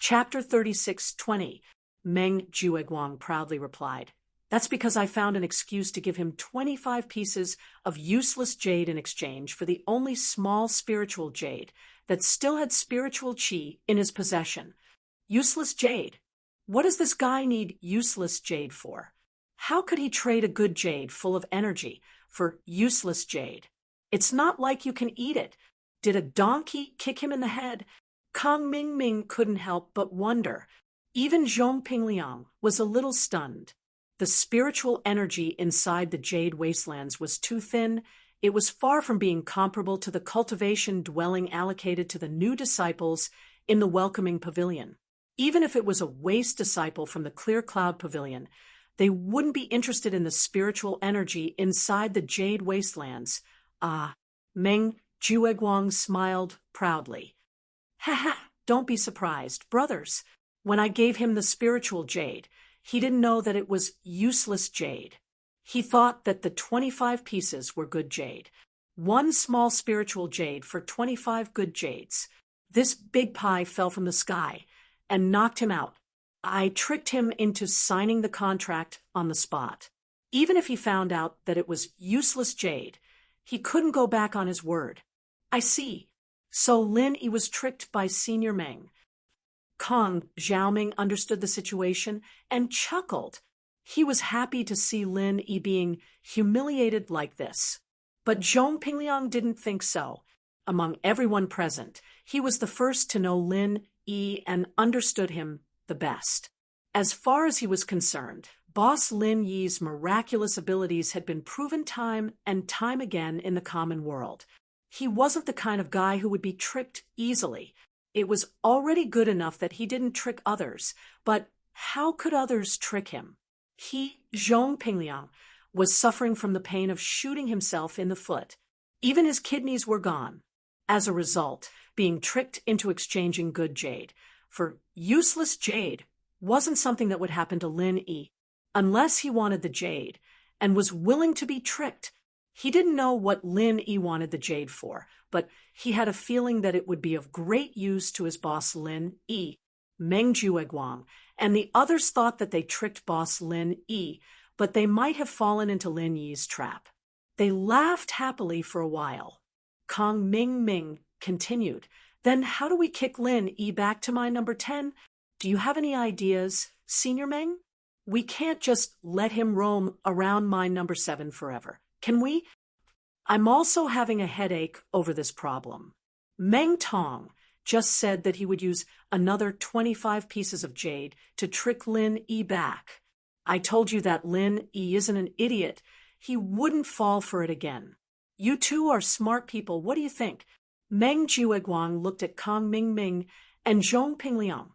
Chapter 36:20. Meng Jueguang proudly replied, "That's because I found an excuse to give him 25 pieces of useless jade in exchange for the only small spiritual jade that still had spiritual qi in his possession." Useless jade? What does this guy need useless jade for? How could he trade a good jade full of energy for useless jade? It's not like you can eat it. Did a donkey kick him in the head? Kang Mingming couldn't help but wonder. Even Zhong Pingliang was a little stunned. The spiritual energy inside the Jade Wastelands was too thin. It was far from being comparable to the cultivation dwelling allocated to the new disciples in the welcoming pavilion. Even if it was a waste disciple from the Clear Cloud Pavilion, they wouldn't be interested in the spiritual energy inside the Jade Wastelands. Ah, Meng Jueguang smiled proudly. "Ha ha, don't be surprised, brothers. When I gave him the spiritual jade, he didn't know that it was useless jade. He thought that the 25 pieces were good jade. One small spiritual jade for 25 good jades. This big pie fell from the sky and knocked him out. I tricked him into signing the contract on the spot. Even if he found out that it was useless jade, he couldn't go back on his word." "I see. So Lin Yi was tricked by Senior Meng." Kong Xiaoming understood the situation and chuckled. He was happy to see Lin Yi being humiliated like this. But Zhong Pingliang didn't think so. Among everyone present, he was the first to know Lin Yi and understood him the best. As far as he was concerned, Boss Lin Yi's miraculous abilities had been proven time and time again in the common world. He wasn't the kind of guy who would be tricked easily. It was already good enough that he didn't trick others, but how could others trick him? He, Zhong Pingliang, was suffering from the pain of shooting himself in the foot. Even his kidneys were gone. As a result, being tricked into exchanging good jade for useless jade wasn't something that would happen to Lin Yi. Unless he wanted the jade and was willing to be tricked. He didn't know what Lin Yi wanted the jade for, but he had a feeling that it would be of great use to his boss Lin Yi. Meng Jueguang and the others thought that they tricked boss Lin Yi, but they might have fallen into Lin Yi's trap. They laughed happily for a while. Kang Mingming continued, "Then how do we kick Lin Yi back to my number 10? Do you have any ideas, Senior Meng? We can't just let him roam around mine number 7 forever. Can we? I'm also having a headache over this problem. Meng Tong just said that he would use another 25 pieces of jade to trick Lin Yi back. I told you that Lin Yi isn't an idiot. He wouldn't fall for it again. You two are smart people. What do you think?" Meng Jueguang looked at Kang Mingming and Zhong Pingliang.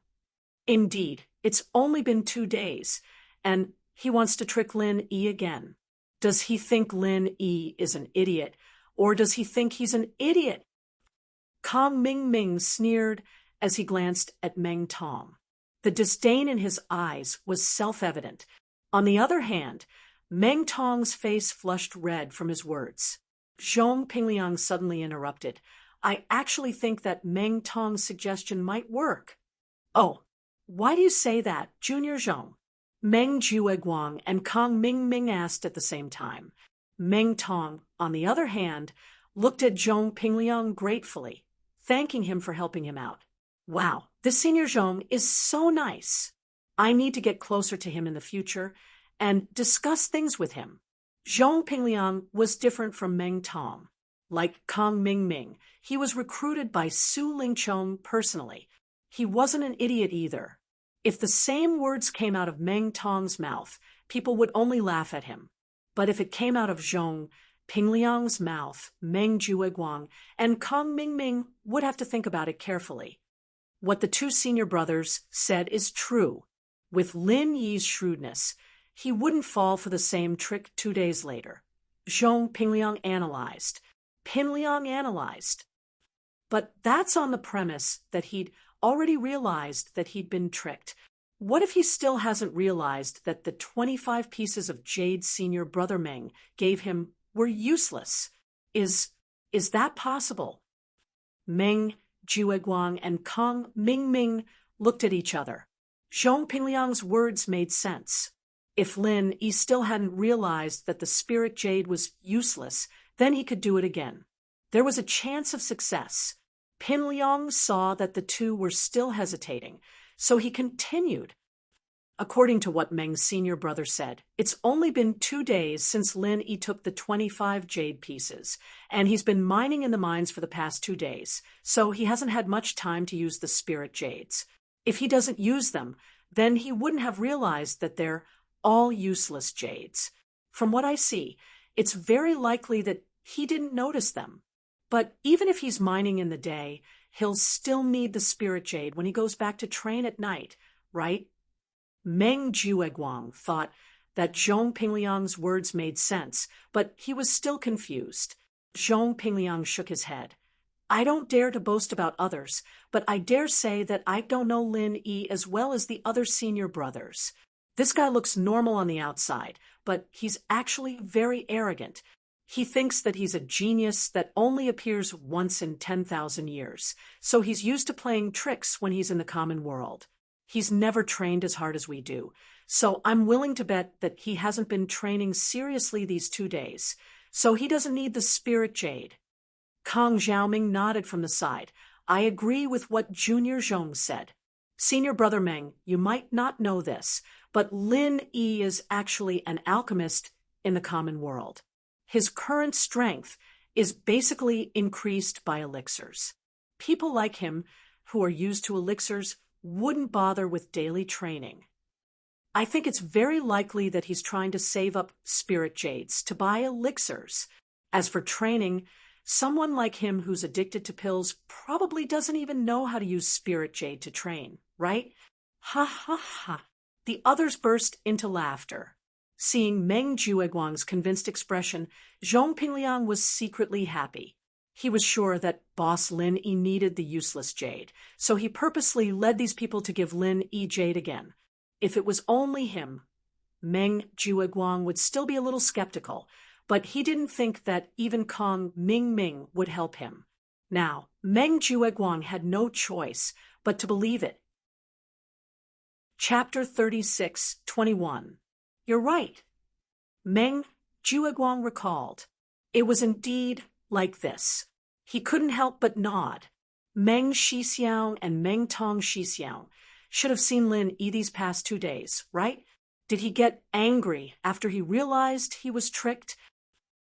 "Indeed, it's only been 2 days, and he wants to trick Lin Yi again. Does he think Lin Yi is an idiot, or does he think he's an idiot?" Kang Mingming sneered as he glanced at Meng Tong. The disdain in his eyes was self-evident. On the other hand, Meng Tong's face flushed red from his words. Zhong Pingliang suddenly interrupted. "I actually think that Meng Tong's suggestion might work." "Oh, why do you say that, Junior Zhong?" Meng Jueguang and Kang Mingming asked at the same time. Meng Tong, on the other hand, looked at Zhong Pingliang gratefully, thanking him for helping him out. "Wow, this Senior Zhong is so nice. I need to get closer to him in the future and discuss things with him." Zhong Pingliang was different from Meng Tong. Like Kang Mingming, he was recruited by Su Lingchong personally. He wasn't an idiot either. If the same words came out of Meng Tong's mouth, people would only laugh at him. But if it came out of Zhong Pingliang's mouth, Meng Jueguang and Kang Mingming would have to think about it carefully. What the two senior brothers said is true. With Lin Yi's shrewdness, he wouldn't fall for the same trick 2 days later. Zhong Pingliang analyzed. But that's on the premise that he'd already realized that he'd been tricked. What if he still hasn't realized that the 25 pieces of jade senior brother Meng gave him were useless? Is that possible? Meng Jueguang and Kang Mingming looked at each other. Zhong Pingliang's words made sense. If Lin Yi still hadn't realized that the spirit jade was useless, then he could do it again. There was a chance of success. Pingliang saw that the two were still hesitating, so he continued. According to what Meng's senior brother said, it's only been 2 days since Lin Yi took the 25 jade pieces, and he's been mining in the mines for the past 2 days, so he hasn't had much time to use the spirit jades. If he doesn't use them, then he wouldn't have realized that they're all useless jades. From what I see, it's very likely that he didn't notice them. But even if he's mining in the day, he'll still need the spirit jade when he goes back to train at night, right? Meng Jueguang thought that Zhong Pingliang's words made sense, but he was still confused. Zhong Pingliang shook his head. I don't dare to boast about others, but I dare say that I don't know Lin Yi as well as the other senior brothers. This guy looks normal on the outside, but he's actually very arrogant. He thinks that he's a genius that only appears once in 10,000 years, so he's used to playing tricks when he's in the common world. He's never trained as hard as we do, so I'm willing to bet that he hasn't been training seriously these 2 days, so he doesn't need the spirit jade. Kang Xiaoming nodded from the side. I agree with what Junior Zhong said. Senior brother Meng, you might not know this, but Lin Yi is actually an alchemist in the common world. His current strength is basically increased by elixirs. People like him, who are used to elixirs, wouldn't bother with daily training. I think it's very likely that he's trying to save up spirit jades to buy elixirs. As for training, someone like him who's addicted to pills probably doesn't even know how to use spirit jade to train, right? Ha ha ha. The others burst into laughter. Seeing Meng Jueguang's convinced expression, Zhong Pingliang was secretly happy. He was sure that boss Lin Yi needed the useless jade, so he purposely led these people to give Lin Yi jade again. If it was only him, Meng Jueguang would still be a little skeptical, but he didn't think that even Kong Ming would help him. Now, Meng Jueguang had no choice but to believe it. Chapter 36:21. You're right. Meng Jueguang recalled. It was indeed like this. He couldn't help but nod. Meng Xixiang and Meng Tong Xixiang should have seen Lin Yi these past 2 days, right? Did he get angry after he realized he was tricked?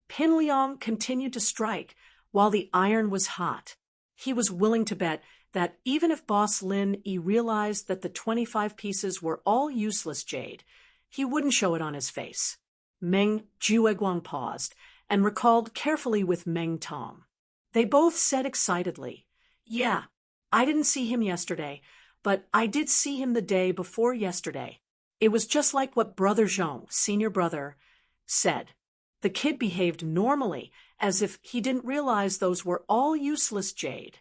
Pingliang continued to strike while the iron was hot. He was willing to bet that even if boss Lin Yi realized that the 25 pieces were all useless jade, he wouldn't show it on his face. Meng Jueguang paused and recalled carefully with Meng Tong. They both said excitedly, Yeah, I didn't see him yesterday, but I did see him the day before yesterday. It was just like what Brother Zhong, senior brother, said. The kid behaved normally, as if he didn't realize those were all useless jade.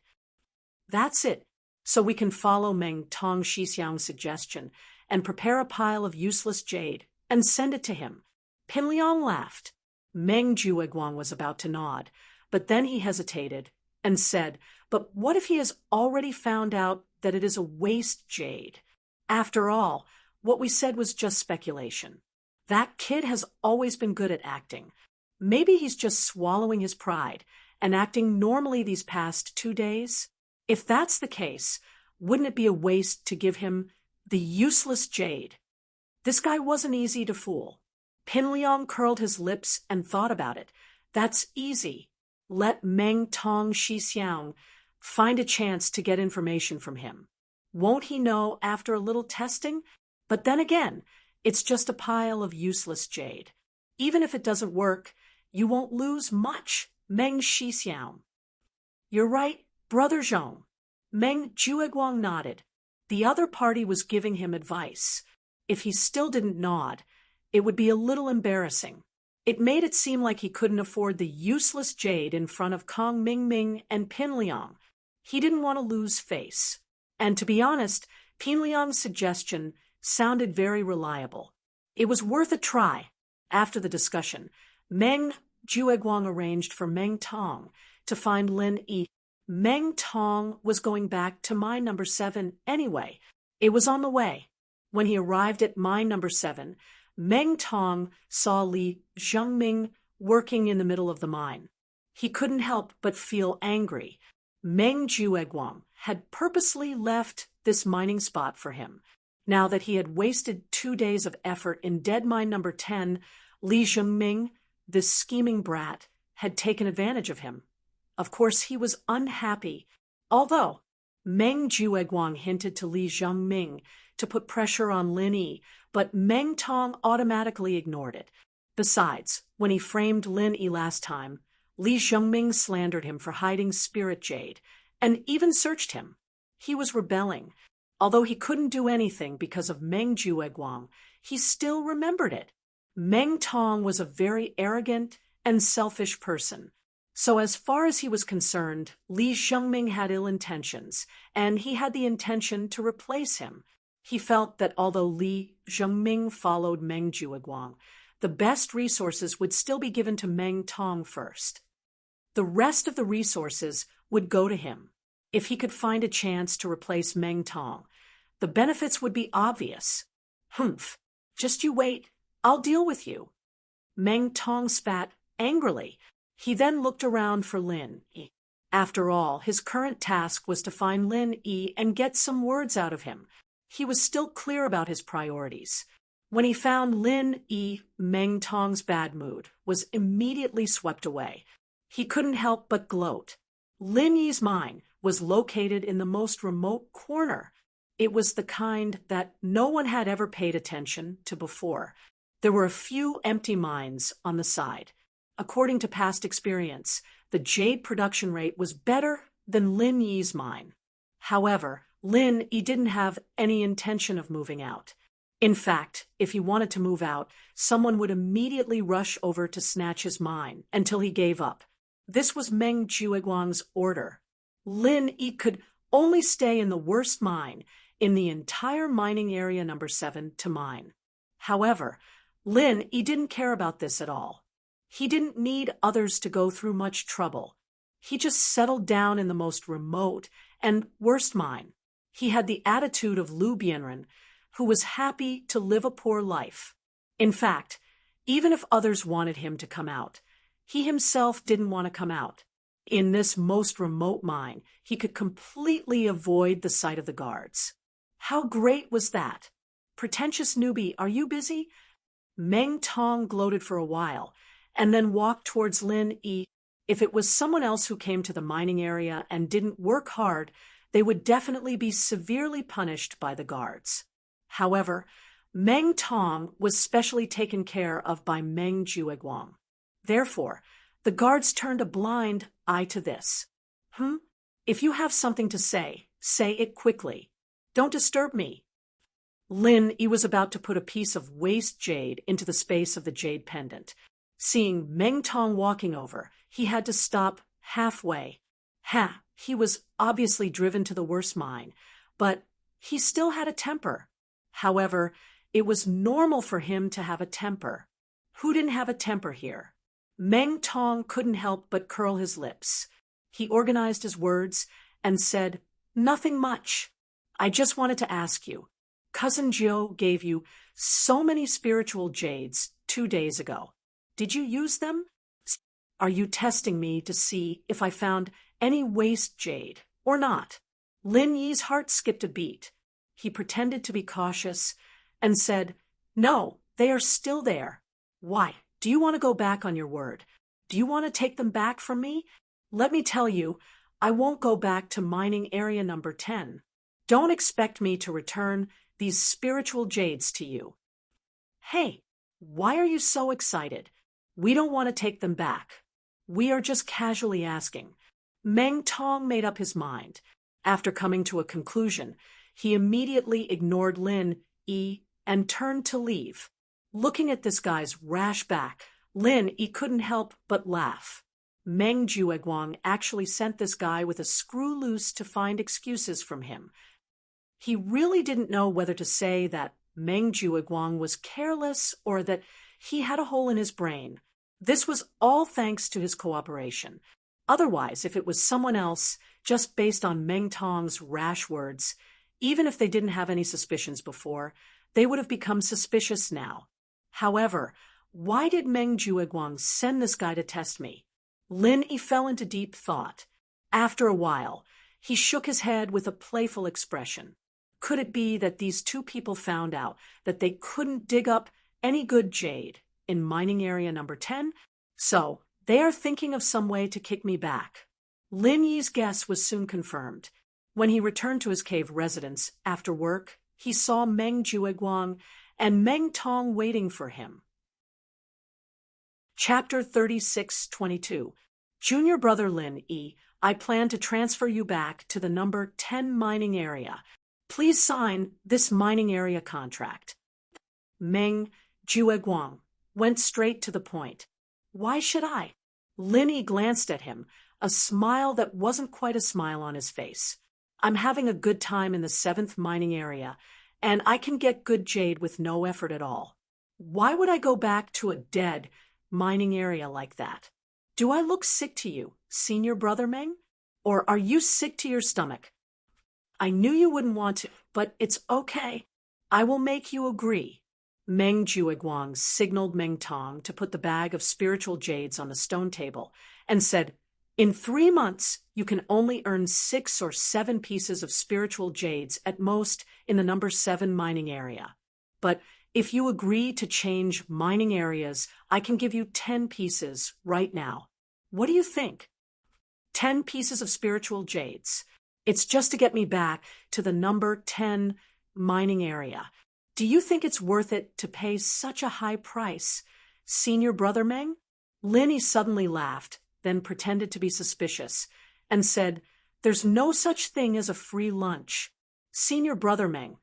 That's it. So we can follow Meng Tong Xixiang's suggestion and prepare a pile of useless jade and send it to him. Pingliang laughed. Meng Jueguang was about to nod, but then he hesitated and said, But what if he has already found out that it is a waste jade? After all, what we said was just speculation. That kid has always been good at acting. Maybe he's just swallowing his pride and acting normally these past 2 days. If that's the case, wouldn't it be a waste to give him the useless jade? This guy wasn't easy to fool. Pingliang curled his lips and thought about it. That's easy. Let Meng Tong Xixiang find a chance to get information from him. Won't he know after a little testing? But then again, it's just a pile of useless jade. Even if it doesn't work, you won't lose much, Meng Xixiang. You're right, Brother Zhong. Meng Jueguang nodded. The other party was giving him advice. If he still didn't nod, it would be a little embarrassing. It made it seem like he couldn't afford the useless jade in front of Kong Ming and Pingliang. He didn't want to lose face. And to be honest, Pingliang's suggestion sounded very reliable. It was worth a try. After the discussion, Meng Jueguang arranged for Meng Tong to find Lin Yi. Meng Tong was going back to mine number 7 anyway, It was on the way. When he arrived at mine number 7, Meng Tong saw Li Zhengming working in the middle of the mine. He couldn't help but feel angry. Meng Jueguang had purposely left this mining spot for him. Now that he had wasted 2 days of effort in dead mine number 10, Li Zhengming, this scheming brat, had taken advantage of him. Of course, he was unhappy, although Meng Jueguang hinted to Li Zhengming to put pressure on Lin Yi, but Meng Tong automatically ignored it. Besides, when he framed Lin Yi last time, Li Zhengming slandered him for hiding spirit jade, and even searched him. He was rebelling. Although he couldn't do anything because of Meng Jueguang, he still remembered it. Meng Tong was a very arrogant and selfish person. So as far as he was concerned, Li Zhengming had ill intentions, and he had the intention to replace him. He felt that although Li Zhengming followed Meng Jueguang, the best resources would still be given to Meng Tong first. The rest of the resources would go to him. If he could find a chance to replace Meng Tong, the benefits would be obvious. Humph, just you wait, I'll deal with you. Meng Tong spat angrily. He then looked around for Lin Yi. After all, his current task was to find Lin Yi and get some words out of him. He was still clear about his priorities. When he found Lin Yi, Meng Tong's bad mood was immediately swept away. He couldn't help but gloat. Lin Yi's mine was located in the most remote corner. It was the kind that no one had ever paid attention to before. There were a few empty mines on the side. According to past experience, the jade production rate was better than Lin Yi's mine. However, Lin Yi didn't have any intention of moving out. In fact, if he wanted to move out, someone would immediately rush over to snatch his mine until he gave up. This was Meng Jueguang's order. Lin Yi could only stay in the worst mine in the entire mining area number 7 to mine. However, Lin Yi didn't care about this at all. He didn't need others to go through much trouble. He just settled down in the most remote and worst mine. He had the attitude of Lu Bianren, who was happy to live a poor life. In fact, even if others wanted him to come out, he himself didn't want to come out. In this most remote mine, he could completely avoid the sight of the guards. How great was that? Pretentious newbie, are you busy? Meng Tong gloated for a while, and then walked towards Lin Yi. If it was someone else who came to the mining area and didn't work hard, they would definitely be severely punished by the guards. However, Meng Tong was specially taken care of by Meng Jueguang. Therefore, the guards turned a blind eye to this. If you have something to say it quickly. Don't disturb me. Lin Yi was about to put a piece of waste jade into the space of the jade pendant. Seeing Meng Tong walking over, he had to stop halfway. He was obviously driven to the worst mine, but he still had a temper. However, it was normal for him to have a temper. Who didn't have a temper here? Meng Tong couldn't help but curl his lips. He organized his words and said, "Nothing much. I just wanted to ask you. Cousin Jiu gave you so many spiritual jades 2 days ago. Did you use them? Are you testing me to see if I found any waste jade or not?" Lin Yi's heart skipped a beat. He pretended to be cautious and said, "No, they are still there. Why? Do you want to go back on your word? Do you want to take them back from me? Let me tell you, I won't go back to mining area number 10. Don't expect me to return these spiritual jades to you." "Hey, why are you so excited? We don't want to take them back. We are just casually asking." Meng Tong made up his mind. After coming to a conclusion, he immediately ignored Lin Yi and turned to leave. Looking at this guy's rash back, Lin Yi couldn't help but laugh. Meng Jueguang actually sent this guy with a screw loose to find excuses from him. He really didn't know whether to say that Meng Jueguang was careless or that he had a hole in his brain. This was all thanks to his cooperation. Otherwise, if it was someone else, just based on Meng Tong's rash words, Even if they didn't have any suspicions before, they would have become suspicious now. However, why did Meng Jueguang send this guy to test me? Lin Yi fell into deep thought. After a while, he shook his head with a playful expression. Could it be that these two people found out that they couldn't dig up any good jade in mining area number 10? So, they are thinking of some way to kick me back. Lin Yi's guess was soon confirmed. When he returned to his cave residence after work, he saw Meng Jueguang and Meng Tong waiting for him. Chapter 36:22. Junior brother Lin Yi, I plan to transfer you back to the number 10 mining area. Please sign this mining area contract. Meng Jueguang went straight to the point. Why should I? Lin Yi glanced at him, a smile that wasn't quite a smile on his face. I'm having a good time in the 7th mining area, and I can get good jade with no effort at all. Why would I go back to a dead mining area like that? Do I look sick to you, senior brother Meng? Or are you sick to your stomach? I knew you wouldn't want to, but it's okay. I will make you agree. Meng Jueguang signaled Meng Tong to put the bag of spiritual jades on the stone table and said, in 3 months, you can only earn 6 or 7 pieces of spiritual jades at most in the number 7 mining area. But if you agree to change mining areas, I can give you 10 pieces right now. What do you think? 10 pieces of spiritual jades. It's just to get me back to the number 10 mining area. Do you think it's worth it to pay such a high price, senior brother Meng? Lin Yi suddenly laughed, then pretended to be suspicious, and said, there's no such thing as a free lunch. Senior brother Meng,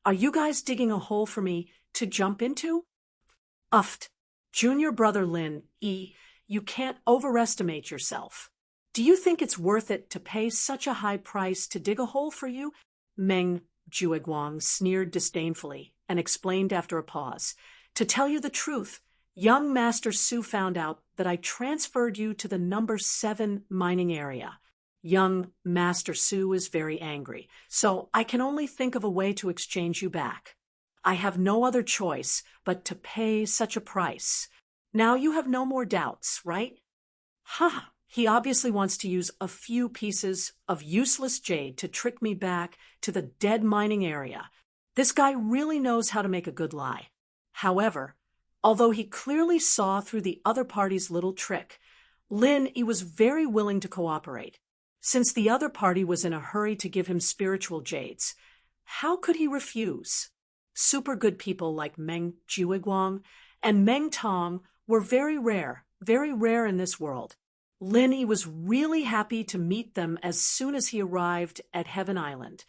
are you guys digging a hole for me to jump into? Uffed. Junior brother Lin Yi, you can't overestimate yourself. Do you think it's worth it to pay such a high price to dig a hole for you? Meng Jueguang sneered disdainfully and explained after a pause. To tell you the truth, young Master Su found out that I transferred you to the number 7 mining area. Young Master Su is very angry, so I can only think of a way to exchange you back. I have no other choice but to pay such a price. Now you have no more doubts, right? Ha! He obviously wants to use a few pieces of useless jade to trick me back to the dead mining area. This guy really knows how to make a good lie. However, although he clearly saw through the other party's little trick, Lin Yi was very willing to cooperate. Since the other party was in a hurry to give him spiritual jades, how could he refuse? Super good people like Meng Jueguang and Meng Tong were very rare in this world. Lin Yi was really happy to meet them as soon as he arrived at Heaven Island.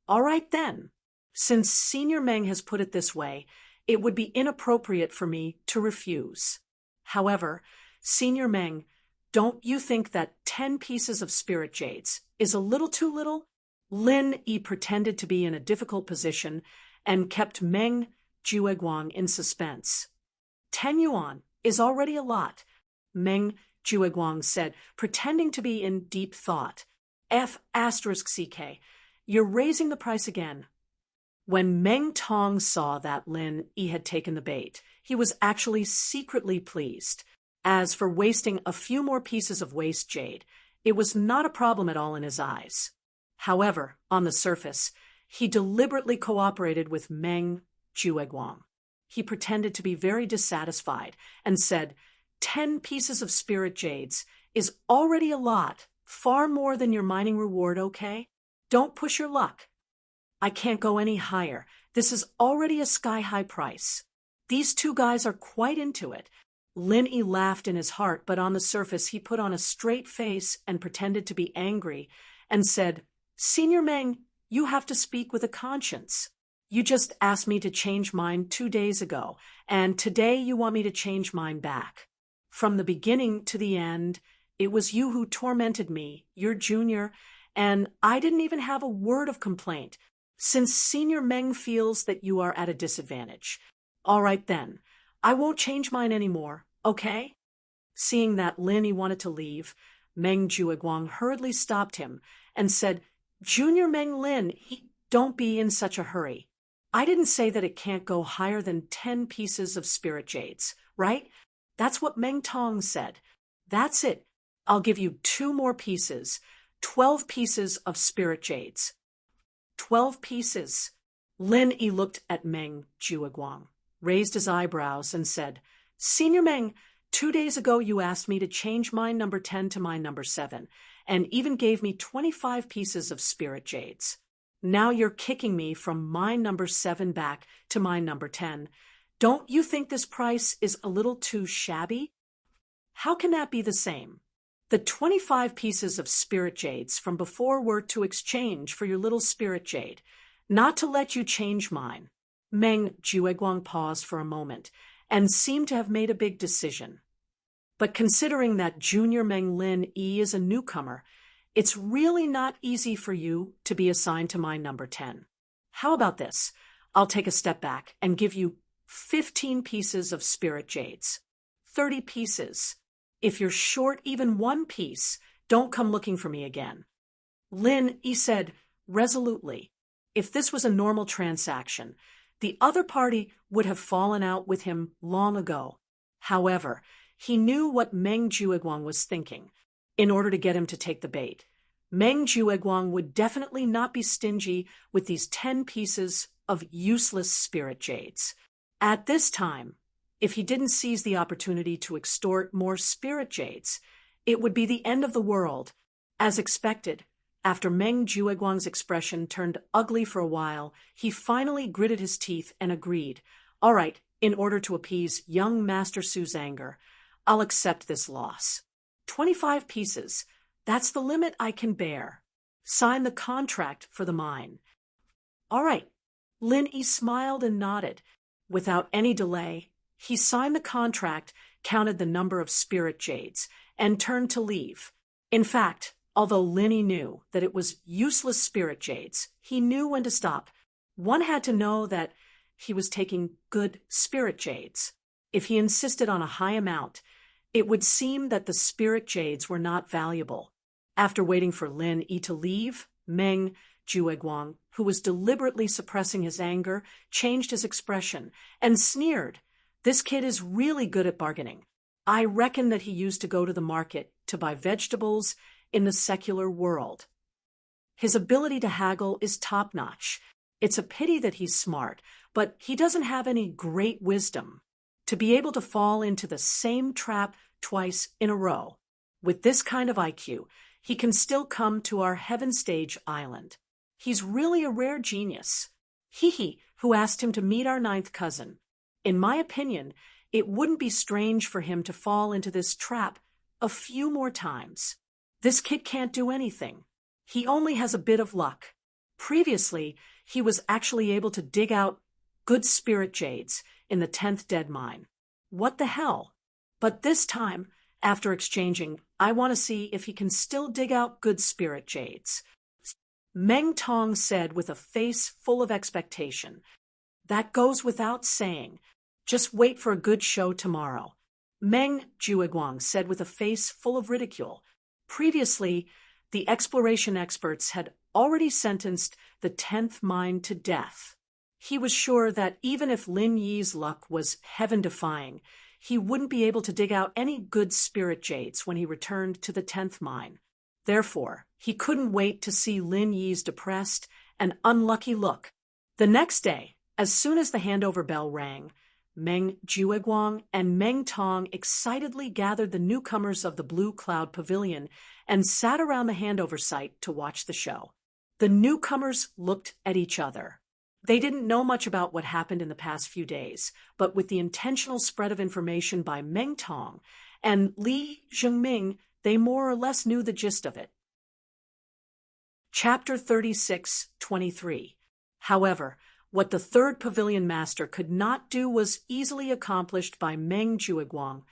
All right then, since Senior Meng has put it this way, it would be inappropriate for me to refuse. However, Senior Meng, don't you think that 10 pieces of spirit jades is a little too little? Lin Yi pretended to be in a difficult position and kept Meng Jueguang in suspense. 10 yuan is already a lot, Meng Jueguang said, pretending to be in deep thought. F***CK, you're raising the price again. When Meng Tong saw that Lin Yi had taken the bait, he was actually secretly pleased. As for wasting a few more pieces of waste jade, it was not a problem at all in his eyes. However, on the surface, he deliberately cooperated with Meng Jueguang. He pretended to be very dissatisfied and said, 10 pieces of spirit jades is already a lot, far more than your mining reward, okay? Don't push your luck. I can't go any higher. This is already a sky-high price. These two guys are quite into it. Lin Yi laughed in his heart, but on the surface he put on a straight face and pretended to be angry and said, Senior Meng, you have to speak with a conscience. You just asked me to change mine 2 days ago, and today you want me to change mine back. From the beginning to the end, it was you who tormented me, your junior, and I didn't even have a word of complaint, since Senior Meng feels that you are at a disadvantage. All right then, I won't change mine anymore, okay? Seeing that Lin Yi wanted to leave, Meng Jueguang hurriedly stopped him and said, Junior Meng Lin, Don't be in such a hurry. I didn't say that it can't go higher than 10 pieces of spirit jades, right? That's what Meng Tong said. That's it. I'll give you 2 more pieces, 12 pieces of spirit jades. 12 pieces. Lin Yi looked at Meng Jueguang, raised his eyebrows, and said, Senior Meng, 2 days ago you asked me to change my number 10 to my number 7, and even gave me 25 pieces of spirit jades. Now you're kicking me from my number 7 back to my number 10. Don't you think this price is a little too shabby? How can that be the same? The 25 pieces of spirit jades from before were to exchange for your little spirit jade, not to let you change mine. Meng Jueguang paused for a moment and seemed to have made a big decision. But considering that Junior Meng Lin Yi is a newcomer, it's really not easy for you to be assigned to my number 10. How about this? I'll take a step back and give you 15 pieces of spirit jades. 30 pieces. If you're short even 1 piece, don't come looking for me again. Lin Yi said resolutely. If this was a normal transaction, the other party would have fallen out with him long ago. However, he knew what Meng Jueguang was thinking. In order to get him to take the bait, Meng Jueguang would definitely not be stingy with these 10 pieces of useless spirit jades. At this time, if he didn't seize the opportunity to extort more spirit jades, it would be the end of the world. As expected, after Meng Jueguang's expression turned ugly for a while, he finally gritted his teeth and agreed. All right, in order to appease young Master Su's anger, I'll accept this loss. 25 pieces. That's the limit I can bear. Sign the contract for the mine. All right. Lin Yi smiled and nodded. Without any delay, he signed the contract, counted the number of spirit jades, and turned to leave. In fact, although Lin Yi knew that it was useless spirit jades, he knew when to stop. One had to know that he was taking good spirit jades. If he insisted on a high amount, it would seem that the spirit jades were not valuable. After waiting for Lin Yi to leave, Meng Jueguang, who was deliberately suppressing his anger, changed his expression and sneered. This kid is really good at bargaining. I reckon that he used to go to the market to buy vegetables in the secular world. His ability to haggle is top-notch. It's a pity that he's smart, but he doesn't have any great wisdom. To be able to fall into the same trap twice in a row. With this kind of IQ, he can still come to our Heaven Stage island. He's really a rare genius. He who asked him to meet our 9th cousin. In my opinion, it wouldn't be strange for him to fall into this trap a few more times. This kid can't do anything. He only has a bit of luck. Previously, he was actually able to dig out good spirit jades in the 10th dead mine. What the hell? But this time, after exchanging, I want to see if he can still dig out good spirit jades. Meng Tong said with a face full of expectation. That goes without saying. Just wait for a good show tomorrow. Meng Jueguang said with a face full of ridicule. Previously, the exploration experts had already sentenced the 10th mine to death. He was sure that even if Lin Yi's luck was heaven-defying, he wouldn't be able to dig out any good spirit jades when he returned to the 10th mine. Therefore, he couldn't wait to see Lin Yi's depressed and unlucky look. The next day, as soon as the handover bell rang, Meng Jueguang and Meng Tong excitedly gathered the newcomers of the Blue Cloud Pavilion and sat around the handover site to watch the show. The newcomers looked at each other. They didn't know much about what happened in the past few days, but with the intentional spread of information by Meng Tong and Li Zhengming, they more or less knew the gist of it. Chapter 36:23. However, what the 3rd Pavilion Master could not do was easily accomplished by Meng Jueguang,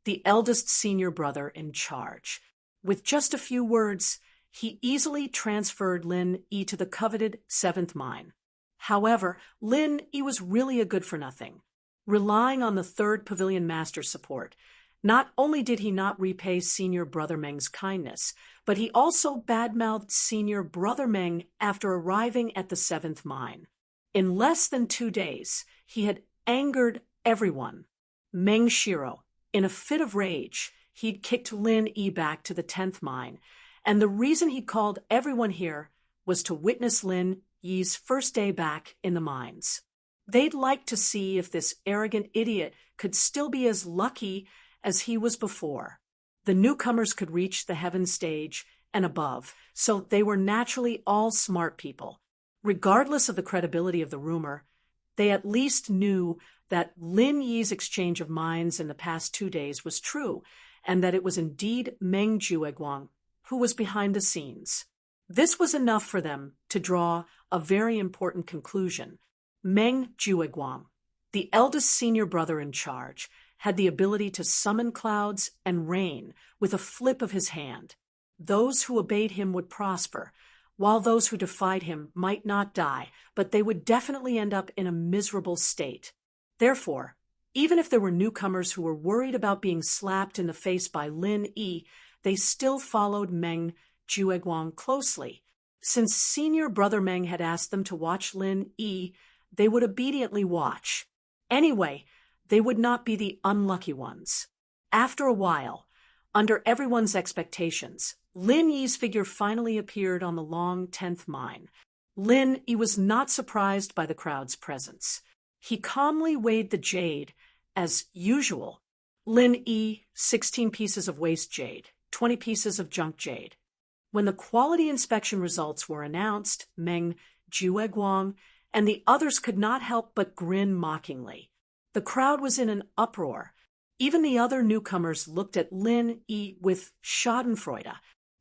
the eldest senior brother in charge. With just a few words, he easily transferred Lin Yi to the coveted 7th mine. However, Lin Yi was really a good-for-nothing. Relying on the 3rd Pavilion Master's support, Not only did he not repay Senior Brother Meng's kindness, but he also badmouthed Senior Brother Meng after arriving at the seventh mine. In less than 2 days, he had angered everyone. Meng Shiro, in a fit of rage, he'd kicked Lin Yi back to the 10th mine, and the reason he'd called everyone here was to witness Lin Yi's first day back in the mines. They'd like to see if this arrogant idiot could still be as lucky as he was before. The newcomers could reach the heaven stage and above, so they were naturally all smart people. Regardless of the credibility of the rumor, they at least knew that Lin Yi's exchange of minds in the past 2 days was true, and that it was indeed Meng Jueguang who was behind the scenes. This was enough for them to draw a very important conclusion. Meng Jueguang, the eldest senior brother in charge, had the ability to summon clouds and rain with a flip of his hand. Those who obeyed him would prosper, while those who defied him might not die, but they would definitely end up in a miserable state. Therefore, even if there were newcomers who were worried about being slapped in the face by Lin Yi, they still followed Meng Jueguang closely. Since Senior Brother Meng had asked them to watch Lin Yi, they would obediently watch. Anyway, they would not be the unlucky ones. After a while, under everyone's expectations, Lin Yi's figure finally appeared on the long 10th mine. Lin Yi was not surprised by the crowd's presence. He calmly weighed the jade, as usual. Lin Yi, 16 pieces of waste jade, 20 pieces of junk jade. When the quality inspection results were announced, Meng Jueguang and the others could not help but grin mockingly. The crowd was in an uproar. Even the other newcomers looked at Lin Yi with schadenfreude.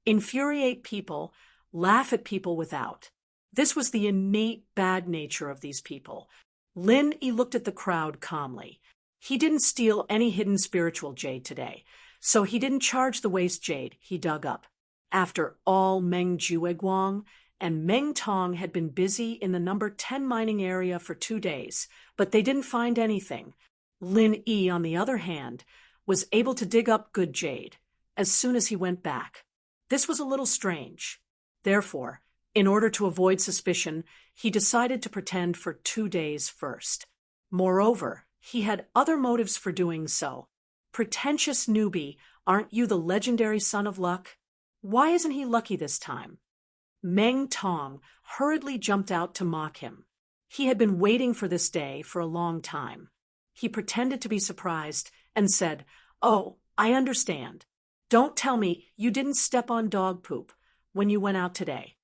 Infuriate people, laugh at people without. This was the innate bad nature of these people. Lin Yi looked at the crowd calmly. He didn't steal any hidden spiritual jade today, so he didn't charge the waste jade he dug up. After all, Meng Jueguang and Meng Tong had been busy in the number 10 mining area for 2 days, but they didn't find anything. Lin Yi, on the other hand, was able to dig up good jade as soon as he went back. This was a little strange. Therefore, in order to avoid suspicion, he decided to pretend for 2 days first. Moreover, he had other motives for doing so. Pretentious newbie, aren't you the legendary son of luck? Why isn't he lucky this time? Meng Tong hurriedly jumped out to mock him. He had been waiting for this day for a long time. He pretended to be surprised and said, "Oh, I understand. Don't tell me you didn't step on dog poop when you went out today.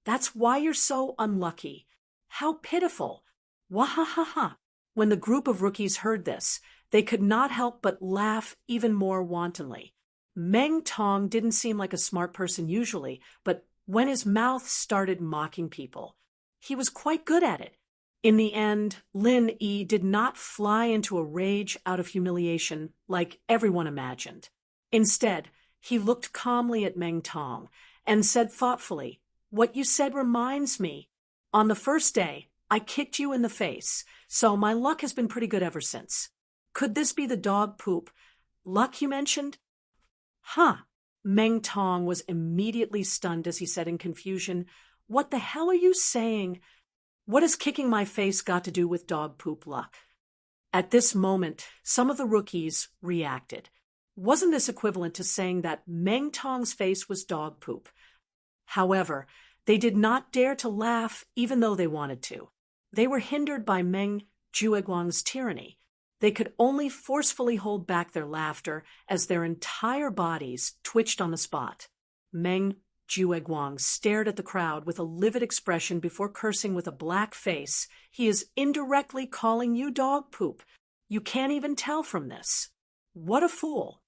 That's why you're so unlucky. How pitiful. Wahahaha." When the group of rookies heard this, they could not help but laugh even more wantonly. Meng Tong didn't seem like a smart person usually, but when his mouth started mocking people, he was quite good at it. In the end, Lin Yi did not fly into a rage out of humiliation like everyone imagined. Instead, he looked calmly at Meng Tong and said thoughtfully, "What you said reminds me. On the first day, I kicked you in the face, so my luck has been pretty good ever since. Could this be the dog poop luck you mentioned?" "Huh." Meng Tong was immediately stunned as he said in confusion, "What the hell are you saying? What has kicking my face got to do with dog poop luck?" At this moment, some of the rookies reacted. Wasn't this equivalent to saying that Meng Tong's face was dog poop? However, they did not dare to laugh even though they wanted to. They were hindered by Meng Jueguang's tyranny. They could only forcefully hold back their laughter as their entire bodies twitched on the spot. Meng Jueguang stared at the crowd with a livid expression before cursing with a black face. "He is indirectly calling you dog poop. You can't even tell from this. What a fool."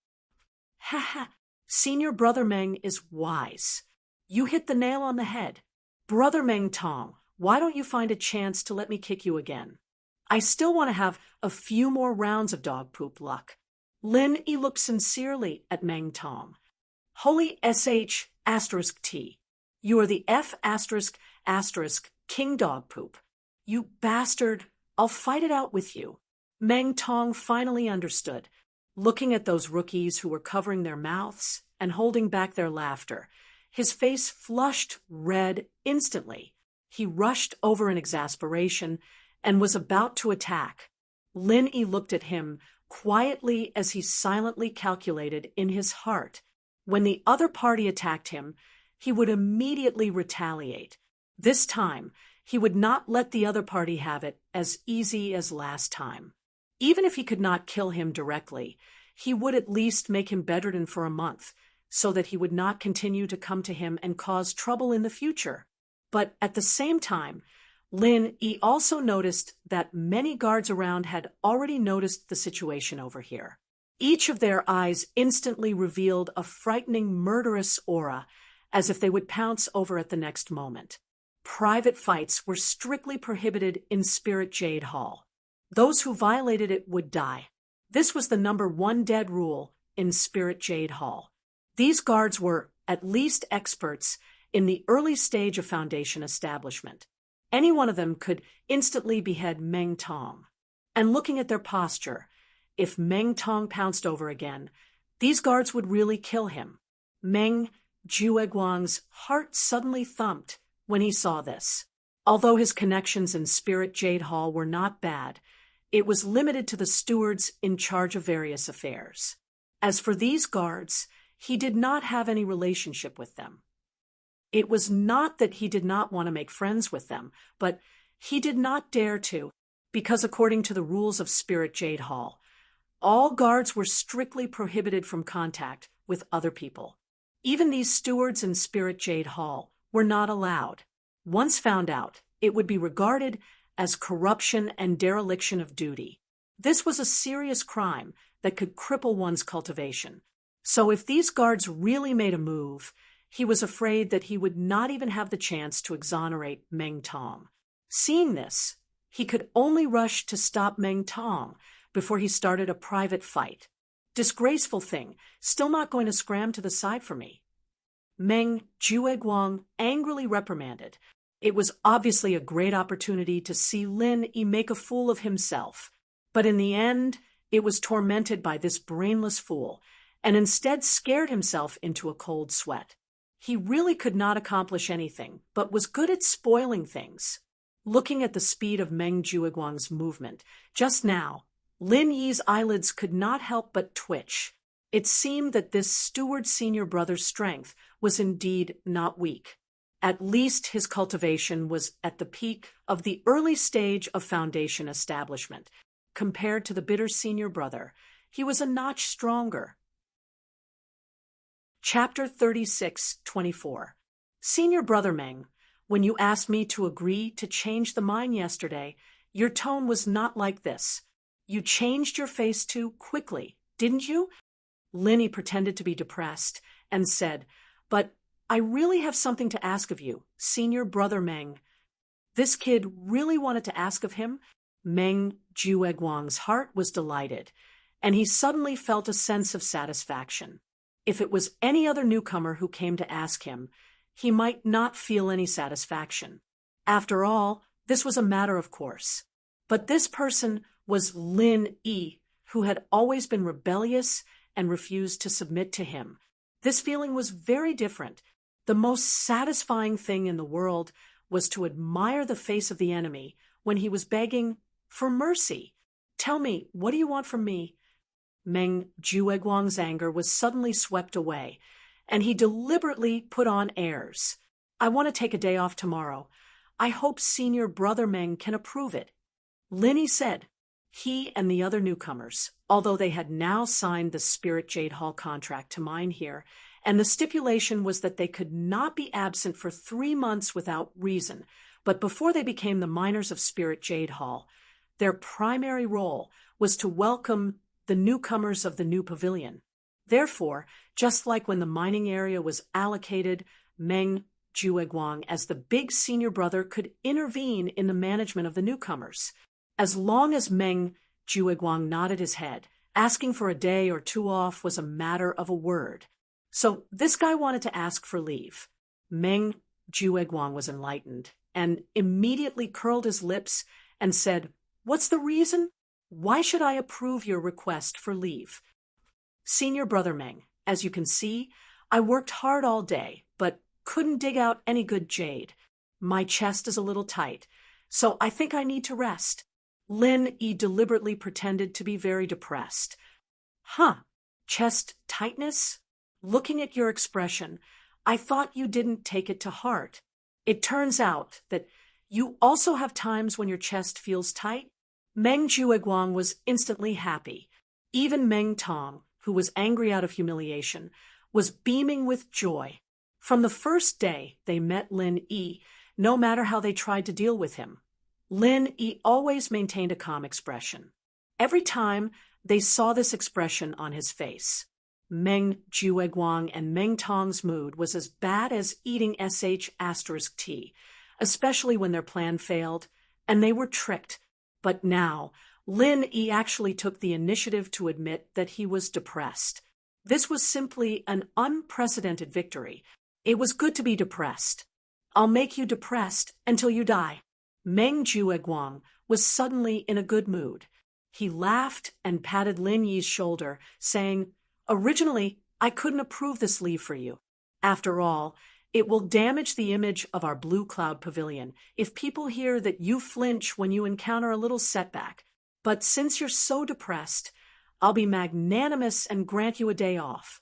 "Ha ha, Senior Brother Meng is wise. You hit the nail on the head. Brother Meng Tong, why don't you find a chance to let me kick you again? I still want to have a few more rounds of dog poop luck." Lin Yi looked sincerely at Meng Tong. "Holy SH asterisk T. You are the F asterisk asterisk King Dog Poop. You bastard, I'll fight it out with you." Meng Tong finally understood. Looking at those rookies who were covering their mouths and holding back their laughter, his face flushed red instantly. He rushed over in exasperation and was about to attack. Lin Yi looked at him quietly as he silently calculated in his heart. When the other party attacked him, he would immediately retaliate. This time, he would not let the other party have it as easy as last time. Even if he could not kill him directly, he would at least make him bedridden for a month, so that he would not continue to come to him and cause trouble in the future. But at the same time, Lin Yi also noticed that many guards around had already noticed the situation over here. Each of their eyes instantly revealed a frightening, murderous aura, as if they would pounce over at the next moment. Private fights were strictly prohibited in Spirit Jade Hall. Those who violated it would die. This was the #1 dead rule in Spirit Jade Hall. These guards were at least experts in the early stage of Foundation establishment. Any one of them could instantly behead Meng Tong. And looking at their posture, if Meng Tong pounced over again, these guards would really kill him. Meng Jueguang's heart suddenly thumped when he saw this. Although his connections in Spirit Jade Hall were not bad, it was limited to the stewards in charge of various affairs. As for these guards, he did not have any relationship with them. It was not that he did not want to make friends with them, but he did not dare to, because according to the rules of Spirit Jade Hall, all guards were strictly prohibited from contact with other people. Even these stewards in Spirit Jade Hall were not allowed. Once found out, it would be regarded as corruption and dereliction of duty. This was a serious crime that could cripple one's cultivation. So if these guards really made a move, he was afraid that he would not even have the chance to exonerate Meng Tong. Seeing this, he could only rush to stop Meng Tong before he started a private fight. Disgraceful thing, still not going to scram to the side for me. Meng Jueguang angrily reprimanded. It was obviously a great opportunity to see Lin Yi make a fool of himself, but in the end, it was tormented by this brainless fool, and instead scared himself into a cold sweat. He really could not accomplish anything, but was good at spoiling things. Looking at the speed of Meng Jueguang's movement, just now, Lin Yi's eyelids could not help but twitch. It seemed that this steward senior brother's strength was indeed not weak. At least his cultivation was at the peak of the early stage of Foundation establishment. Compared to the bitter senior brother, he was a notch stronger. Chapter 36-24. Senior Brother Meng, when you asked me to agree to change the mine yesterday, your tone was not like this. You changed your face too quickly, didn't you? Lin Yi pretended to be depressed and said, but I really have something to ask of you, Senior Brother Meng. This kid really wanted to ask of him. Meng Jueguang's heart was delighted, and he suddenly felt a sense of satisfaction. If it was any other newcomer who came to ask him, he might not feel any satisfaction. After all, this was a matter of course. But this person was Lin Yi, who had always been rebellious and refused to submit to him. This feeling was very different. The most satisfying thing in the world was to admire the face of the enemy when he was begging for mercy. Tell me, what do you want from me? Meng Jueguang's anger was suddenly swept away, and he deliberately put on airs. I want to take a day off tomorrow. I hope Senior Brother Meng can approve it. Lin Yi said. He and the other newcomers, although they had now signed the Spirit Jade Hall contract to mine here, and the stipulation was that they could not be absent for 3 months without reason, but before they became the miners of Spirit Jade Hall, their primary role was to welcome the newcomers of the new pavilion. Therefore, just like when the mining area was allocated, Meng Jueguang, as the big senior brother, could intervene in the management of the newcomers. As long as Meng Jueguang nodded his head, asking for a day or 2 off was a matter of a word. So this guy wanted to ask for leave. Meng Jueguang was enlightened and immediately curled his lips and said, "What's the reason? Why should I approve your request for leave?" Senior Brother Meng, as you can see, I worked hard all day, but couldn't dig out any good jade. My chest is a little tight, so I think I need to rest. Lin Yi deliberately pretended to be very depressed. Huh, chest tightness? Looking at your expression, I thought you didn't take it to heart. It turns out that you also have times when your chest feels tight. Meng Jueguang was instantly happy. Even Meng Tong, who was angry out of humiliation, was beaming with joy. From the first day they met Lin Yi, no matter how they tried to deal with him, Lin Yi always maintained a calm expression. Every time they saw this expression on his face, Meng Jueguang and Meng Tong's mood was as bad as eating **tea, especially when their plan failed, and they were tricked. But now, Lin Yi actually took the initiative to admit that he was depressed. This was simply an unprecedented victory. It was good to be depressed. I'll make you depressed until you die. Meng Jueguang was suddenly in a good mood. He laughed and patted Lin Yi's shoulder, saying, "Originally, I couldn't approve this leave for you. After all, it will damage the image of our Blue Cloud Pavilion if people hear that you flinch when you encounter a little setback. But since you're so depressed, I'll be magnanimous and grant you a day off.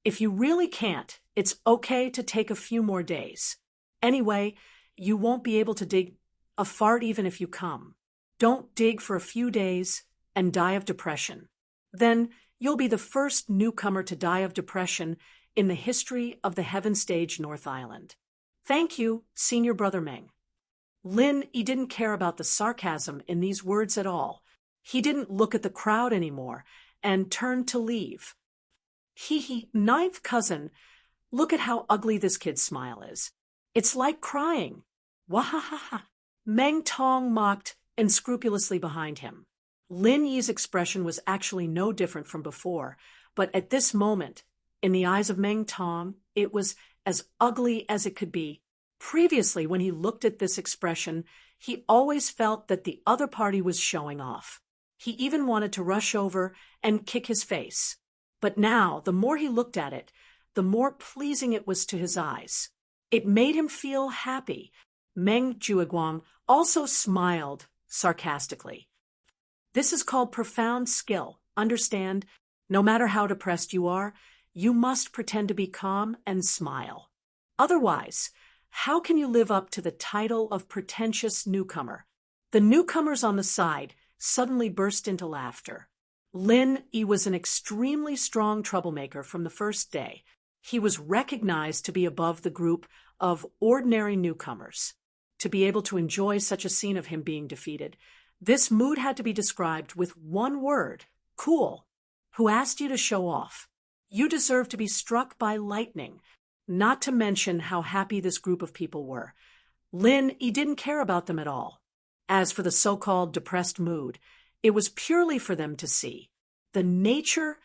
If you really can't, it's okay to take a few more days. Anyway, you won't be able to dig a fart even if you come. Don't dig for a few days and die of depression. Then you'll be the first newcomer to die of depression in the history of the Heaven Stage North Island. Thank you, Senior Brother Meng." Lin Yi didn't care about the sarcasm in these words at all. He didn't look at the crowd anymore and turned to leave. Ninth cousin, look at how ugly this kid's smile is. It's like crying. Wahahaha. Meng Tong mocked unscrupulously behind him. Lin Yi's expression was actually no different from before, but at this moment, in the eyes of Meng Tong, it was as ugly as it could be. Previously, when he looked at this expression, he always felt that the other party was showing off. He even wanted to rush over and kick his face. But now, the more he looked at it, the more pleasing it was to his eyes. It made him feel happy. Meng Jueguang also smiled sarcastically. This is called profound skill. Understand? No matter how depressed you are, you must pretend to be calm and smile. Otherwise, how can you live up to the title of pretentious newcomer? The newcomers on the side suddenly burst into laughter. Lin Yi was an extremely strong troublemaker from the first day. He was recognized to be above the group of ordinary newcomers. To be able to enjoy such a scene of him being defeated, this mood had to be described with one word: cool. Who asked you to show off? You deserve to be struck by lightning, not to mention how happy this group of people were. Lin Yi didn't care about them at all. As for the so-called depressed mood, it was purely for them to see. The nature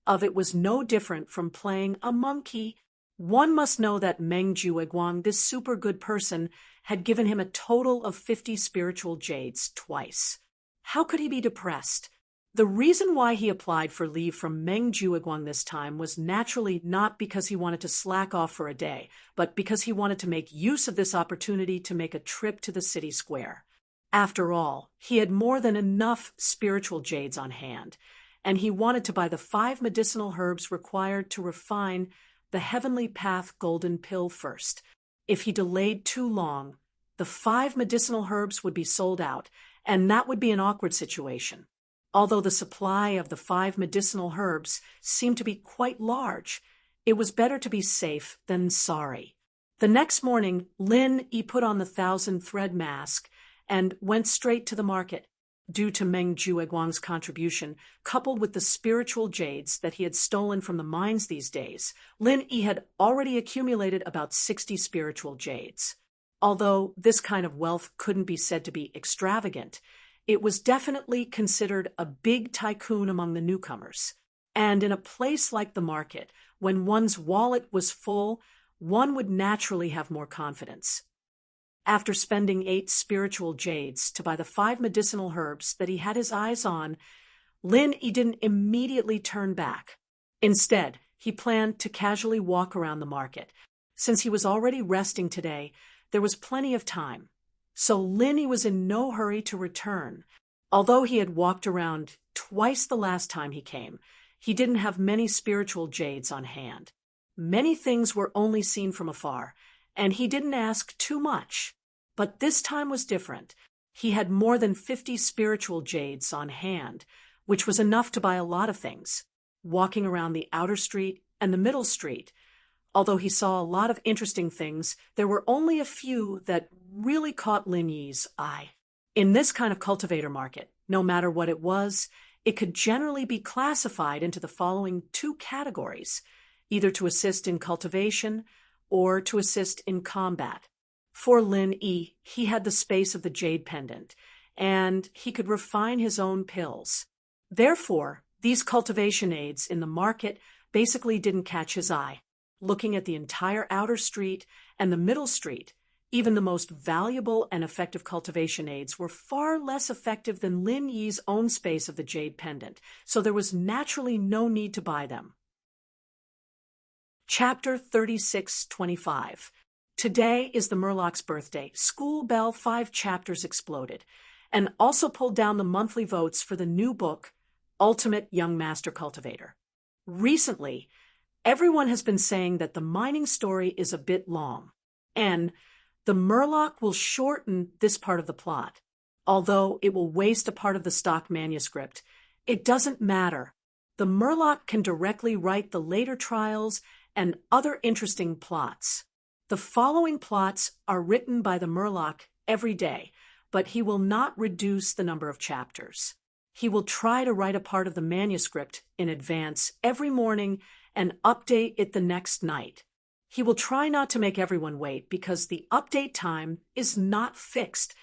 of it was no different from playing a monkey. One must know that Meng Jueguang, this super good person, had given him a total of 50 spiritual jades twice. How could he be depressed? The reason why he applied for leave from Meng Jueguang this time was naturally not because he wanted to slack off for a day, but because he wanted to make use of this opportunity to make a trip to the city square. After all, he had more than enough spiritual jades on hand, and he wanted to buy the 5 medicinal herbs required to refine the Heavenly Path Golden Pill first. If he delayed too long, the 5 medicinal herbs would be sold out, and that would be an awkward situation. Although the supply of the 5 medicinal herbs seemed to be quite large, it was better to be safe than sorry. The next morning, Lin Yi put on the 1,000-thread mask and went straight to the market. Due to Meng Jueguang's contribution, coupled with the spiritual jades that he had stolen from the mines these days, Lin Yi had already accumulated about 60 spiritual jades. Although this kind of wealth couldn't be said to be extravagant, it was definitely considered a big tycoon among the newcomers. And in a place like the market, when one's wallet was full, one would naturally have more confidence. After spending 8 spiritual jades to buy the 5 medicinal herbs that he had his eyes on, Lin Yi didn't immediately turn back. Instead, he planned to casually walk around the market. Since he was already resting today, there was plenty of time. So Lin was in no hurry to return. Although he had walked around twice the last time he came, he didn't have many spiritual jades on hand. Many things were only seen from afar, and he didn't ask too much. But this time was different. He had more than 50 spiritual jades on hand, which was enough to buy a lot of things. Walking around the outer street and the middle street, although he saw a lot of interesting things, there were only a few that really caught Lin Yi's eye. In this kind of cultivator market, no matter what it was, it could generally be classified into the following two categories, either to assist in cultivation or to assist in combat. For Lin Yi, he had the space of the jade pendant, and he could refine his own pills. Therefore, these cultivation aids in the market basically didn't catch his eye. Looking at the entire outer street and the middle street, even the most valuable and effective cultivation aids were far less effective than Lin Yi's own space of the jade pendant, so there was naturally no need to buy them. Chapter 3625. Today is the Murloc's birthday. School bell 5 chapters exploded, and also pulled down the monthly votes for the new book, Ultimate Young Master Cultivator. Recently, everyone has been saying that the mining story is a bit long, and the Murloc will shorten this part of the plot. Although it will waste a part of the stock manuscript, it doesn't matter. The Murloc can directly write the later trials and other interesting plots. The following plots are written by the Murloc every day, but he will not reduce the number of chapters. He will try to write a part of the manuscript in advance every morning and update it the next night. He will try not to make everyone wait because the update time is not fixed.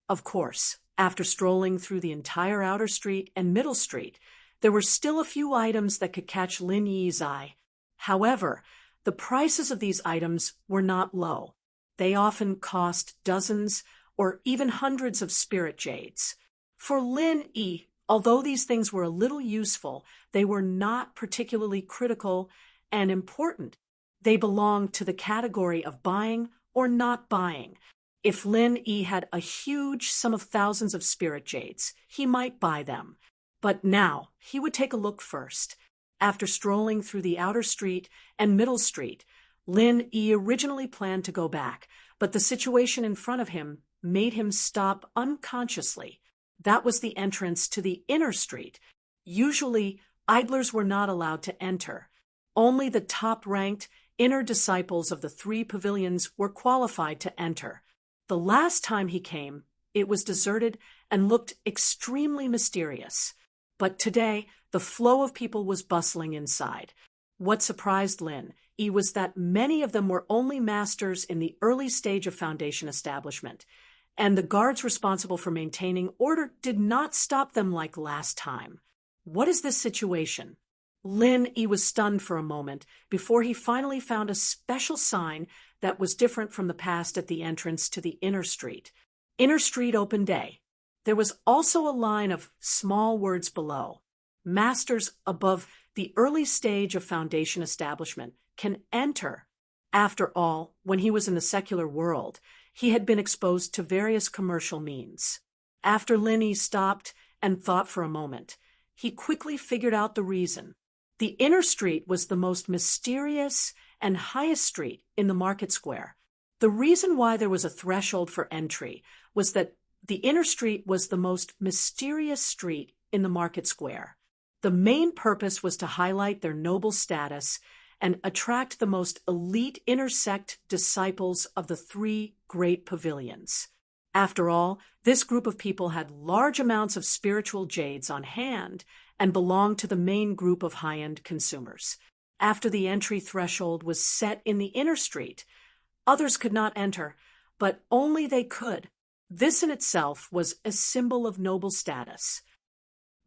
Of course, after strolling through the entire outer street and middle street, there were still a few items that could catch Lin Yi's eye. However, the prices of these items were not low. They often cost dozens or even hundreds of spirit jades. For Lin Yi, although these things were a little useful, they were not particularly critical and important. They belonged to the category of buying or not buying. If Lin Yi had a huge sum of thousands of spirit jades, he might buy them. But now, he would take a look first. After strolling through the outer street and middle street, Lin Yi originally planned to go back, but the situation in front of him made him stop unconsciously. That was the entrance to the inner street. Usually, idlers were not allowed to enter. Only the top-ranked inner disciples of the 3 pavilions were qualified to enter. The last time he came, it was deserted and looked extremely mysterious. But today, the flow of people was bustling inside. What surprised Lin Yi was that many of them were only masters in the early stage of Foundation establishment, and the guards responsible for maintaining order did not stop them like last time. What is this situation? Lin Yi was stunned for a moment before he finally found a special sign that was different from the past at the entrance to the inner street. Inner Street Open Day. There was also a line of small words below. Masters above the early stage of Foundation establishment can enter. After all, when he was in the secular world, he had been exposed to various commercial means. After Lin Yi stopped and thought for a moment, he quickly figured out the reason. The inner street was the most mysterious and highest street in the market square. The reason why there was a threshold for entry was that the inner street was the most mysterious street in the market square. The main purpose was to highlight their noble status and attract the most elite inner sect disciples of the 3 great pavilions. After all, this group of people had large amounts of spiritual jades on hand and belonged to the main group of high-end consumers. After the entry threshold was set in the inner street, others could not enter, but only they could. This in itself was a symbol of noble status.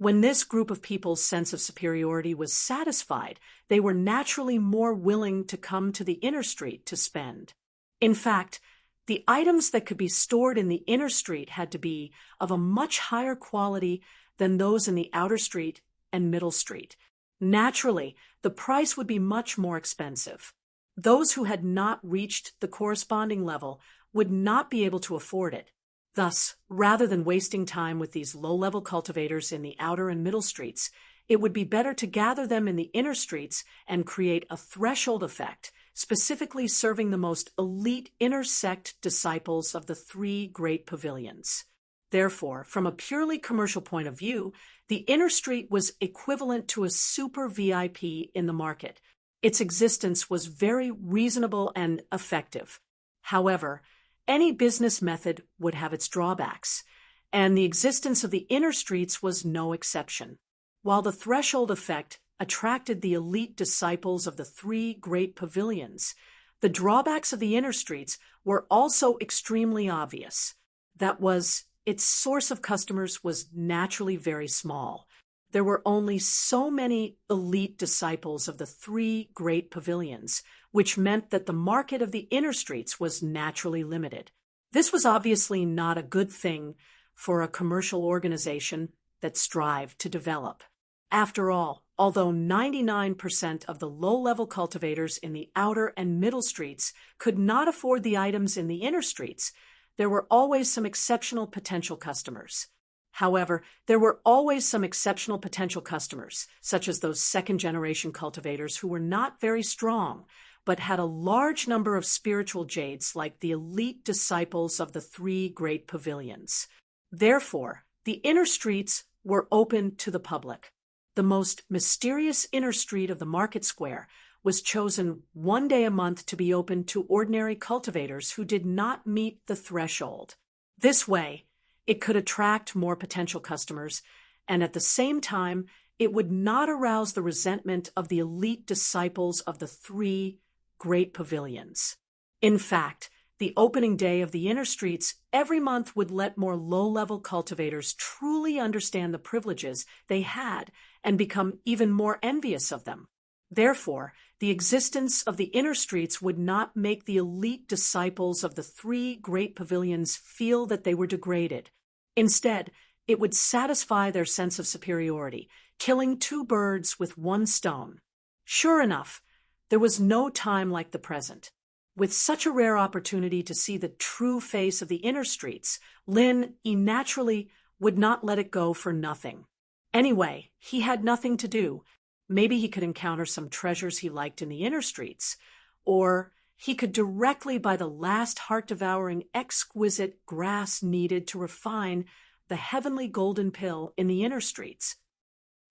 When this group of people's sense of superiority was satisfied, they were naturally more willing to come to the inner street to spend. In fact, the items that could be stored in the inner street had to be of a much higher quality than those in the outer street and middle street. Naturally, the price would be much more expensive. Those who had not reached the corresponding level would not be able to afford it. Thus, rather than wasting time with these low-level cultivators in the outer and middle streets, it would be better to gather them in the inner streets and create a threshold effect, specifically serving the most elite inner sect disciples of the three great pavilions. Therefore, from a purely commercial point of view, the inner street was equivalent to a super VIP in the market. Its existence was very reasonable and effective. However, any business method would have its drawbacks, and the existence of the inner streets was no exception. While the threshold effect attracted the elite disciples of the three great pavilions, the drawbacks of the inner streets were also extremely obvious. That was, its source of customers was naturally very small. There were only so many elite disciples of the three great pavilions, which meant that the market of the inner streets was naturally limited. This was obviously not a good thing for a commercial organization that strived to develop. After all, although 99% of the low-level cultivators in the outer and middle streets could not afford the items in the inner streets, there were always some exceptional potential customers. However, there were always some exceptional potential customers, such as those second-generation cultivators who were not very strong, but had a large number of spiritual jades like the elite disciples of the three great pavilions. Therefore, the inner streets were open to the public. The most mysterious inner street of the market square was chosen one day a month to be open to ordinary cultivators who did not meet the threshold. This way, it could attract more potential customers, and at the same time, it would not arouse the resentment of the elite disciples of the three great pavilions. In fact, the opening day of the inner streets every month would let more low-level cultivators truly understand the privileges they had and become even more envious of them. Therefore, the existence of the inner streets would not make the elite disciples of the three great pavilions feel that they were degraded. Instead, it would satisfy their sense of superiority, killing two birds with one stone. Sure enough, there was no time like the present. With such a rare opportunity to see the true face of the inner streets, Lin naturally would not let it go for nothing. Anyway, he had nothing to do. Maybe he could encounter some treasures he liked in the inner streets, or he could directly buy the last heart-devouring, exquisite grass needed to refine the heavenly golden pill in the inner streets.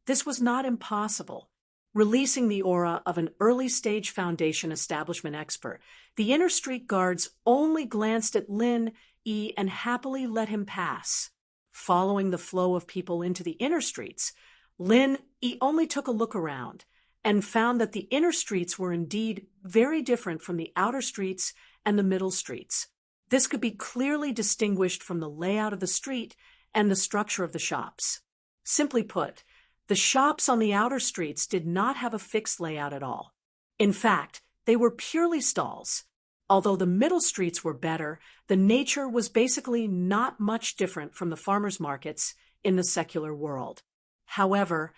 This was not impossible. Releasing the aura of an early-stage foundation establishment expert, the inner street guards only glanced at Lin and happily let him pass. Following the flow of people into the inner streets, Lin only took a look around and found that the inner streets were indeed very different from the outer streets and the middle streets. This could be clearly distinguished from the layout of the street and the structure of the shops. Simply put, the shops on the outer streets did not have a fixed layout at all. In fact, they were purely stalls. Although the middle streets were better, the nature was basically not much different from the farmers' markets in the secular world. However,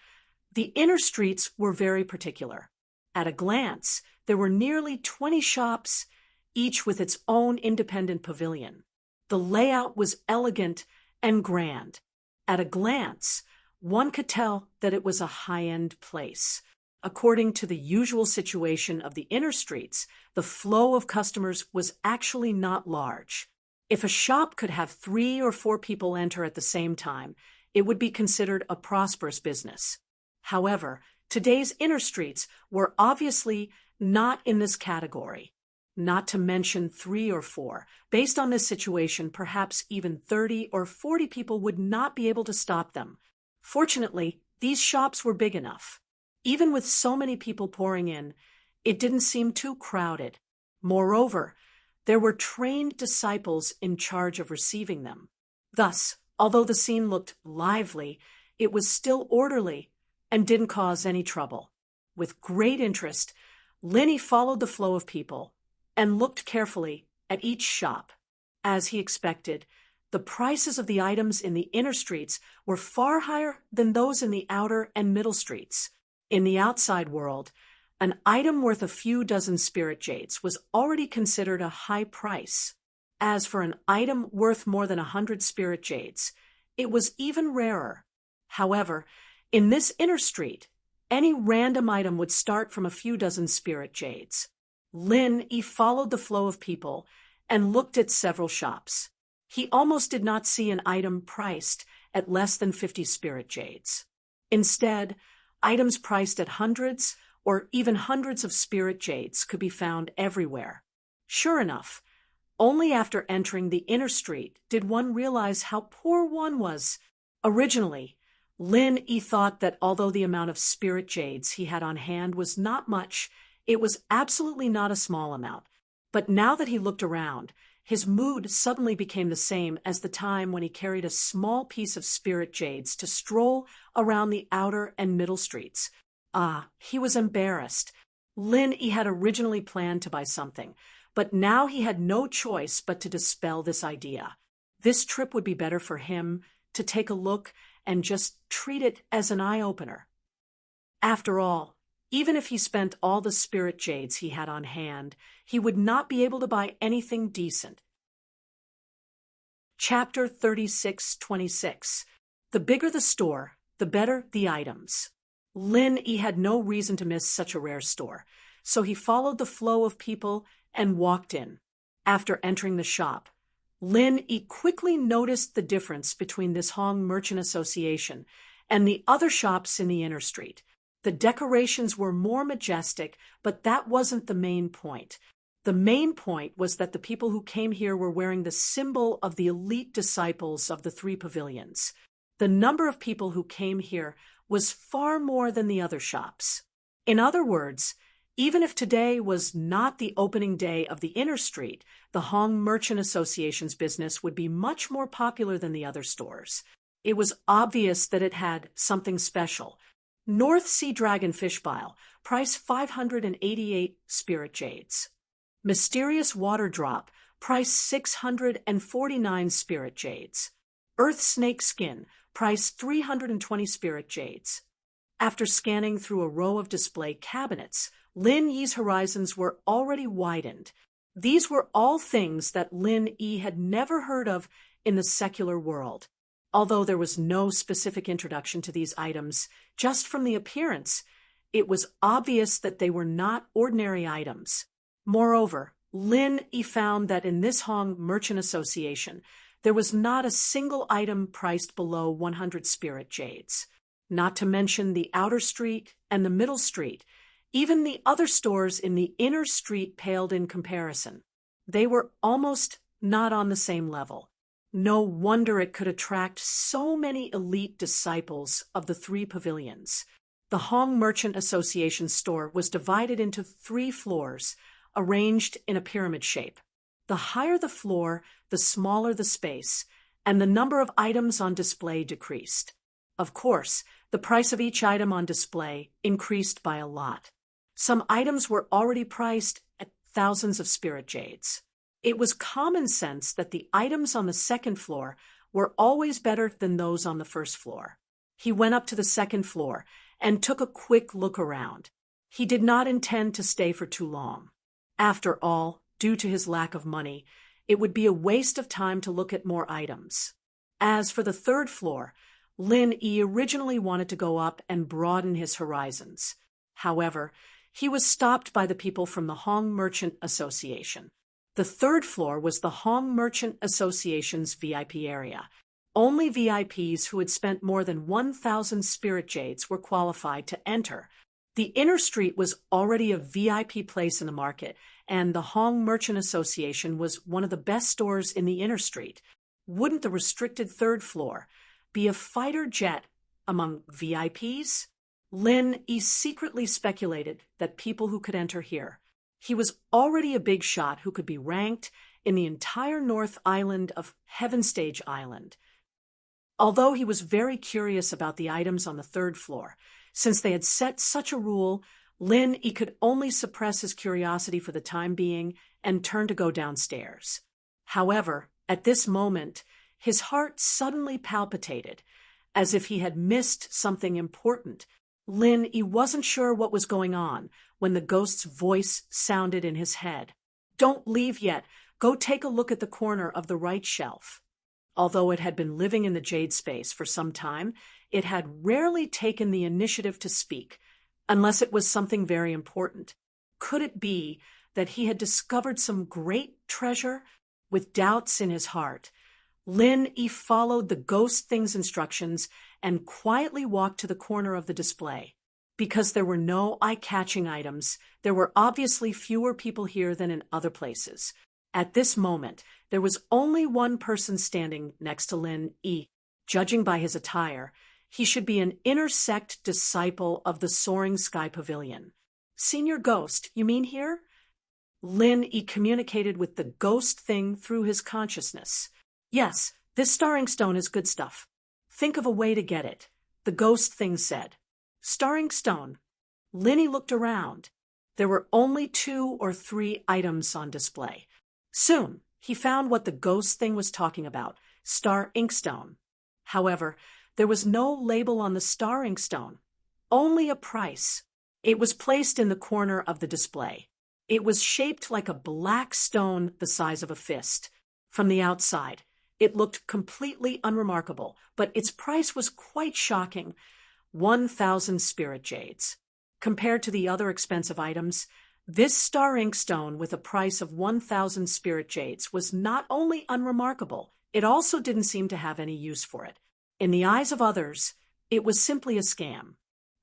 the inner streets were very particular. At a glance, there were nearly 20 shops, each with its own independent pavilion. The layout was elegant and grand. At a glance, one could tell that it was a high-end place. According to the usual situation of the inner streets, the flow of customers was actually not large. If a shop could have 3 or 4 people enter at the same time, it would be considered a prosperous business. However, today's inner streets were obviously not in this category. Not to mention 3 or 4. Based on this situation, perhaps even 30 or 40 people would not be able to stop them. Fortunately, these shops were big enough. Even with so many people pouring in, it didn't seem too crowded. Moreover, there were trained disciples in charge of receiving them. Thus, although the scene looked lively, it was still orderly and didn't cause any trouble. With great interest, Linny followed the flow of people and looked carefully at each shop. As he expected, the prices of the items in the inner streets were far higher than those in the outer and middle streets. In the outside world, an item worth a few dozen spirit jades was already considered a high price. As for an item worth more than 100 spirit jades, it was even rarer. However, in this inner street, any random item would start from a few dozen spirit jades. Lin Yi followed the flow of people and looked at several shops. He almost did not see an item priced at less than 50 spirit jades. Instead, items priced at hundreds or even hundreds of spirit jades could be found everywhere. Sure enough, only after entering the inner street did one realize how poor one was. Originally, Lin Yi thought that although the amount of spirit jades he had on hand was not much, it was absolutely not a small amount. But now that he looked around, his mood suddenly became the same as the time when he carried a small piece of spirit jades to stroll around the outer and middle streets. He was embarrassed. Lin Yi had originally planned to buy something, but now he had no choice but to dispel this idea. This trip would be better for him to take a look and just treat it as an eye-opener. After all, even if he spent all the spirit jades he had on hand, he would not be able to buy anything decent. Chapter 36:26. The bigger the store, the better the items. Lin Yi had no reason to miss such a rare store, so he followed the flow of people and walked in. After entering the shop, Lin Yi quickly noticed the difference between this Hong Merchant Association and the other shops in the inner street. The decorations were more majestic, but that wasn't the main point. The main point was that the people who came here were wearing the symbol of the elite disciples of the three pavilions. The number of people who came here was far more than the other shops. In other words, even if today was not the opening day of the inner street, the Hong Merchant Association's business would be much more popular than the other stores. It was obvious that it had something special. North Sea Dragon Fish Bile, price 588 spirit jades. Mysterious Water Drop, price 649 spirit jades. Earth Snake Skin, price 320 spirit jades. After scanning through a row of display cabinets, Lin Yi's horizons were already widened. These were all things that Lin Yi had never heard of in the secular world. Although there was no specific introduction to these items, just from the appearance, it was obvious that they were not ordinary items. Moreover, Lin Yi found that in this Hong Merchant Association, there was not a single item priced below 100 spirit jades. Not to mention the outer street and the middle street. Even the other stores in the inner street paled in comparison. They were almost not on the same level. No wonder it could attract so many elite disciples of the three pavilions. The Hong Merchant Association store was divided into 3 floors, arranged in a pyramid shape. The higher the floor, the smaller the space, and the number of items on display decreased. Of course, the price of each item on display increased by a lot. Some items were already priced at thousands of spirit jades. It was common sense that the items on the second floor were always better than those on the first floor. He went up to the second floor and took a quick look around. He did not intend to stay for too long. After all, due to his lack of money, it would be a waste of time to look at more items. As for the third floor, Lin Yi originally wanted to go up and broaden his horizons. However, he was stopped by the people from the Hong Merchant Association. The third floor was the Hong Merchant Association's VIP area. Only VIPs who had spent more than 1,000 spirit jades were qualified to enter. The inner street was already a VIP place in the market, and the Hong Merchant Association was one of the best stores in the inner street. Wouldn't the restricted third floor be a fighter jet among VIPs? Lin Yi secretly speculated that people who could enter here. He was already a big shot who could be ranked in the entire North Island of Heaven Stage Island. Although he was very curious about the items on the third floor, since they had set such a rule, Lin Yi could only suppress his curiosity for the time being and turn to go downstairs. However, at this moment, his heart suddenly palpitated, as if he had missed something important. Lin he wasn't sure what was going on when the ghost's voice sounded in his head. Don't leave yet. Go take a look at the corner of the right shelf. Although it had been living in the jade space for some time, it had rarely taken the initiative to speak, unless it was something very important. Could it be that he had discovered some great treasure? With doubts in his heart, Lin followed the ghost thing's instructions and quietly walked to the corner of the display. Because there were no eye-catching items, there were obviously fewer people here than in other places. At this moment, there was only one person standing next to Lin. Judging by his attire, he should be an inner sect disciple of the Soaring Sky Pavilion. Senior Ghost, you mean here? Lin communicated with the ghost thing through his consciousness. Yes, this starring stone is good stuff. Think of a way to get it, the ghost thing said. Starring stone. Lin looked around. There were only 2 or 3 items on display. Soon, he found what the ghost thing was talking about, star inkstone. However, there was no label on the star inkstone, only a price. It was placed in the corner of the display. It was shaped like a black stone the size of a fist. From the outside, it looked completely unremarkable, but its price was quite shocking. 1,000 spirit jades. Compared to the other expensive items, this star inkstone with a price of 1,000 spirit jades was not only unremarkable, it also didn't seem to have any use for it. In the eyes of others, it was simply a scam.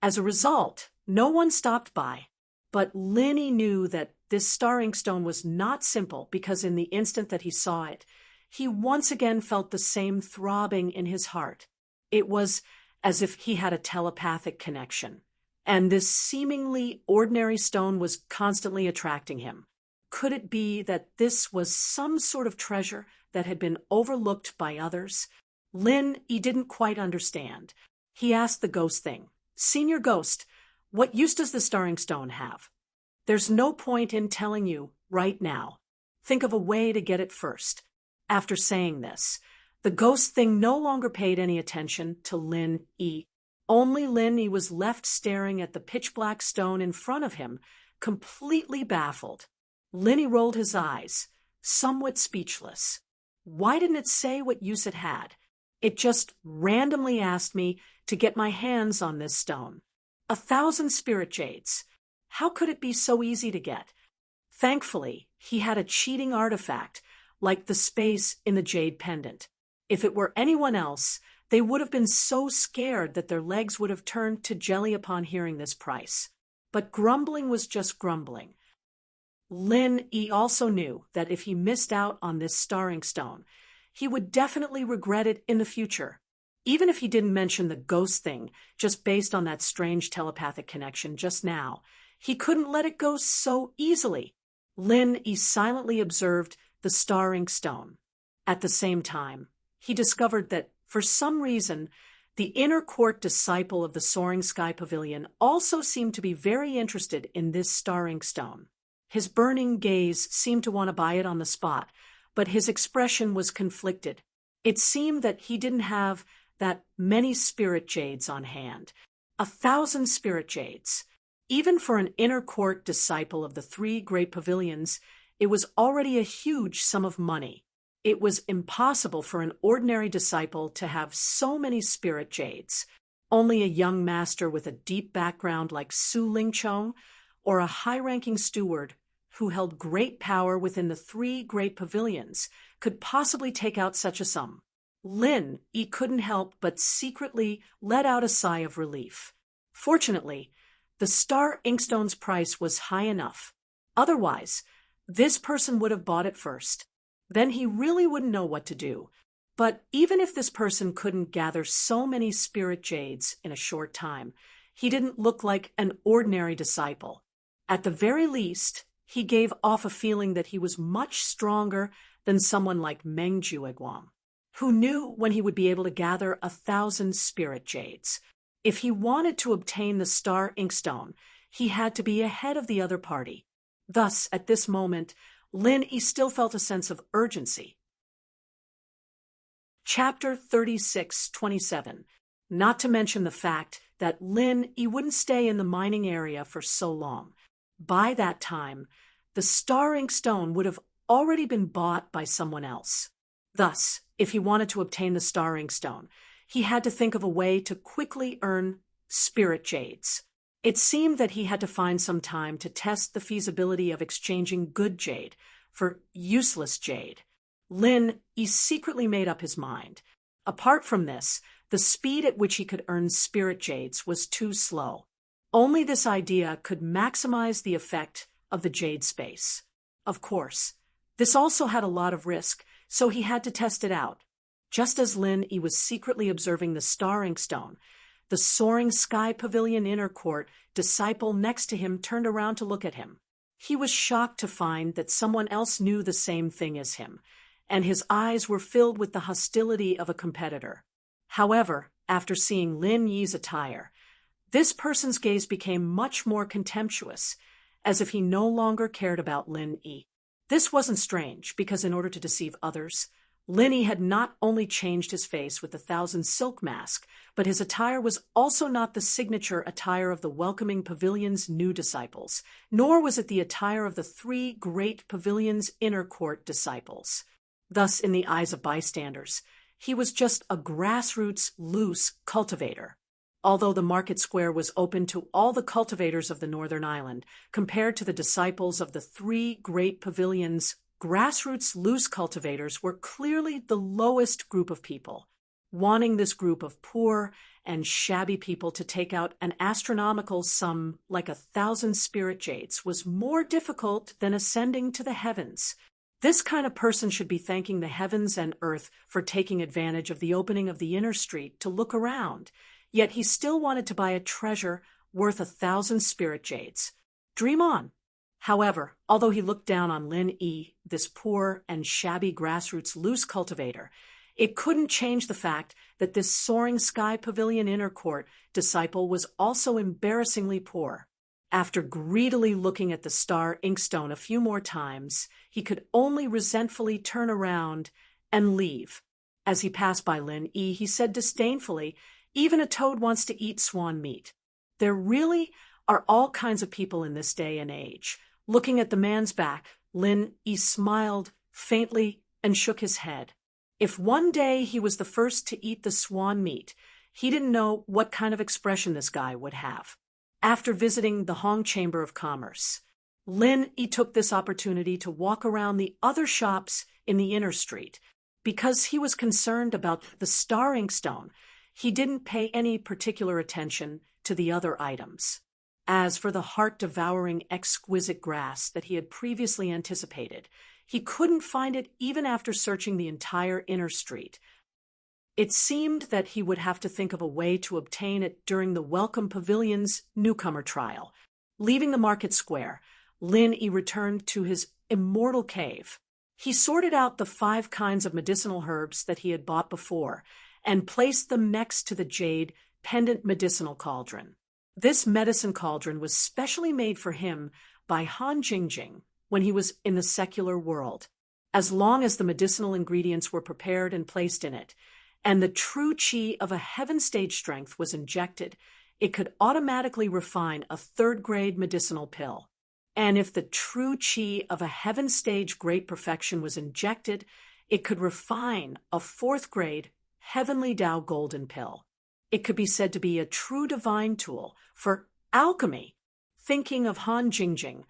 As a result, no one stopped by. But Lin knew that this star inkstone was not simple because in the instant that he saw it, he once again felt the same throbbing in his heart. It was as if he had a telepathic connection, and this seemingly ordinary stone was constantly attracting him. Could it be that this was some sort of treasure that had been overlooked by others? Lin didn't quite understand. He asked the ghost thing, Senior Ghost, what use does the starring stone have? There's no point in telling you right now. Think of a way to get it first. After saying this, the ghost thing no longer paid any attention to Lin. Only Lin was left staring at the pitch-black stone in front of him, completely baffled. Lin rolled his eyes, somewhat speechless. Why didn't it say what use it had? It just randomly asked me to get my hands on this stone. 1,000 spirit jades. How could it be so easy to get? Thankfully, he had a cheating artifact, like the space in the jade pendant. If it were anyone else, they would have been so scared that their legs would have turned to jelly upon hearing this price. But grumbling was just grumbling. Lin also knew that if he missed out on this starring stone, he would definitely regret it in the future. Even if he didn't mention the ghost thing, just based on that strange telepathic connection just now, he couldn't let it go so easily. Lin silently observed the starring stone. At the same time, he discovered that, for some reason, the inner court disciple of the Soaring Sky Pavilion also seemed to be very interested in this starring stone. His burning gaze seemed to want to buy it on the spot, but his expression was conflicted. It seemed that he didn't have that many spirit jades on hand. 1,000 spirit jades. Even for an inner court disciple of the 3 great pavilions, it was already a huge sum of money. It was impossible for an ordinary disciple to have so many spirit jades. Only a young master with a deep background like Su Lingchong, or a high-ranking steward who held great power within the 3 great pavilions, could possibly take out such a sum. Lin couldn't help but secretly let out a sigh of relief. Fortunately, the star inkstone's price was high enough. Otherwise, this person would have bought it first. Then he really wouldn't know what to do. But even if this person couldn't gather so many spirit jades in a short time, he didn't look like an ordinary disciple. At the very least, he gave off a feeling that he was much stronger than someone like Meng Jueguang, who knew when he would be able to gather 1,000 spirit jades. If he wanted to obtain the star inkstone, he had to be ahead of the other party. Thus, at this moment, Lin still felt a sense of urgency. Chapter 36:27. Not to mention the fact that Lin Yi wouldn't stay in the mining area for so long. By that time, the star ink stone would have already been bought by someone else. Thus, if he wanted to obtain the star ink stone, he had to think of a way to quickly earn spirit jades. It seemed that he had to find some time to test the feasibility of exchanging good jade for useless jade. Lin Yi secretly made up his mind. Apart from this, the speed at which he could earn spirit jades was too slow. Only this idea could maximize the effect of the jade space. Of course, this also had a lot of risk, so he had to test it out. Just as Lin Yi was secretly observing the star ink stone, the soaring sky pavilion inner court disciple next to him turned around to look at him. He was shocked to find that someone else knew the same thing as him, and his eyes were filled with the hostility of a competitor. However, after seeing Lin Yi's attire, this person's gaze became much more contemptuous, as if he no longer cared about Lin Yi. This wasn't strange, because in order to deceive others, Lin Yi had not only changed his face with the 1,000 silk mask, but his attire was also not the signature attire of the welcoming pavilion's new disciples, nor was it the attire of the 3 great pavilion's inner court disciples. Thus, in the eyes of bystanders, he was just a grassroots, loose cultivator. Although the market square was open to all the cultivators of the Northern Island, compared to the disciples of the 3 great pavilions, grassroots loose cultivators were clearly the lowest group of people. Wanting this group of poor and shabby people to take out an astronomical sum like 1,000 spirit jades was more difficult than ascending to the heavens. This kind of person should be thanking the heavens and earth for taking advantage of the opening of the inner street to look around. Yet he still wanted to buy a treasure worth 1,000 spirit jades. Dream on. However, although he looked down on Lin Yi, this poor and shabby grassroots loose cultivator, it couldn't change the fact that this soaring sky pavilion inner court disciple was also embarrassingly poor. After greedily looking at the star inkstone a few more times, he could only resentfully turn around and leave. As he passed by Lin Yi, he said disdainfully, "Even a toad wants to eat swan meat." There really are all kinds of people in this day and age. Looking at the man's back, Lin Yi smiled faintly and shook his head. If one day he was the first to eat the swan meat, he didn't know what kind of expression this guy would have. After visiting the Hong Chamber of Commerce, Lin Yi took this opportunity to walk around the other shops in the inner street. Because he was concerned about the star inkstone, he didn't pay any particular attention to the other items. As for the heart-devouring exquisite grass that he had previously anticipated, he couldn't find it even after searching the entire inner street. It seemed that he would have to think of a way to obtain it during the Welcome Pavilion's newcomer trial. Leaving the market square, Lin Yi returned to his immortal cave. He sorted out the 5 kinds of medicinal herbs that he had bought before and placed them next to the jade pendant medicinal cauldron. This medicine cauldron was specially made for him by Han Jingjing when he was in the secular world. As long as the medicinal ingredients were prepared and placed in it, and the true qi of a heaven stage strength was injected, it could automatically refine a 3rd-grade medicinal pill. And if the true qi of a heaven stage great perfection was injected, it could refine a 4th-grade heavenly Tao golden pill. It could be said to be a true divine tool for alchemy. Thinking of Han Jingjing,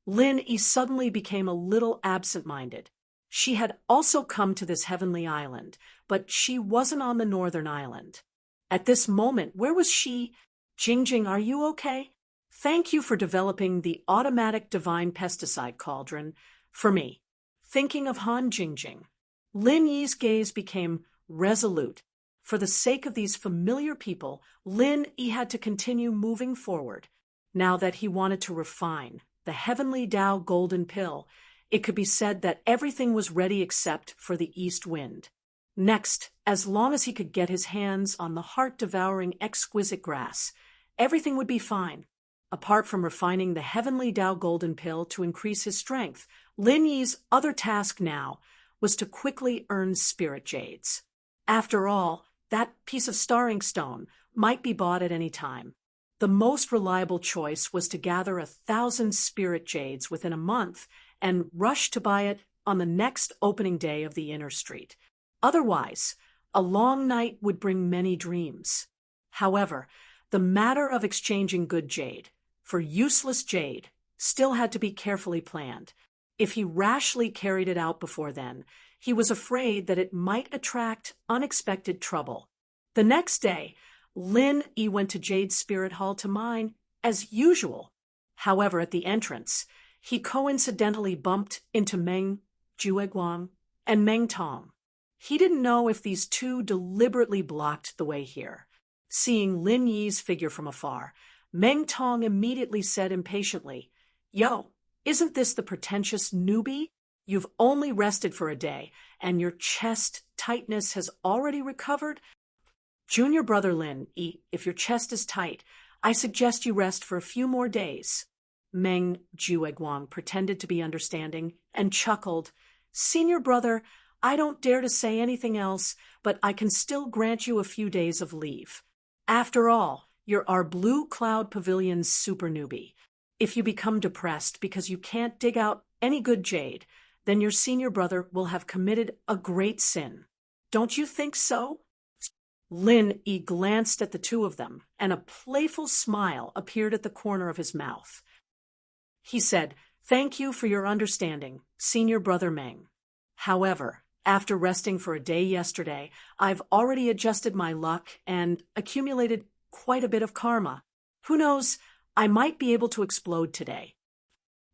Lin Yi suddenly became a little absent-minded. She had also come to this heavenly island, but she wasn't on the northern island. At this moment, where was she? Jingjing, are you okay? Thank you for developing the automatic divine pesticide cauldron for me. Thinking of Han Jingjing, Lin Yi's gaze became resolute. For the sake of these familiar people, Lin Yi had to continue moving forward. Now that he wanted to refine the heavenly Tao golden pill, it could be said that everything was ready except for the east wind. Next, as long as he could get his hands on the heart-devouring exquisite grass, everything would be fine. Apart from refining the heavenly Tao golden pill to increase his strength, Lin Yi's other task now was to quickly earn spirit jades. After all, that piece of star ink stone might be bought at any time. The most reliable choice was to gather 1,000 spirit jades within a month and rush to buy it on the next opening day of the inner street. Otherwise, a long night would bring many dreams. However, the matter of exchanging good jade for useless jade still had to be carefully planned. If he rashly carried it out before then, he was afraid that it might attract unexpected trouble. The next day, Lin Yi went to Jade's Spirit Hall to mine as usual. However, at the entrance, he coincidentally bumped into Meng Jueguang and Meng Tong. He didn't know if these two deliberately blocked the way here. Seeing Lin Yi's figure from afar, Meng Tong immediately said impatiently, "Yo, isn't this the pretentious newbie? You've only rested for a day, and your chest tightness has already recovered? Junior brother Lin Yi, if your chest is tight, I suggest you rest for a few more days." Meng Jueguang pretended to be understanding and chuckled. "Senior brother, I don't dare to say anything else, but I can still grant you a few days of leave. After all, you're our Blue Cloud Pavilion's super newbie. If you become depressed because you can't dig out any good jade, then your senior brother will have committed a great sin. Don't you think so?" Lin Yi glanced at the two of them, and a playful smile appeared at the corner of his mouth. He said, "Thank you for your understanding, senior brother Meng. However, after resting for a day yesterday, I've already adjusted my luck and accumulated quite a bit of karma. Who knows, I might be able to explode today."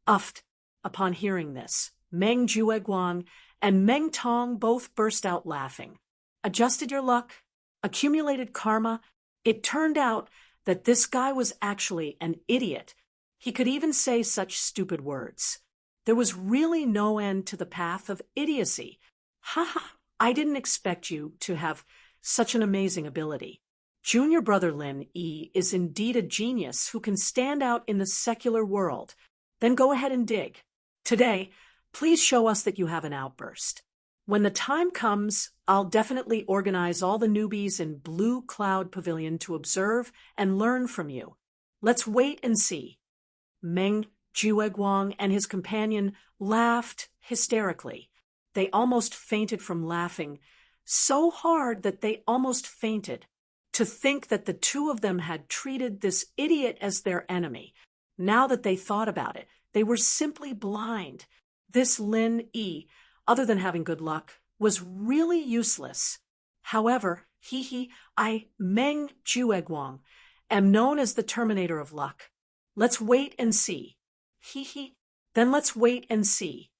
Uffed. Upon hearing this, Meng Jueguang and Meng Tong both burst out laughing. Adjusted your luck? Accumulated karma? It turned out that this guy was actually an idiot. He could even say such stupid words. There was really no end to the path of idiocy. Ha ha, I didn't expect you to have such an amazing ability. Junior brother Lin Yi is indeed a genius who can stand out in the secular world. Then go ahead and dig. Today, please show us that you have an outburst. When the time comes, I'll definitely organize all the newbies in Blue Cloud Pavilion to observe and learn from you. Let's wait and see." Meng Jueguang and his companion laughed hysterically. They almost fainted from laughing, so hard that they almost fainted. To think that the two of them had treated this idiot as their enemy. Now that they thought about it, they were simply blind. This Lin Yi, other than having good luck, was really useless. However, I, Meng Jueguang, am known as the Terminator of Luck. Let's wait and see. Then let's wait and see.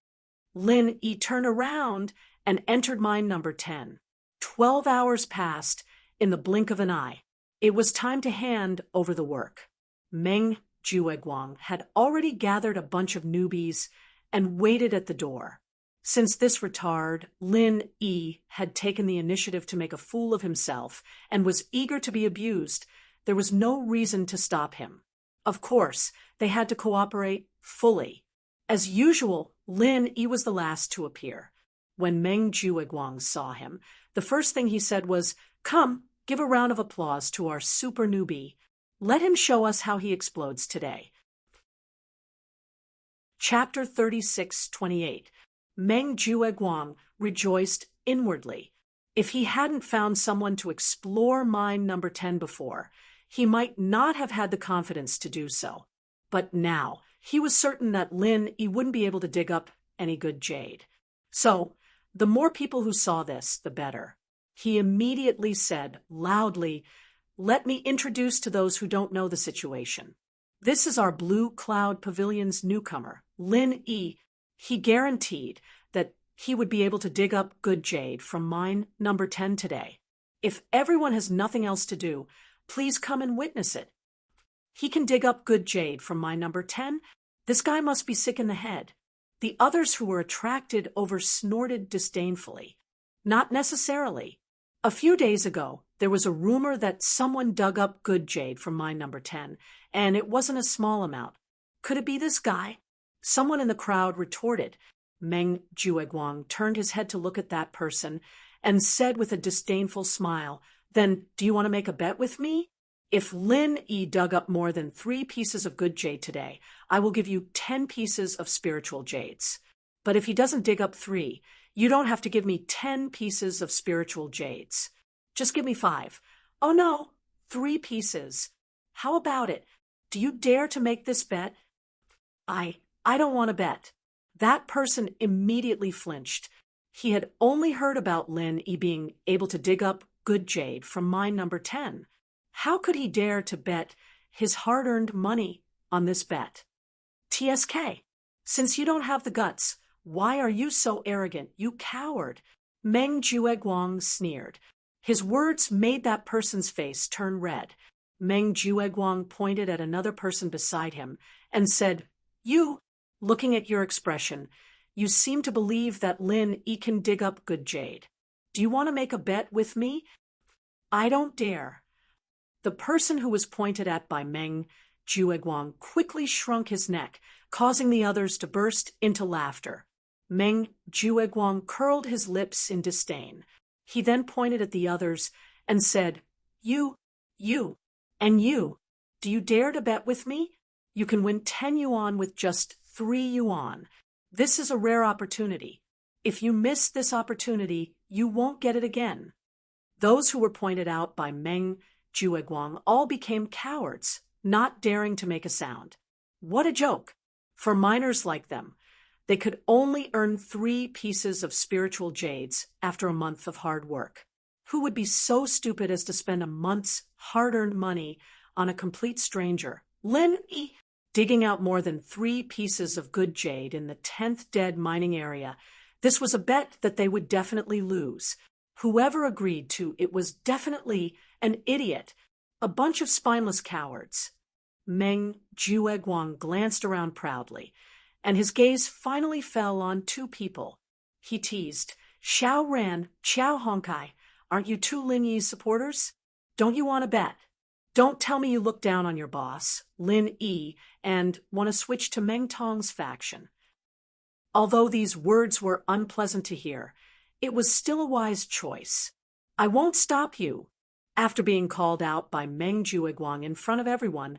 Lin Yi turned around and entered mine number 10. 12 hours passed in the blink of an eye. It was time to hand over the work. Meng Jueguang had already gathered a bunch of newbies and waited at the door. Since this retard, Lin Yi, had taken the initiative to make a fool of himself and was eager to be abused, there was no reason to stop him. Of course, they had to cooperate fully. As usual, Lin Yi was the last to appear. When Meng Jueguang saw him, the first thing he said was, "Come, give a round of applause to our super newbie. Let him show us how he explodes today." Chapter 36:28. Meng Jueguang rejoiced inwardly. If he hadn't found someone to explore mine number 10 before, he might not have had the confidence to do so. But now, he was certain that Lin Yi wouldn't be able to dig up any good jade. So, the more people who saw this, the better. He immediately said, loudly, "Let me introduce to those who don't know the situation. This is our Blue Cloud Pavilion's newcomer, Lin Yi. He guaranteed that he would be able to dig up good jade from mine number 10 today. If everyone has nothing else to do, please come and witness it. He can dig up good jade from mine number 10? This guy must be sick in the head." The others who were attracted snorted disdainfully. Not necessarily. A few days ago, there was a rumor that someone dug up good jade from mine number 10, and it wasn't a small amount. Could it be this guy? Someone in the crowd retorted. Meng Jueguang turned his head to look at that person and said with a disdainful smile, Then, do you want to make a bet with me? If Lin Yi dug up more than 3 pieces of good jade today, I will give you 10 pieces of spiritual jades. But if he doesn't dig up 3, you don't have to give me 10 pieces of spiritual jades. Just give me 5. Oh no, 3 pieces. How about it? Do you dare to make this bet? I don't want to bet. That person immediately flinched. He had only heard about Lin Yi being able to dig up good jade from mine number 10. How could he dare to bet his hard-earned money on this bet? TSK, since you don't have the guts, why are you so arrogant, you coward? Meng Jueguang sneered. His words made that person's face turn red. Meng Jueguang pointed at another person beside him and said, "You, looking at your expression, you seem to believe that Lin Yi can dig up good jade. Do you want to make a bet with me?" "I don't dare." The person who was pointed at by Meng Jueguang quickly shrunk his neck, causing the others to burst into laughter. Meng Jueguang curled his lips in disdain. He then pointed at the others and said, You, and you, do you dare to bet with me? You can win 10 yuan with just 3 yuan. This is a rare opportunity. If you miss this opportunity, you won't get it again." Those who were pointed out by Meng Jueguang all became cowards, not daring to make a sound. What a joke! For miners like them, they could only earn 3 pieces of spiritual jades after a month of hard work. Who would be so stupid as to spend a month's hard-earned money on a complete stranger? Lin Yi, digging out more than 3 pieces of good jade in the 10th dead mining area. This was a bet that they would definitely lose. Whoever agreed to it was definitely an idiot, a bunch of spineless cowards. Meng Jueguang glanced around proudly, and his gaze finally fell on 2 people. He teased, "Xiao Ran, Xiao Hongkai, aren't you 2 Lin Yi's supporters? Don't you want to bet? Don't tell me you look down on your boss, Lin Yi, and want to switch to Meng Tong's faction." Although these words were unpleasant to hear, it was still a wise choice. "I won't stop you." After being called out by Meng Jueguang in front of everyone,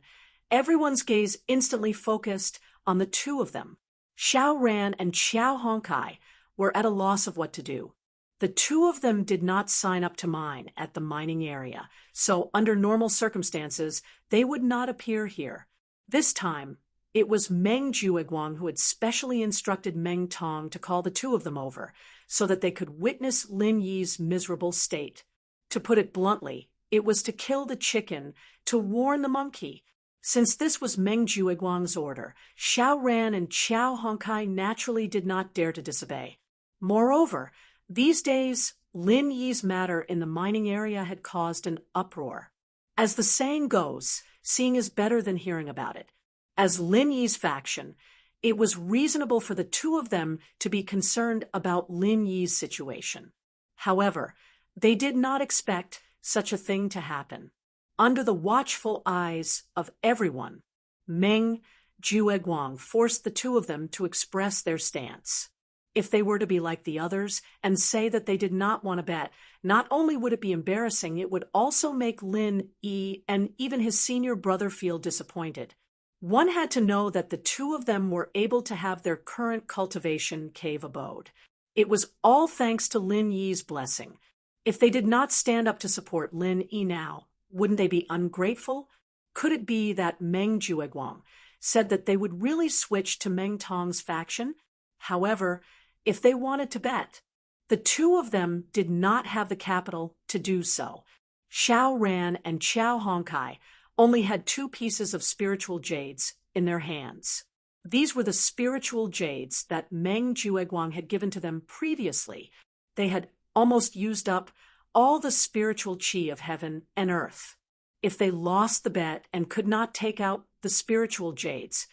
everyone's gaze instantly focused on the 2 of them. Xiao Ran and Xiao Hongkai were at a loss of what to do. The 2 of them did not sign up to mine at the mining area, so under normal circumstances, they would not appear here. This time, it was Meng Jueguang who had specially instructed Meng Tong to call the 2 of them over, so that they could witness Lin Yi's miserable state. To put it bluntly, it was to kill the chicken, to warn the monkey. Since this was Meng Jueguang's order, Xiao Ran and Xiao Hongkai naturally did not dare to disobey. Moreover, these days, Lin Yi's matter in the mining area had caused an uproar. As the saying goes, seeing is better than hearing about it. As Lin Yi's faction, it was reasonable for the 2 of them to be concerned about Lin Yi's situation. However, they did not expect such a thing to happen. Under the watchful eyes of everyone, Meng Jueguang forced the 2 of them to express their stance. If they were to be like the others and say that they did not want to bet, not only would it be embarrassing, it would also make Lin Yi and even his senior brother feel disappointed. One had to know that the 2 of them were able to have their current cultivation cave abode. It was all thanks to Lin Yi's blessing. If they did not stand up to support Lin Yi now, wouldn't they be ungrateful? Could it be that Meng Jueguang said that they would really switch to Meng Tong's faction? However, if they wanted to bet, the 2 of them did not have the capital to do so. Xiao Ran and Xiao Hongkai only had 2 pieces of spiritual jades in their hands. These were the spiritual jades that Meng Jueguang had given to them previously. They had almost used up all the spiritual qi of heaven and earth. If they lost the bet and could not take out the spiritual jades,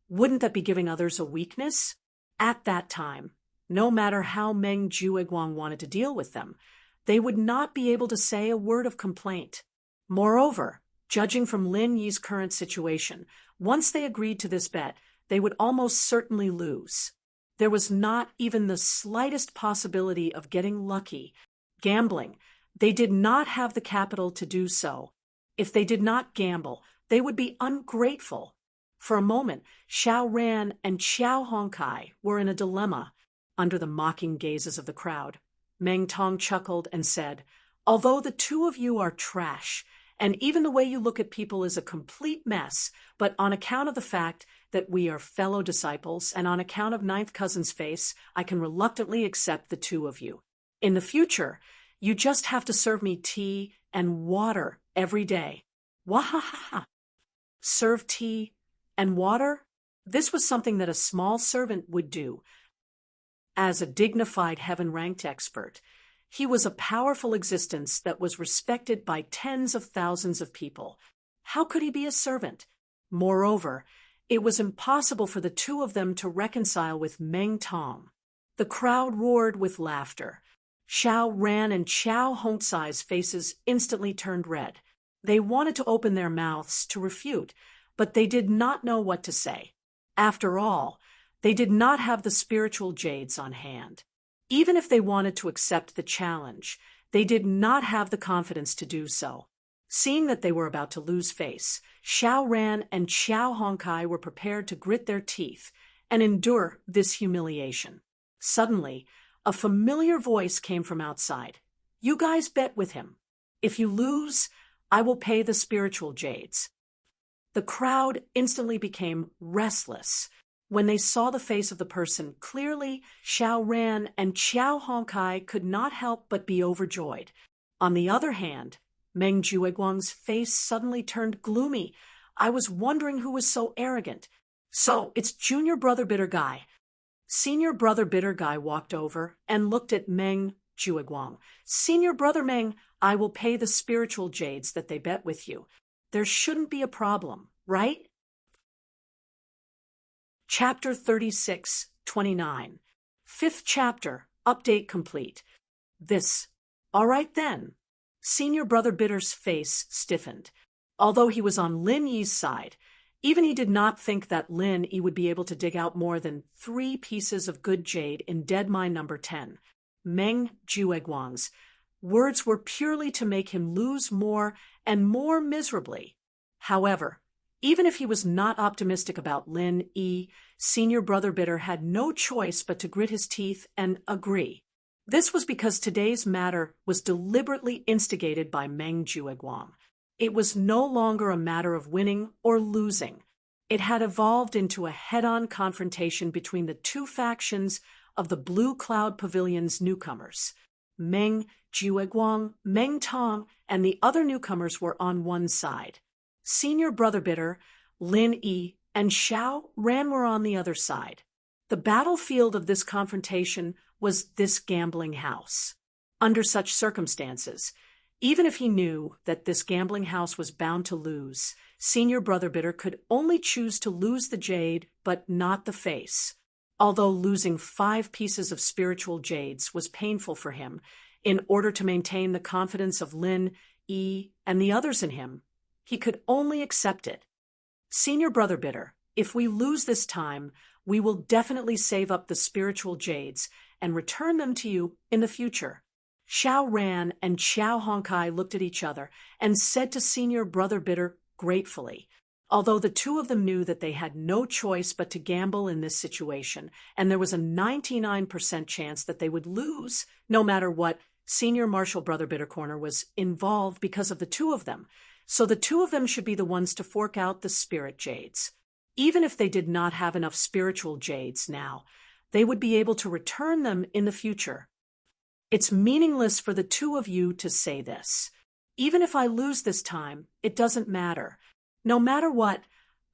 wouldn't that be giving others a weakness? At that time, no matter how Meng Jueguang wanted to deal with them, they would not be able to say a word of complaint. Moreover, judging from Lin Yi's current situation, once they agreed to this bet, they would almost certainly lose. There was not even the slightest possibility of getting lucky. Gambling, They did not have the capital to do so. If they did not gamble, they would be ungrateful. For a moment, Xiao Ran and Xiao Hongkai were in a dilemma under the mocking gazes of the crowd. Meng Tong chuckled and said, "Although the two of you are trash, and even the way you look at people is a complete mess, but on account of the fact that we are fellow disciples and on account of Ninth Cousin's face, I can reluctantly accept the two of you. In the future, you just have to serve me tea and water every day." Wahaha! Serve tea and water? This was something that a small servant would do. As a dignified heaven-ranked expert, he was a powerful existence that was respected by tens of thousands of people. How could he be a servant? Moreover, it was impossible for the two of them to reconcile with Meng Tong. The crowd roared with laughter. Xiao Ran and Xiao Hongcai's faces instantly turned red. They wanted to open their mouths to refute, but they did not know what to say. After all, they did not have the spiritual jades on hand. Even if they wanted to accept the challenge, they did not have the confidence to do so. Seeing that they were about to lose face, Xiao Ran and Xiao Hongkai were prepared to grit their teeth and endure this humiliation. Suddenly, a familiar voice came from outside. "You guys bet with him. If you lose, I will pay the spiritual jades." The crowd instantly became restless. When they saw the face of the person clearly, Xiao Ran and Xiao Hongkai could not help but be overjoyed. On the other hand, Meng Jueguang's face suddenly turned gloomy. "I was wondering who was so arrogant. So, it's Junior Brother Bitter Guy." Senior Brother Bitter Guy walked over and looked at Meng Jueguang. "Senior Brother Meng, I will pay the spiritual jades that they bet with you. There shouldn't be a problem, right?" Chapter 36-29. Fifth chapter, update complete. All right then. Senior Brother Bitter's face stiffened. Although he was on Lin Yi's side, even he did not think that Lin Yi would be able to dig out more than 3 pieces of good jade in dead mine number 10. Meng Jueguang's words were purely to make him lose more and more miserably. However, even if he was not optimistic about Lin Yi, Senior Brother Bitter had no choice but to grit his teeth and agree. This was because today's matter was deliberately instigated by Meng Jueguang. It was no longer a matter of winning or losing. It had evolved into a head-on confrontation between the two factions of the Blue Cloud Pavilion's newcomers. Meng Jueguang, Meng Tong, and the other newcomers were on one side. Senior Brother Bitter, Lin Yi, and Xiao Ran were on the other side. The battlefield of this confrontation was this gambling house. Under such circumstances, even if he knew that this gambling house was bound to lose, Senior Brother Bitter could only choose to lose the jade, but not the face. Although losing 5 pieces of spiritual jades was painful for him, in order to maintain the confidence of Lin Yi and the others in him, he could only accept it. "Senior Brother Bitter, if we lose this time, we will definitely save up the spiritual jades and return them to you in the future." Xiao Ran and Xiao Hongkai looked at each other and said to Senior Brother Bitter gratefully. Although the two of them knew that they had no choice but to gamble in this situation, and there was a 99% chance that they would lose, no matter what, Senior Marshal Brother Bittercorner was involved because of the two of them, so the two of them should be the ones to fork out the spirit jades. Even if they did not have enough spiritual jades now, they would be able to return them in the future. "It's meaningless for the two of you to say this. Even if I lose this time, it doesn't matter. No matter what,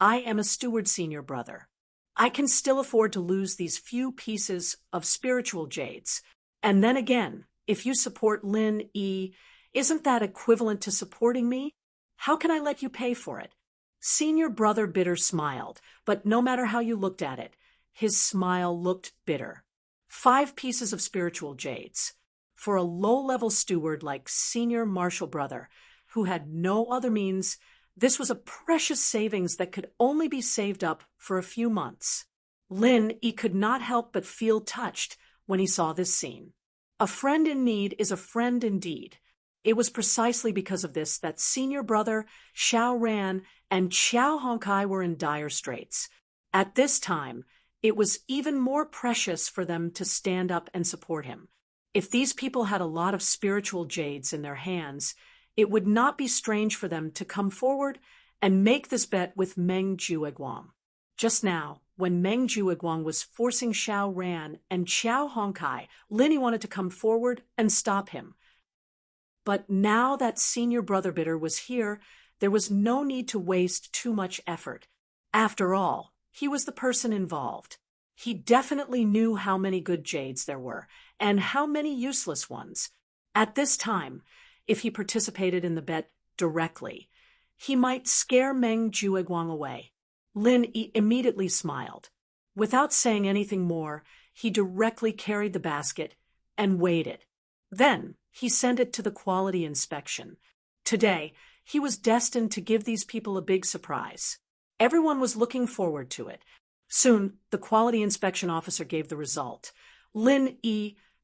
I am a steward, Senior Brother. I can still afford to lose these few pieces of spiritual jades. And then again, if you support Lin Yi, isn't that equivalent to supporting me? How can I let you pay for it?" Senior Brother Bitter smiled, but no matter how you looked at it, his smile looked bitter. 5 pieces of spiritual jades. For a low-level steward like Senior Marshal Brother, who had no other means, this was a precious savings that could only be saved up for a few months. Lin Yi could not help but feel touched when he saw this scene. A friend in need is a friend indeed. It was precisely because of this that senior brother Xiao Ran and Xiao Honkai were in dire straits. At this time, it was even more precious for them to stand up and support him. If these people had a lot of spiritual jades in their hands, it would not be strange for them to come forward and make this bet with Meng Jueguang. Just now, when Meng Jueguang was forcing Xiao Ran and Xiao Honkai, Lin wanted to come forward and stop him. But now that senior brother bidder was here, there was no need to waste too much effort. After all, he was the person involved. He definitely knew how many good jades there were, and how many useless ones. At this time, if he participated in the bet directly, he might scare Meng Jueguang away. Lin immediately smiled. Without saying anything more, he directly carried the basket and weighed it. Then, he sent it to the quality inspection. Today, he was destined to give these people a big surprise. Everyone was looking forward to it. Soon, the quality inspection officer gave the result. Lin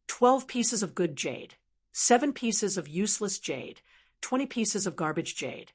12 pieces of good jade, 7 pieces of useless jade, 20 pieces of garbage jade.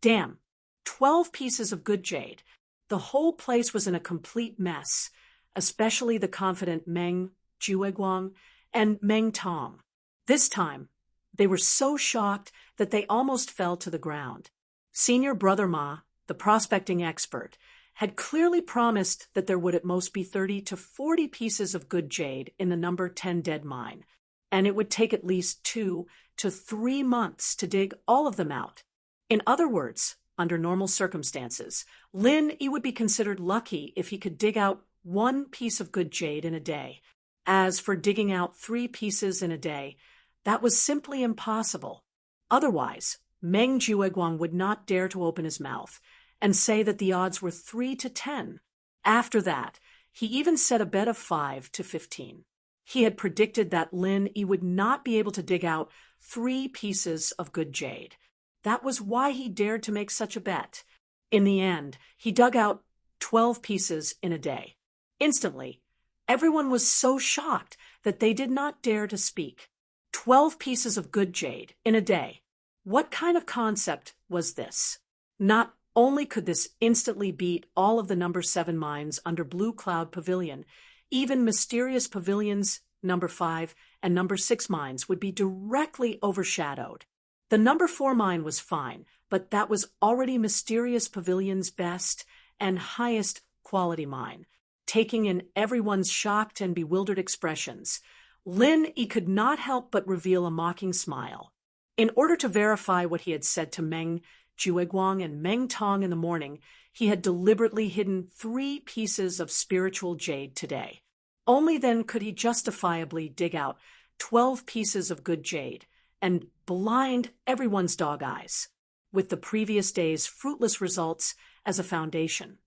Damn, 12 pieces of good jade. The whole place was in a complete mess, especially the confident Meng Jueguang and Meng Tong. This time, they were so shocked that they almost fell to the ground. Senior brother Ma, the prospecting expert, had clearly promised that there would at most be 30 to 40 pieces of good jade in the number 10 dead mine, and it would take at least 2 to 3 months to dig all of them out. In other words, under normal circumstances, Lin would be considered lucky if he could dig out 1 piece of good jade in a day. As for digging out 3 pieces in a day, that was simply impossible. Otherwise, Meng Jueguang would not dare to open his mouth and say that the odds were 3 to 10. After that, he even set a bet of 5 to 15. He had predicted that Lin would not be able to dig out 3 pieces of good jade. That was why he dared to make such a bet. In the end, he dug out 12 pieces in a day. Instantly, everyone was so shocked that they did not dare to speak. 12 pieces of good jade in a day. What kind of concept was this? Not only could this instantly beat all of the number 7 mines under Blue Cloud Pavilion, even mysterious pavilions number 5 and number 6 mines would be directly overshadowed. The number 4 mine was fine, but that was already Mysterious Pavilion's best and highest quality mine. Taking in everyone's shocked and bewildered expressions, Lin could not help but reveal a mocking smile. In order to verify what he had said to Meng Jueguang and Meng Tong in the morning, he had deliberately hidden 3 pieces of spiritual jade today. Only then could he justifiably dig out 12 pieces of good jade and blind everyone's dog eyes, with the previous day's fruitless results as a foundation.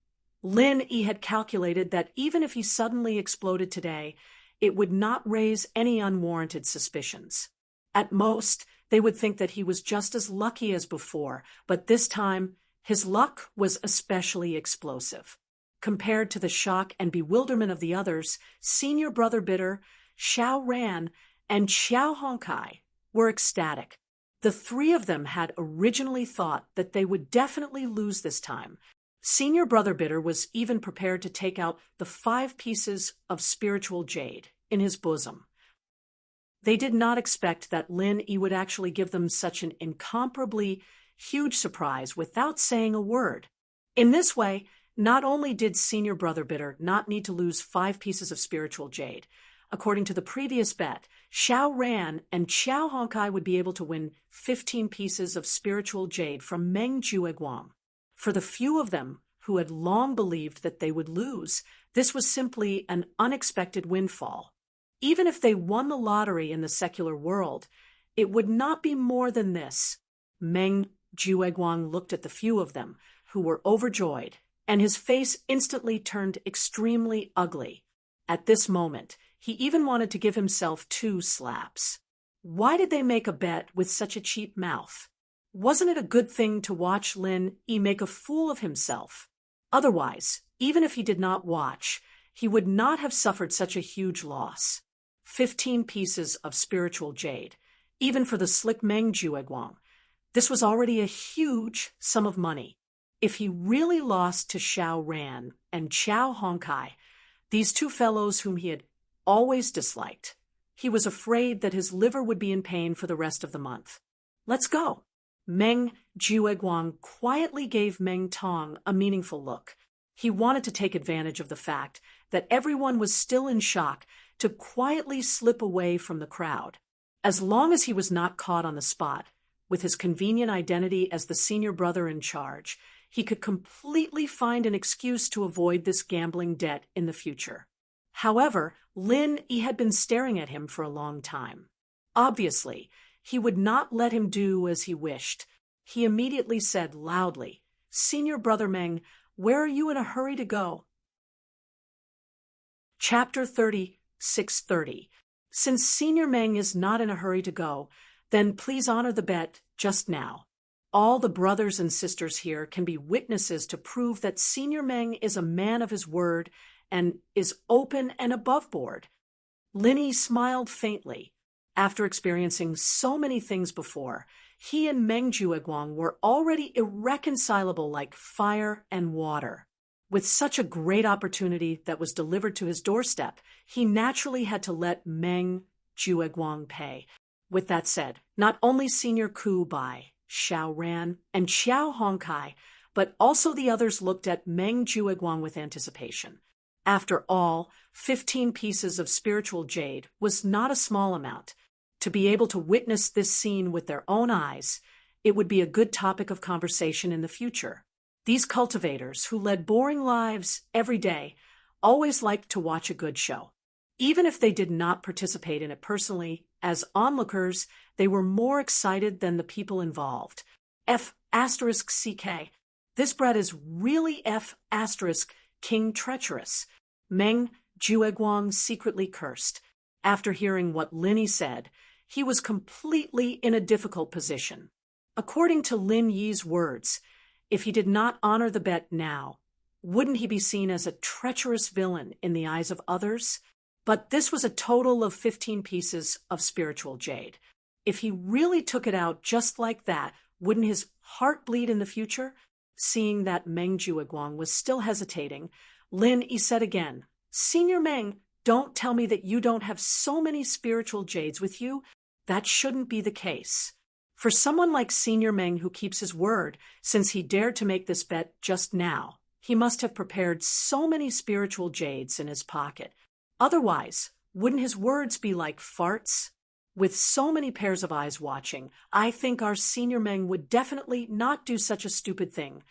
Lin had calculated that even if he suddenly exploded today, it would not raise any unwarranted suspicions. At most, they would think that he was just as lucky as before, but this time, his luck was especially explosive. Compared to the shock and bewilderment of the others, senior brother bidder, Xiao Ran, and Xiao Honkai were ecstatic. The 3 of them had originally thought that they would definitely lose this time. Senior brother bidder was even prepared to take out the 5 pieces of spiritual jade in his bosom. They did not expect that Lin would actually give them such an incomparably huge surprise without saying a word. In this way, not only did senior brother bidder not need to lose 5 pieces of spiritual jade, according to the previous bet, Xiao Ran and Xiao Honkai would be able to win 15 pieces of spiritual jade from Meng Jueguang. For the few of them who had long believed that they would lose, this was simply an unexpected windfall. Even if they won the lottery in the secular world, it would not be more than this. Meng Jueguang looked at the few of them who were overjoyed, and his face instantly turned extremely ugly. At this moment, he even wanted to give himself 2 slaps. Why did they make a bet with such a cheap mouth? Wasn't it a good thing to watch Lin make a fool of himself? Otherwise, even if he did not watch, he would not have suffered such a huge loss. 15 pieces of spiritual jade. even for the slick Meng Jueguang. This was already a huge sum of money. If he really lost to Xiao Ran and Qiao Hongkai, these two fellows whom he had always disliked, he was afraid that his liver would be in pain for the rest of the month. Let's go. Meng Jueguang quietly gave Meng Tong a meaningful look. He wanted to take advantage of the fact that everyone was still in shock to quietly slip away from the crowd. As long as he was not caught on the spot, with his convenient identity as the senior brother in charge, he could completely find an excuse to avoid this gambling debt in the future. However, Lin Yi had been staring at him for a long time. Obviously, he would not let him do as he wished. He immediately said loudly, "Senior brother Meng, where are you in a hurry to go?" Chapter 36:30. Since Senior Meng is not in a hurry to go, then please honor the bet just now. All the brothers and sisters here can be witnesses to prove that Senior Meng is a man of his word and is open and above board. Lin Yi smiled faintly. After experiencing so many things before, he and Meng Jueguang were already irreconcilable like fire and water. With such a great opportunity that was delivered to his doorstep, he naturally had to let Meng Jueguang pay. With that said, not only Senior Ku Bai, Xiao Ran, and Qiao Hongkai, but also the others looked at Meng Jueguang with anticipation. After all, 15 pieces of spiritual jade was not a small amount. To be able to witness this scene with their own eyes, it would be a good topic of conversation in the future. These cultivators, who led boring lives every day, always liked to watch a good show. Even if they did not participate in it personally, as onlookers, they were more excited than the people involved. F***CK. This bread is really F***King treacherous. Meng Jueguang secretly cursed. After hearing what Lin Yi said, he was completely in a difficult position. According to Lin Yi's words, if he did not honor the bet now, wouldn't he be seen as a treacherous villain in the eyes of others? But this was a total of 15 pieces of spiritual jade. If he really took it out just like that, wouldn't his heart bleed in the future? Seeing that Meng Jueguang was still hesitating, Lin Yi said again, "Senior Meng, don't tell me that you don't have so many spiritual jades with you. That shouldn't be the case." For someone like Senior Meng who keeps his word, since he dared to make this bet just now, he must have prepared so many spiritual jades in his pocket. Otherwise, wouldn't his words be like farts? With so many pairs of eyes watching, I think our Senior Meng would definitely not do such a stupid thing.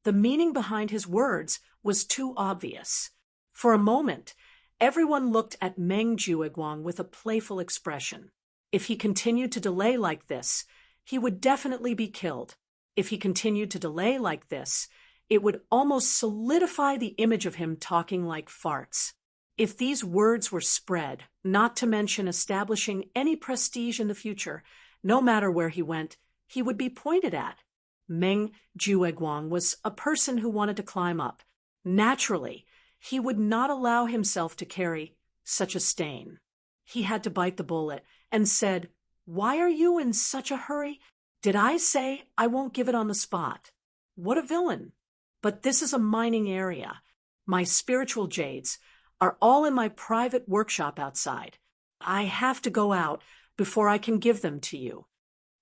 The meaning behind his words was too obvious. For a moment, everyone looked at Meng Jueguang with a playful expression. If he continued to delay like this, he would definitely be killed. If he continued to delay like this, it would almost solidify the image of him talking like farts. If these words were spread, not to mention establishing any prestige in the future, no matter where he went, he would be pointed at. Meng Jueguang was a person who wanted to climb up. Naturally, he would not allow himself to carry such a stain. He had to bite the bullet and said, "Why are you in such a hurry? Did I say I won't give it on the spot?" What a villain. But this is a mining area. My spiritual jades are all in my private workshop outside. I have to go out before I can give them to you.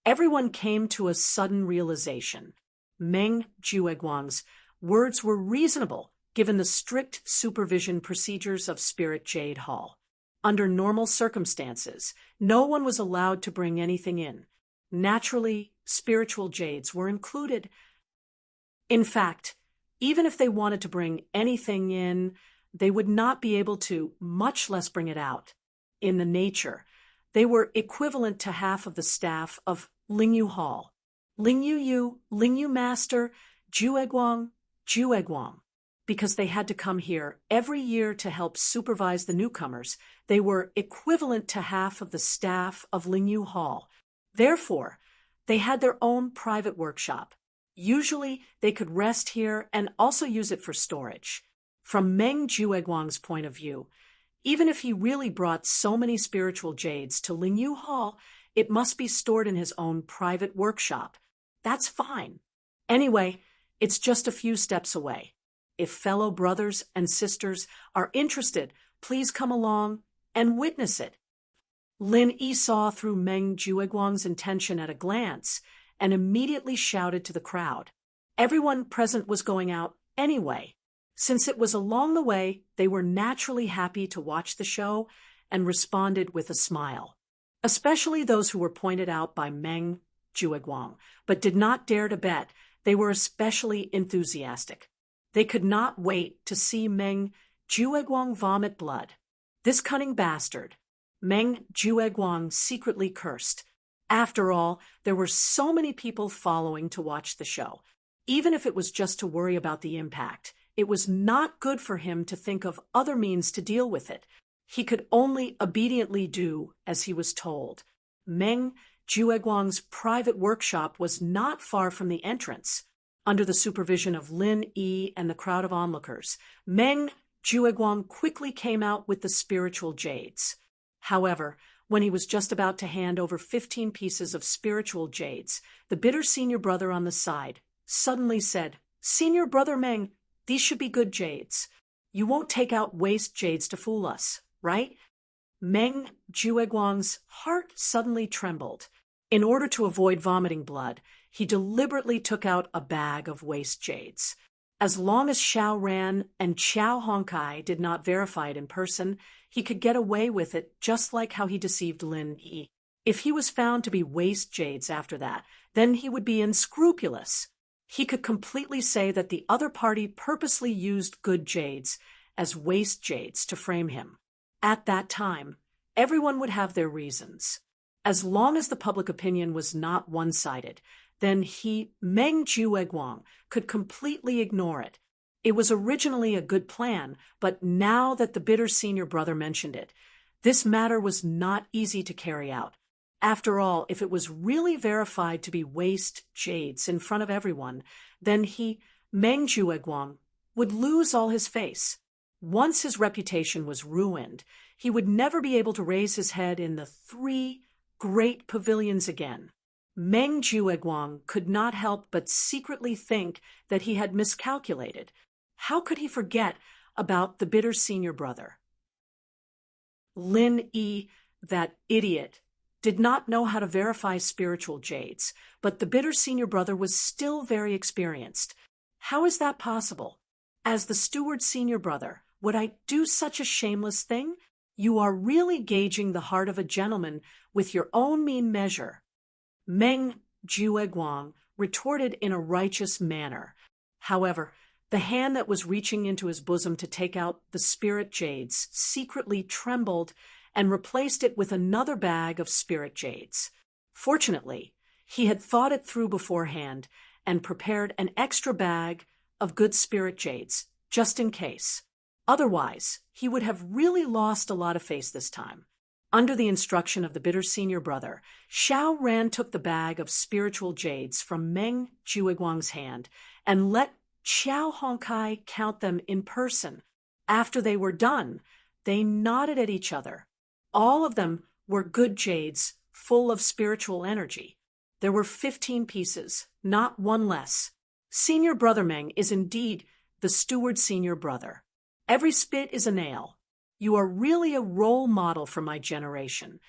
Everyone came to a sudden realization. Meng Jueguang's words were reasonable given the strict supervision procedures of Spirit Jade Hall. Under normal circumstances, no one was allowed to bring anything in. Naturally, spiritual jades were included. In fact, even if they wanted to bring anything in, they would not be able to, much less bring it out. In the nature, they were equivalent to half of the staff of Lingyu Hall. Lingyu Yu, Lingyu Master, Jueguang, Jueguang. Because they had to come here every year to help supervise the newcomers, they were equivalent to half of the staff of Lingyu Hall. Therefore, they had their own private workshop. Usually, they could rest here and also use it for storage. From Meng Jueguang's point of view, even if he really brought so many spiritual jades to Lingyu Hall, It must be stored in his own private workshop. That's fine. Anyway, it's just a few steps away. If fellow brothers and sisters are interested, please come along and witness it. Lin Yi saw through Meng Jueguang's intention at a glance and immediately shouted to the crowd. Everyone present was going out anyway. Since it was along the way, they were naturally happy to watch the show and responded with a smile. Especially those who were pointed out by Meng Jueguang, but did not dare to bet. They were especially enthusiastic. They could not wait to see Meng Jueguang vomit blood. This cunning bastard, Meng Jueguang secretly cursed. After all, there were so many people following to watch the show. Even if it was just to worry about the impact, it was not good for him to think of other means to deal with it. He could only obediently do as he was told. Meng Jueguang's private workshop was not far from the entrance. Under the supervision of Lin Yi and the crowd of onlookers, Meng Jueguang quickly came out with the spiritual jades. However, when he was just about to hand over 15 pieces of spiritual jades, the bitter senior brother on the side suddenly said, "Senior brother Meng, these should be good jades. You won't take out waste jades to fool us, right?" Meng Jueguang's heart suddenly trembled. In order to avoid vomiting blood, he deliberately took out a bag of waste jades. As long as Xiao Ran and Qiao Hongkai did not verify it in person, he could get away with it just like how he deceived Lin Yi. If he was found to be waste jades after that, then he would be unscrupulous. He could completely say that the other party purposely used good jades as waste jades to frame him. At that time, everyone would have their reasons. As long as the public opinion was not one-sided, then Meng Jueguang, could completely ignore it. It was originally a good plan, but now that the bitter senior brother mentioned it, this matter was not easy to carry out. After all, if it was really verified to be waste jades in front of everyone, then Meng Jueguang, would lose all his face. Once his reputation was ruined, he would never be able to raise his head in the 3 great pavilions again. Meng Jueguang could not help but secretly think that he had miscalculated. How could he forget about the bitter senior brother? Lin Yi, that idiot, did not know how to verify spiritual jades, but the bitter senior brother was still very experienced. How is that possible? As the steward senior brother, would I do such a shameless thing? You are really gauging the heart of a gentleman with your own mean measure. Meng Jueguang retorted in a righteous manner. However, the hand that was reaching into his bosom to take out the spirit jades secretly trembled and replaced it with another bag of spirit jades. Fortunately, he had thought it through beforehand and prepared an extra bag of good spirit jades, just in case. Otherwise, he would have really lost a lot of face this time. Under the instruction of the bitter senior brother, Xiao Ran took the bag of spiritual jades from Meng Jueguang's hand and let Qiao Hongkai count them in person. After they were done, they nodded at each other. All of them were good jades, full of spiritual energy. There were 15 pieces, not one less. Senior brother Meng is indeed the steward senior brother. Every spit is a nail. You are really a role model for my generation.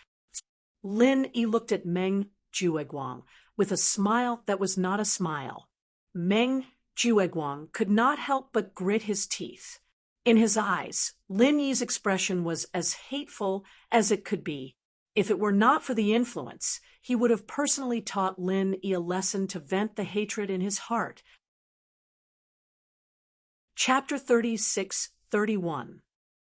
Lin Yi looked at Meng Jueguang with a smile that was not a smile. Meng Jueguang could not help but grit his teeth. In his eyes, Lin Yi's expression was as hateful as it could be. If it were not for the influence, he would have personally taught Lin Yi a lesson to vent the hatred in his heart. Chapter 36-31.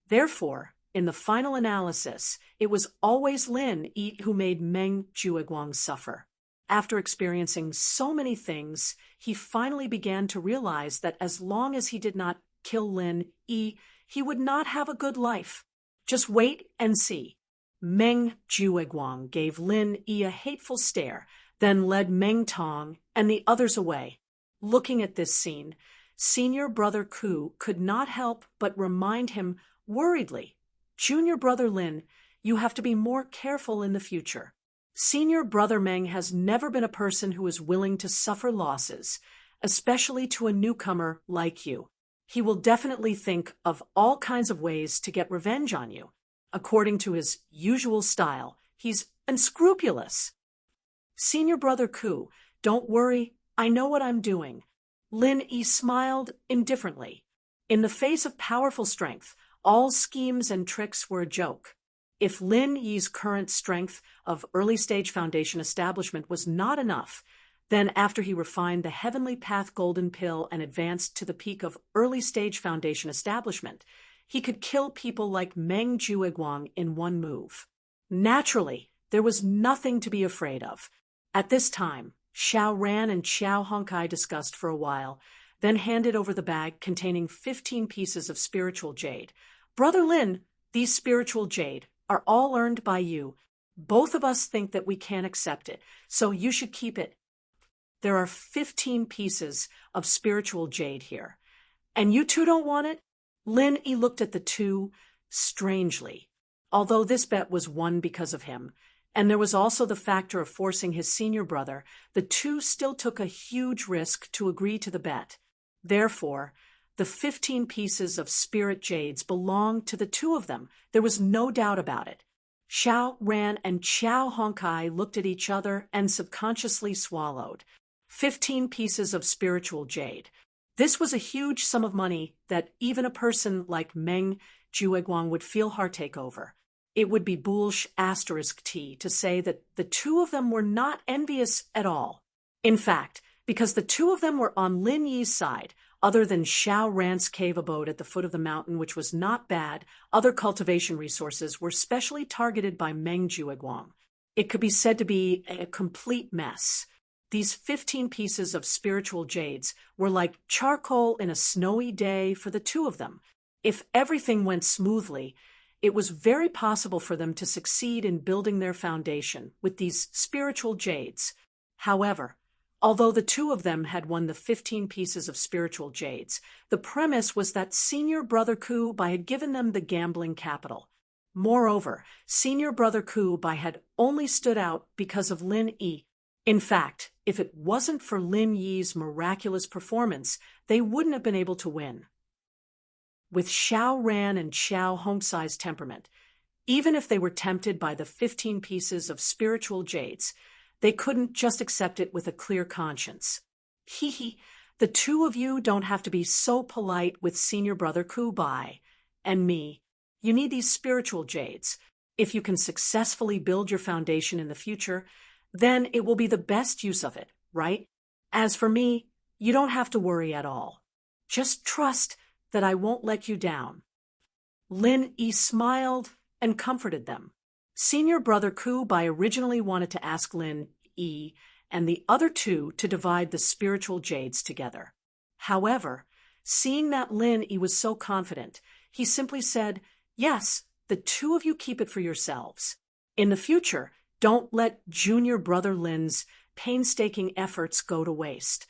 Therefore, in the final analysis, it was always Lin Yi who made Meng Jueguang suffer. After experiencing so many things, he finally began to realize that as long as he did not kill Lin Yi, he would not have a good life. Just wait and see. Meng Jueguang gave Lin Yi a hateful stare, then led Meng Tong and the others away. Looking at this scene, senior brother Ku could not help but remind him worriedly, "Junior brother Lin, you have to be more careful in the future." Senior Brother Meng has never been a person who is willing to suffer losses, especially to a newcomer like you. He will definitely think of all kinds of ways to get revenge on you. According to his usual style, he's unscrupulous. Senior Brother Ku, don't worry, I know what I'm doing. Lin Yi smiled indifferently. In the face of powerful strength, all schemes and tricks were a joke. If Lin Yi's current strength of early-stage foundation establishment was not enough, then after he refined the Heavenly Path Golden Pill and advanced to the peak of early-stage foundation establishment, he could kill people like Meng Jueguang in one move. Naturally, there was nothing to be afraid of. At this time, Xiao Ran and Xiao Honkai discussed for a while, then handed over the bag containing 15 pieces of spiritual jade. Brother Lin, these spiritual jade are all earned by you. Both of us think that we can't accept it, so you should keep it. There are 15 pieces of spiritual jade here. And you two don't want it? Lin Yi looked at the two strangely. Although this bet was won because of him, and there was also the factor of forcing his senior brother, the two still took a huge risk to agree to the bet. Therefore, the 15 pieces of spirit jades belonged to the two of them. There was no doubt about it. Xiao Ran and Xiao Honkai looked at each other and subconsciously swallowed. 15 pieces of spiritual jade. This was a huge sum of money that even a person like Meng Jueguang would feel heartache over. It would be bullish *T to say that the two of them were not envious at all. In fact, because the two of them were on Lin Yi's side, other than Xiao Ran's cave abode at the foot of the mountain, which was not bad, other cultivation resources were specially targeted by Meng Jueguang. It could be said to be a complete mess. These 15 pieces of spiritual jades were like charcoal in a snowy day for the two of them. If everything went smoothly, it was very possible for them to succeed in building their foundation with these spiritual jades. However, although the two of them had won the 15 pieces of spiritual jades, the premise was that Senior Brother Ku Bai had given them the gambling capital. Moreover, Senior Brother Ku Bai had only stood out because of Lin Yi. In fact, if it wasn't for Lin Yi's miraculous performance, they wouldn't have been able to win. With Xiao Ran and Xiao Hongsai's temperament, even if they were tempted by the 15 pieces of spiritual jades, they couldn't just accept it with a clear conscience. The two of you don't have to be so polite with Senior Brother Ku Bai and me. You need these spiritual jades. If you can successfully build your foundation in the future, then it will be the best use of it, right? As for me, you don't have to worry at all. Just trust that I won't let you down. Lin Yi smiled and comforted them. Senior Brother Ku Bai originally wanted to ask Lin Yi and the other two to divide the spiritual jades together. However, seeing that Lin Yi was so confident, he simply said, "Yes, the two of you keep it for yourselves. In the future, don't let Junior Brother Lin's painstaking efforts go to waste."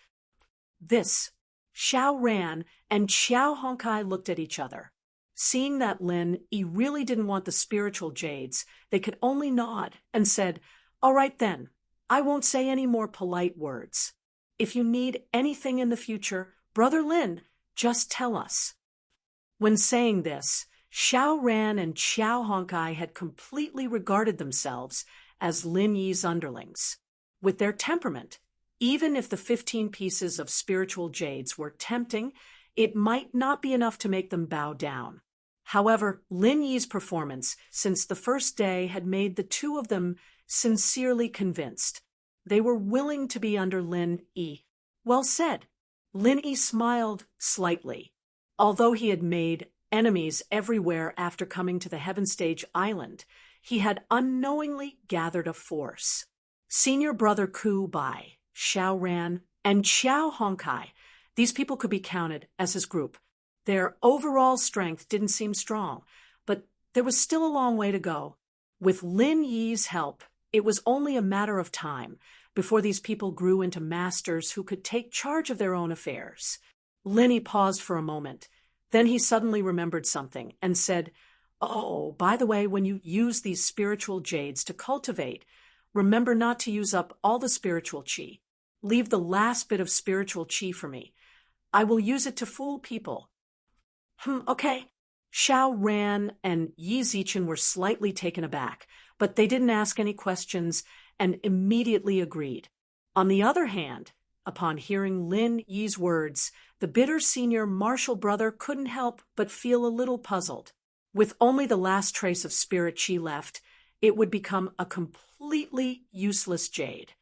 This, Xiao Ran and Xiao Honkai looked at each other. Seeing that Lin Yi really didn't want the spiritual jades, they could only nod and said, "All right then, I won't say any more polite words. If you need anything in the future, Brother Lin, just tell us." When saying this, Xiao Ran and Xiao Honkai had completely regarded themselves as Lin Yi's underlings. With their temperament, even if the 15 pieces of spiritual jades were tempting, it might not be enough to make them bow down. However, Lin Yi's performance since the first day had made the two of them sincerely convinced. They were willing to be under Lin Yi. Well said. Lin Yi smiled slightly. Although he had made enemies everywhere after coming to the Heaven Stage Island, he had unknowingly gathered a force. Senior Brother Ku Bai, Xiao Ran, and Xiao Honkai, these people could be counted as his group. Their overall strength didn't seem strong, but there was still a long way to go. With Lin Yi's help, it was only a matter of time before these people grew into masters who could take charge of their own affairs. Lin Yi paused for a moment. Then he suddenly remembered something and said, "Oh, by the way, when you use these spiritual jades to cultivate, Remember not to use up all the spiritual chi. Leave the last bit of spiritual chi for me. I will use it to fool people. Okay. Xiao Ran and Yi Zichen were slightly taken aback, but they didn't ask any questions and immediately agreed. On the other hand, upon hearing Lin Yi's words, the bitter senior martial brother couldn't help but feel a little puzzled. With only the last trace of spirit chi left, it would become a completely useless jade.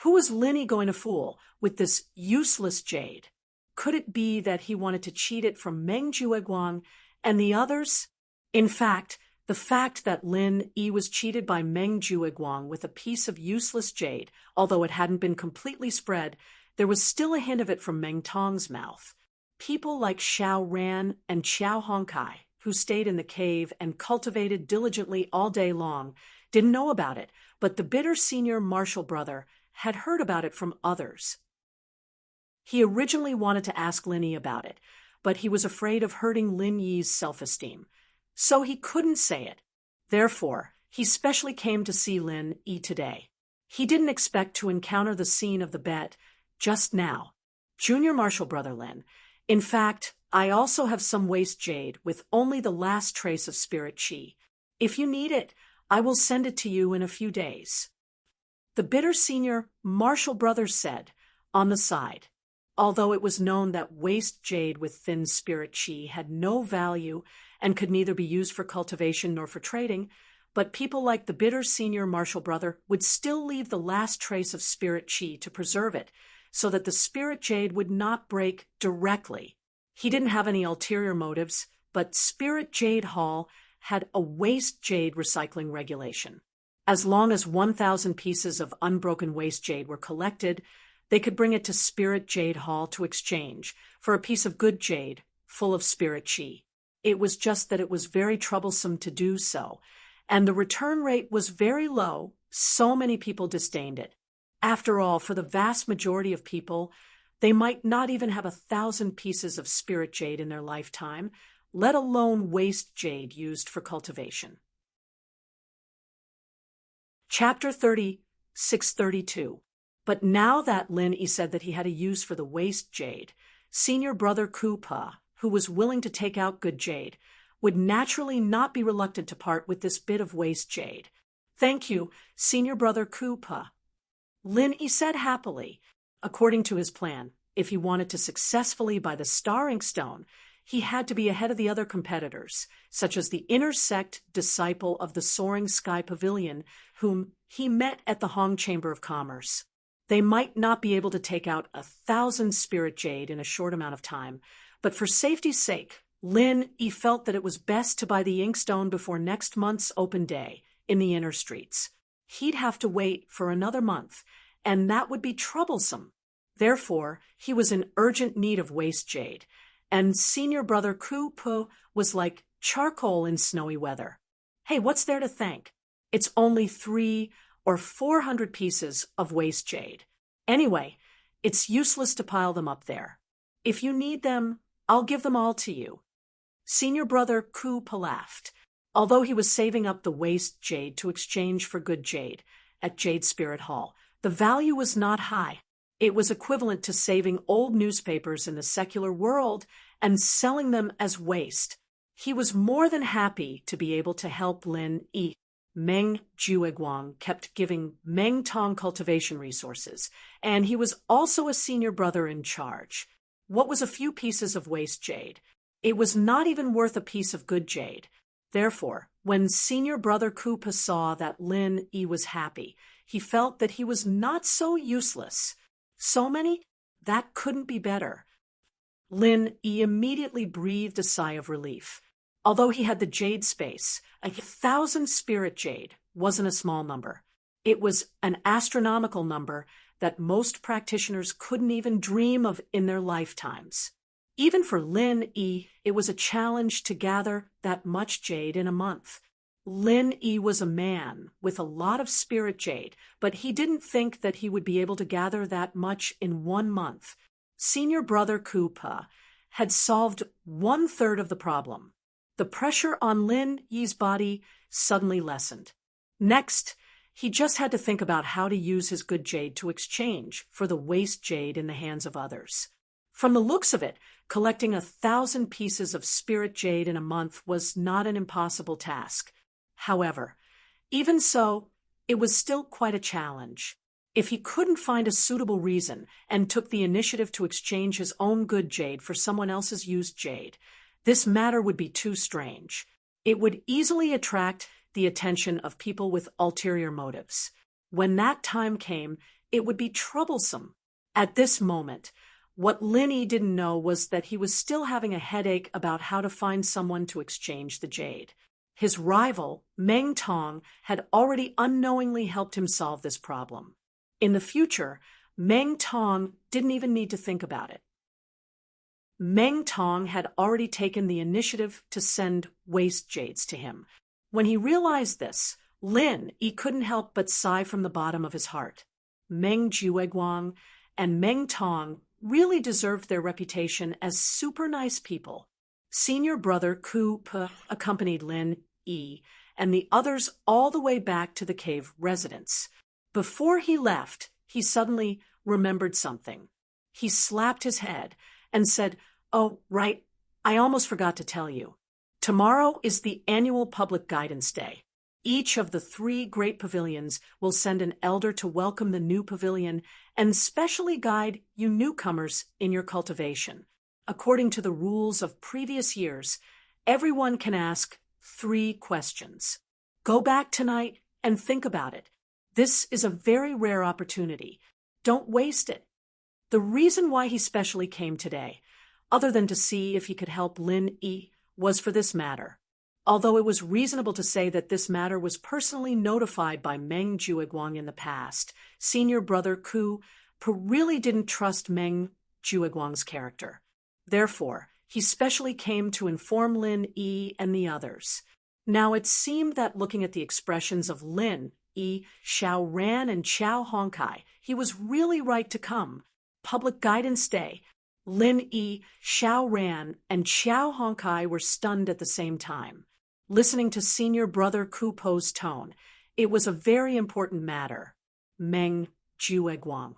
Who was Lin Yi going to fool with this useless jade? Could it be that he wanted to cheat it from Meng Jueguang and the others? In fact, the fact that Lin Yi was cheated by Meng Jueguang with a piece of useless jade, although it hadn't been completely spread, there was still a hint of it from Meng Tong's mouth. People like Xiao Ran and Xiao Hongkai, who stayed in the cave and cultivated diligently all day long, didn't know about it, but the bitter senior martial brother had heard about it from others. He originally wanted to ask Lin Yi about it, but he was afraid of hurting Lin Yi's self-esteem, so he couldn't say it. Therefore, he specially came to see Lin Yi today. He didn't expect to encounter the scene of the bet just now. Junior martial brother Lin, in fact, I also have some waste jade with only the last trace of spirit chi. If you need it, I will send it to you in a few days. The bitter senior martial brother said, on the side. Although it was known that waste jade with thin spirit chi had no value and could neither be used for cultivation nor for trading, but people like the bitter senior martial brother would still leave the last trace of spirit chi to preserve it, so that the spirit jade would not break directly. He didn't have any ulterior motives, but Spirit Jade Hall had a waste jade recycling regulation. As long as 1,000 pieces of unbroken waste jade were collected, they could bring it to Spirit Jade Hall to exchange for a piece of good jade full of spirit chi. It was just that it was very troublesome to do so, and the return rate was very low, so many people disdained it. After all, for the vast majority of people, they might not even have 1,000 pieces of spirit jade in their lifetime, let alone waste jade used for cultivation. Chapter 3632. But now that Lin Yi said that he had a use for the waste jade, senior brother Ku Pa, who was willing to take out good jade, would naturally not be reluctant to part with this bit of waste jade. Thank you, senior brother Ku Pa. Lin Yi said happily. According to his plan, if he wanted to successfully buy the star inkstone, he had to be ahead of the other competitors, such as the inner sect disciple of the Soaring Sky Pavilion, whom he met at the Hong Chamber of Commerce. They might not be able to take out 1,000 spirit jade in a short amount of time, but for safety's sake, Lin Yi felt that it was best to buy the inkstone before next month's open day in the inner streets. He'd have to wait for another month, and that would be troublesome. Therefore, he was in urgent need of waste jade, and senior brother Ku Po was like charcoal in snowy weather. Hey, what's there to thank? It's only 300 or 400 pieces of waste jade. Anyway, it's useless to pile them up there. If you need them, I'll give them all to you. Senior brother Ku Po laughed. Although he was saving up the waste jade to exchange for good jade at Jade Spirit Hall, the value was not high. It was equivalent to saving old newspapers in the secular world and selling them as waste. He was more than happy to be able to help Lin Yi. Meng Jueguang kept giving Meng Tong cultivation resources, and he was also a senior brother in charge. What was a few pieces of waste jade? It was not even worth a piece of good jade. Therefore, when senior brother Ku Pa saw that Lin Yi was happy, he felt that he was not so useless. So many? That couldn't be better. Lin Yi immediately breathed a sigh of relief. Although he had the jade space, 1,000 spirit jade wasn't a small number. It was an astronomical number that most practitioners couldn't even dream of in their lifetimes. Even for Lin Yi, it was a challenge to gather that much jade in a month. Lin Yi was a man with a lot of spirit jade, but he didn't think that he would be able to gather that much in 1 month. Senior brother Ku Pa had solved 1/3 of the problem. The pressure on Lin Yi's body suddenly lessened. Next, He just had to think about how to use his good jade to exchange for the waste jade in the hands of others. From the looks of it, collecting 1,000 pieces of spirit jade in a month was not an impossible task. However, even so, it was still quite a challenge. If he couldn't find a suitable reason and took the initiative to exchange his own good jade for someone else's used jade, this matter would be too strange. It would easily attract the attention of people with ulterior motives. When that time came, it would be troublesome. At this moment, what Lin Yi didn't know was that he was still having a headache about how to find someone to exchange the jade. His rival, Meng Tong, had already unknowingly helped him solve this problem. In the future, Meng Tong didn't even need to think about it. Meng Tong had already taken the initiative to send waste jades to him. When he realized this, Lin Yi couldn't help but sigh from the bottom of his heart. Meng Jueguang and Meng Tong really deserved their reputation as super nice people. Senior brother Ku Pe accompanied Lin Yi and the others all the way back to the cave residence. Before he left, he suddenly remembered something. He slapped his head and said, "Oh, right, I almost forgot to tell you. Tomorrow is the annual Public Guidance Day. Each of the 3 great pavilions will send an elder to welcome the new pavilion and specially guide you newcomers in your cultivation. According to the rules of previous years, everyone can ask 3 questions. Go back tonight and think about it. This is a very rare opportunity. Don't waste it." The reason why he specially came today, other than to see if he could help Lin Yi, was for this matter. Although it was reasonable to say that this matter was personally notified by Meng Jueguang in the past, senior brother Ku Pe really didn't trust Meng Jueguang's character. Therefore, he specially came to inform Lin Yi and the others. Now it seemed that looking at the expressions of Lin Yi, Xiao Ran, and Xiao Hongkai, he was really right to come. Public Guidance Day. Lin Yi, Xiao Ran, and Xiao Hongkai were stunned at the same time. Listening to senior brother Ku Pe's tone, it was a very important matter. Meng Jueguang,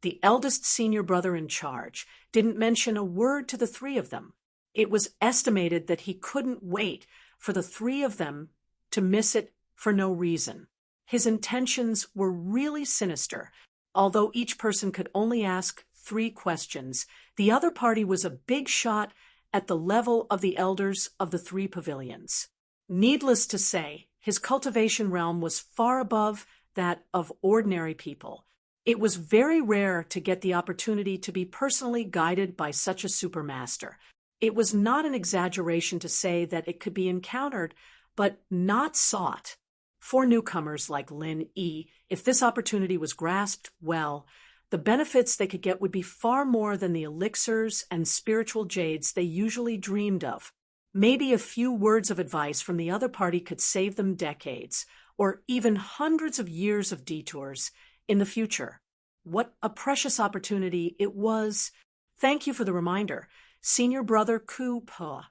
the eldest senior brother in charge, didn't mention a word to the 3 of them. It was estimated that he couldn't wait for the 3 of them to miss it for no reason. His intentions were really sinister. Although each person could only ask 3 questions, the other party was a big shot at the level of the elders of the 3 pavilions. Needless to say, his cultivation realm was far above that of ordinary people. It was very rare to get the opportunity to be personally guided by such a supermaster. It was not an exaggeration to say that it could be encountered, but not sought. For newcomers like Lin Yi, if this opportunity was grasped, well, the benefits they could get would be far more than the elixirs and spiritual jades they usually dreamed of. Maybe a few words of advice from the other party could save them decades, or even hundreds of years of detours in the future. What a precious opportunity it was. Thank you for the reminder, senior brother Ku Pe.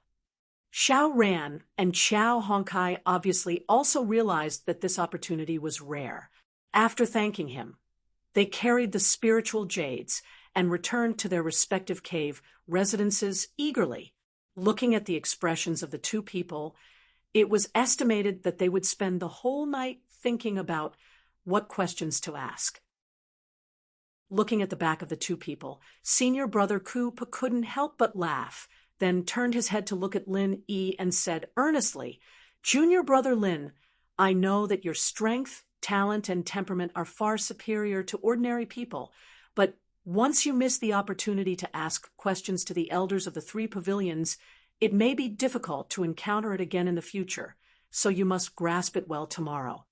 Xiao Ran and Xiao Hongkai obviously also realized that this opportunity was rare. After thanking him, they carried the spiritual jades and returned to their respective cave residences eagerly. Looking at the expressions of the 2 people, it was estimated that they would spend the whole night thinking about what questions to ask. Looking at the back of the 2 people, senior brother Ku Pe couldn't help but laugh, then turned his head to look at Lin Yi and said earnestly, "Junior brother Lin, I know that your strength, talent, and temperament are far superior to ordinary people, but once you miss the opportunity to ask questions to the elders of the 3 pavilions, it may be difficult to encounter it again in the future, so you must grasp it well tomorrow."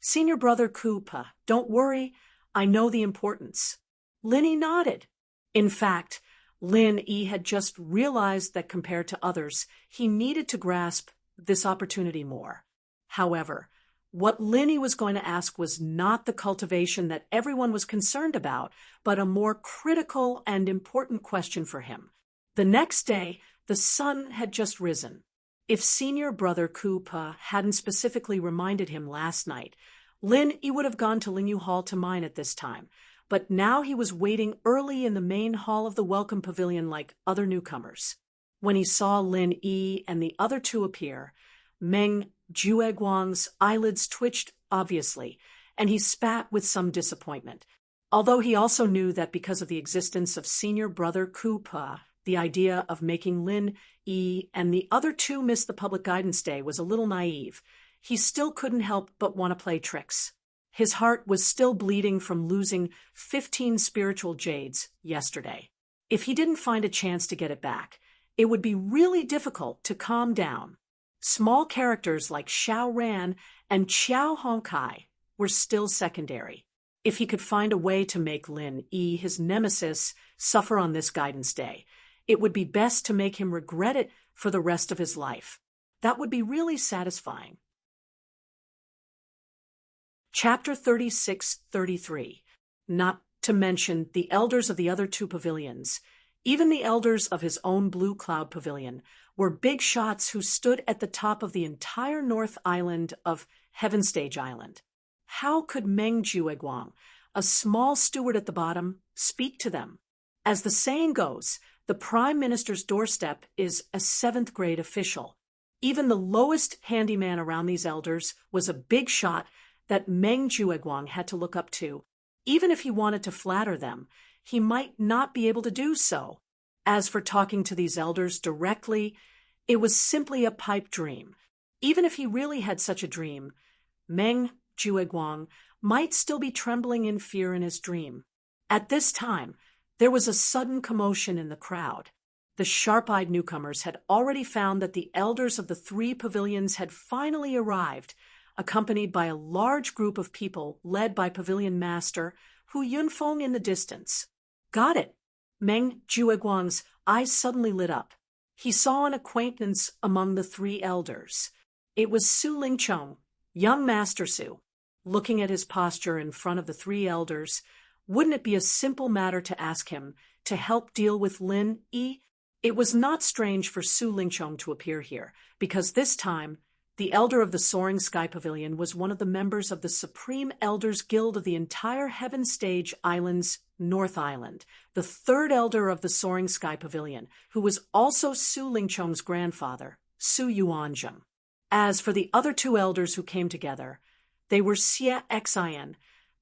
Senior brother Ku Pe, don't worry, I know the importance. Lin Yi nodded. In fact, Lin Yi had just realized that compared to others, he needed to grasp this opportunity more. However, what Lin Yi was going to ask was not the cultivation that everyone was concerned about, but a more critical and important question for him. The next day, the sun had just risen. If senior brother Ku Pe hadn't specifically reminded him last night, Lin Yi would have gone to Lingyu Hall to mine at this time, but now he was waiting early in the main hall of the welcome pavilion like other newcomers. When he saw Lin Yi and the other two appear, Meng Jueguang's eyelids twitched obviously, and he spat with some disappointment. Although he also knew that because of the existence of senior brother Ku Pa, the idea of making Lin Yi and the other two miss the public guidance day was a little naive. He still couldn't help but want to play tricks. His heart was still bleeding from losing 15 spiritual jades yesterday. If he didn't find a chance to get it back, it would be really difficult to calm down. Small characters like Xiao Ran and Qiao Hongkai were still secondary. If he could find a way to make Lin Yi, his nemesis, suffer on this guidance day, it would be best to make him regret it for the rest of his life. That would be really satisfying. Chapter 36-33. Not to mention the elders of the other two pavilions, even the elders of his own Blue Cloud Pavilion, were big shots who stood at the top of the entire North Island of Heaven Stage Island. How could Meng Jueguang, a small steward at the bottom, speak to them? As the saying goes, the Prime Minister's doorstep is a 7th grade official. Even the lowest handyman around these elders was a big shot that Meng Jueguang had to look up to. Even if he wanted to flatter them, he might not be able to do so. As for talking to these elders directly, it was simply a pipe dream. Even if he really had such a dream, Meng Jueguang might still be trembling in fear in his dream. At this time, there was a sudden commotion in the crowd. The sharp-eyed newcomers had already found that the elders of the 3 pavilions had finally arrived, accompanied by a large group of people led by Pavilion Master Hu Yunfeng in the distance. Got it! Meng Jueguang's eyes suddenly lit up. He saw an acquaintance among the 3 elders. It was Su Lingcheng, young Master Su. Looking at his posture in front of the 3 elders, wouldn't it be a simple matter to ask him to help deal with Lin Yi? It was not strange for Su Lingcheng to appear here, because this time, the elder of the Soaring Sky Pavilion was one of the members of the Supreme Elders Guild of the entire Heaven Stage Island's North Island, the 3rd elder of the Soaring Sky Pavilion, who was also Su Lingcheng's grandfather, Su Yuanzheng. As for the other 2 elders who came together, they were Xia Xian,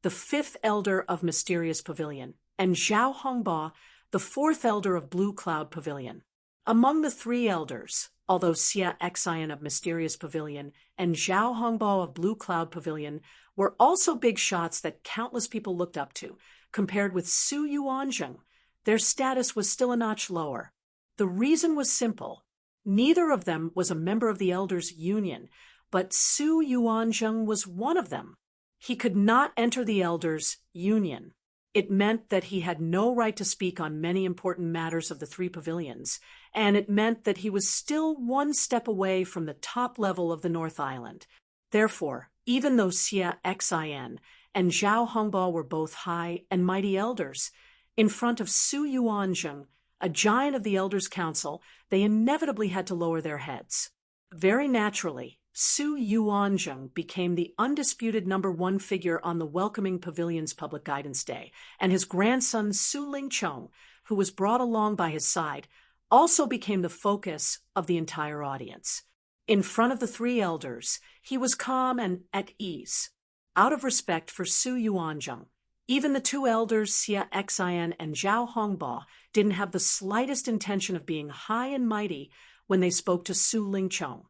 the 5th elder of Mysterious Pavilion, and Zhao Hongba, the 4th elder of Blue Cloud Pavilion. Among the 3 elders, although Xia Xian of Mysterious Pavilion and Zhao Hongba of Blue Cloud Pavilion were also big shots that countless people looked up to, compared with Su Yuanzheng, their status was still a notch lower. The reason was simple. Neither of them was a member of the Elders' Union, but Su Yuanzheng was one of them. He could not enter the Elders' Union. It meant that he had no right to speak on many important matters of the 3 pavilions, and it meant that he was still one step away from the top level of the North Island. Therefore, even though Xia Xian and Zhao Hongba were both high and mighty elders, in front of Su Yuanzheng, a giant of the Elders' Council, they inevitably had to lower their heads. Very naturally, Su Yuanzheng became the undisputed number 1 figure on the Welcoming Pavilion's Public Guidance Day, and his grandson Su Lingcheng, who was brought along by his side, also became the focus of the entire audience. In front of the 3 elders, he was calm and at ease. Out of respect for Su Yuanzheng, even the 2 elders, Xia Xian and Zhao Hongba, didn't have the slightest intention of being high and mighty when they spoke to Su Lingcheng.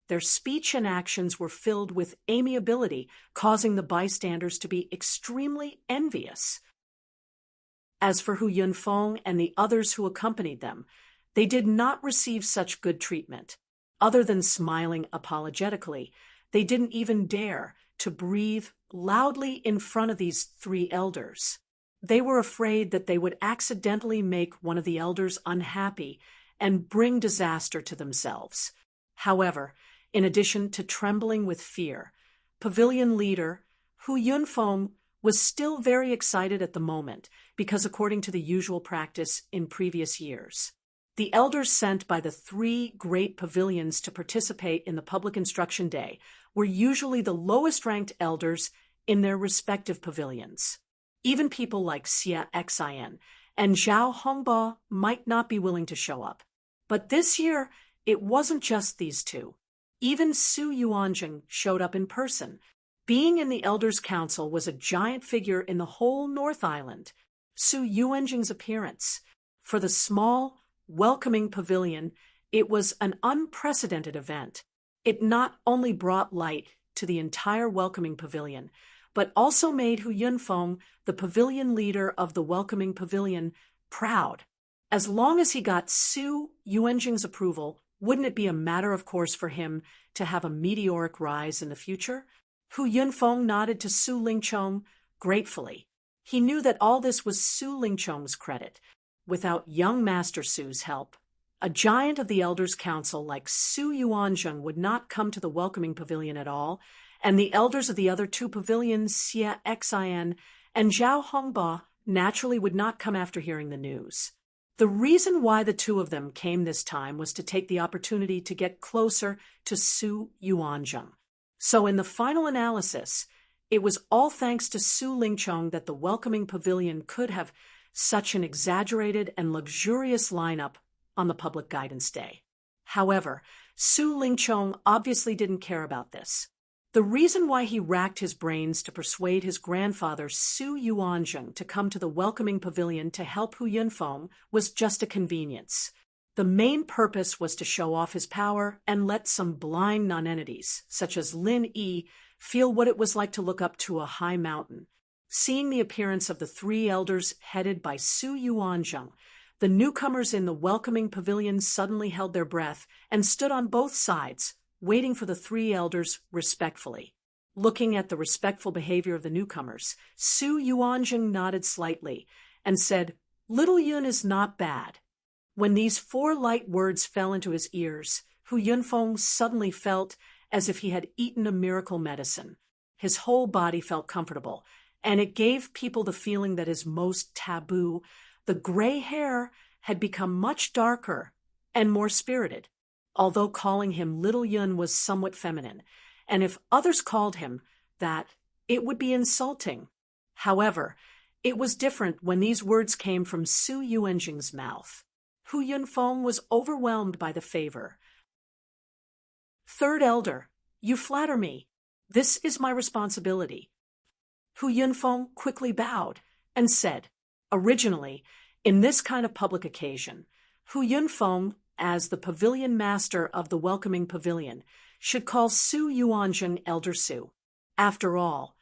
Their speech and actions were filled with amiability, causing the bystanders to be extremely envious. As for Hu Yunfeng and the others who accompanied them, they did not receive such good treatment. Other than smiling apologetically, they didn't even dare to breathe loudly in front of these 3 elders. They were afraid that they would accidentally make one of the elders unhappy and bring disaster to themselves. However, in addition to trembling with fear, pavilion leader Hu Yunfeng was still very excited at the moment because, according to the usual practice in previous years, the elders sent by the 3 great pavilions to participate in the public instruction day were usually the lowest-ranked elders in their respective pavilions. Even people like Xia Xian and Zhao Hongba might not be willing to show up. But this year, it wasn't just these two. Even Su Yuanjing showed up in person. Being in the Elders' Council was a giant figure in the whole North Island. Su Yuanjing's appearance. For the small, welcoming pavilion, it was an unprecedented event. It not only brought light to the entire welcoming pavilion, but also made Hu Yunfeng, the pavilion leader of the welcoming pavilion, proud. As long as he got Su Yuanjing's approval, wouldn't it be a matter of course for him to have a meteoric rise in the future? Hu Yunfeng nodded to Su Lingchong gratefully. He knew that all this was Su Lingchong's credit. Without young Master Su's help, a giant of the Elders' Council like Su Yuanzheng would not come to the welcoming pavilion at all, and the elders of the other two pavilions, Xia Xian and Zhao Hongba, naturally would not come after hearing the news. The reason why the two of them came this time was to take the opportunity to get closer to Su Yuanzheng. So in the final analysis, it was all thanks to Su Lingchong that the welcoming pavilion could have such an exaggerated and luxurious lineup on the Public Guidance Day. However, Su Lingchong obviously didn't care about this. The reason why he racked his brains to persuade his grandfather Su Yuanzheng to come to the welcoming pavilion to help Hu Yunfeng was just a convenience. The main purpose was to show off his power and let some blind nonentities, such as Lin Yi, feel what it was like to look up to a high mountain. Seeing the appearance of the three elders headed by Su Yuanzheng, the newcomers in the welcoming pavilion suddenly held their breath and stood on both sides, waiting for the three elders respectfully. Looking at the respectful behavior of the newcomers, Su Yuanjing nodded slightly and said, "Little Yun is not bad." When these four light words fell into his ears, Hu Yunfeng suddenly felt as if he had eaten a miracle medicine. His whole body felt comfortable, and it gave people the feeling that his most taboo, the gray hair, had become much darker and more spirited. Although calling him Little Yun was somewhat feminine, and if others called him that, it would be insulting. However, it was different when these words came from Su Yuanjing's mouth. Hu Yunfeng was overwhelmed by the favor. "Third elder, you flatter me. This is my responsibility." Hu Yunfeng quickly bowed and said, "Originally, in this kind of public occasion, Hu Yunfeng, as the pavilion master of the welcoming pavilion, should call Su Yuanjing Elder Su. After all,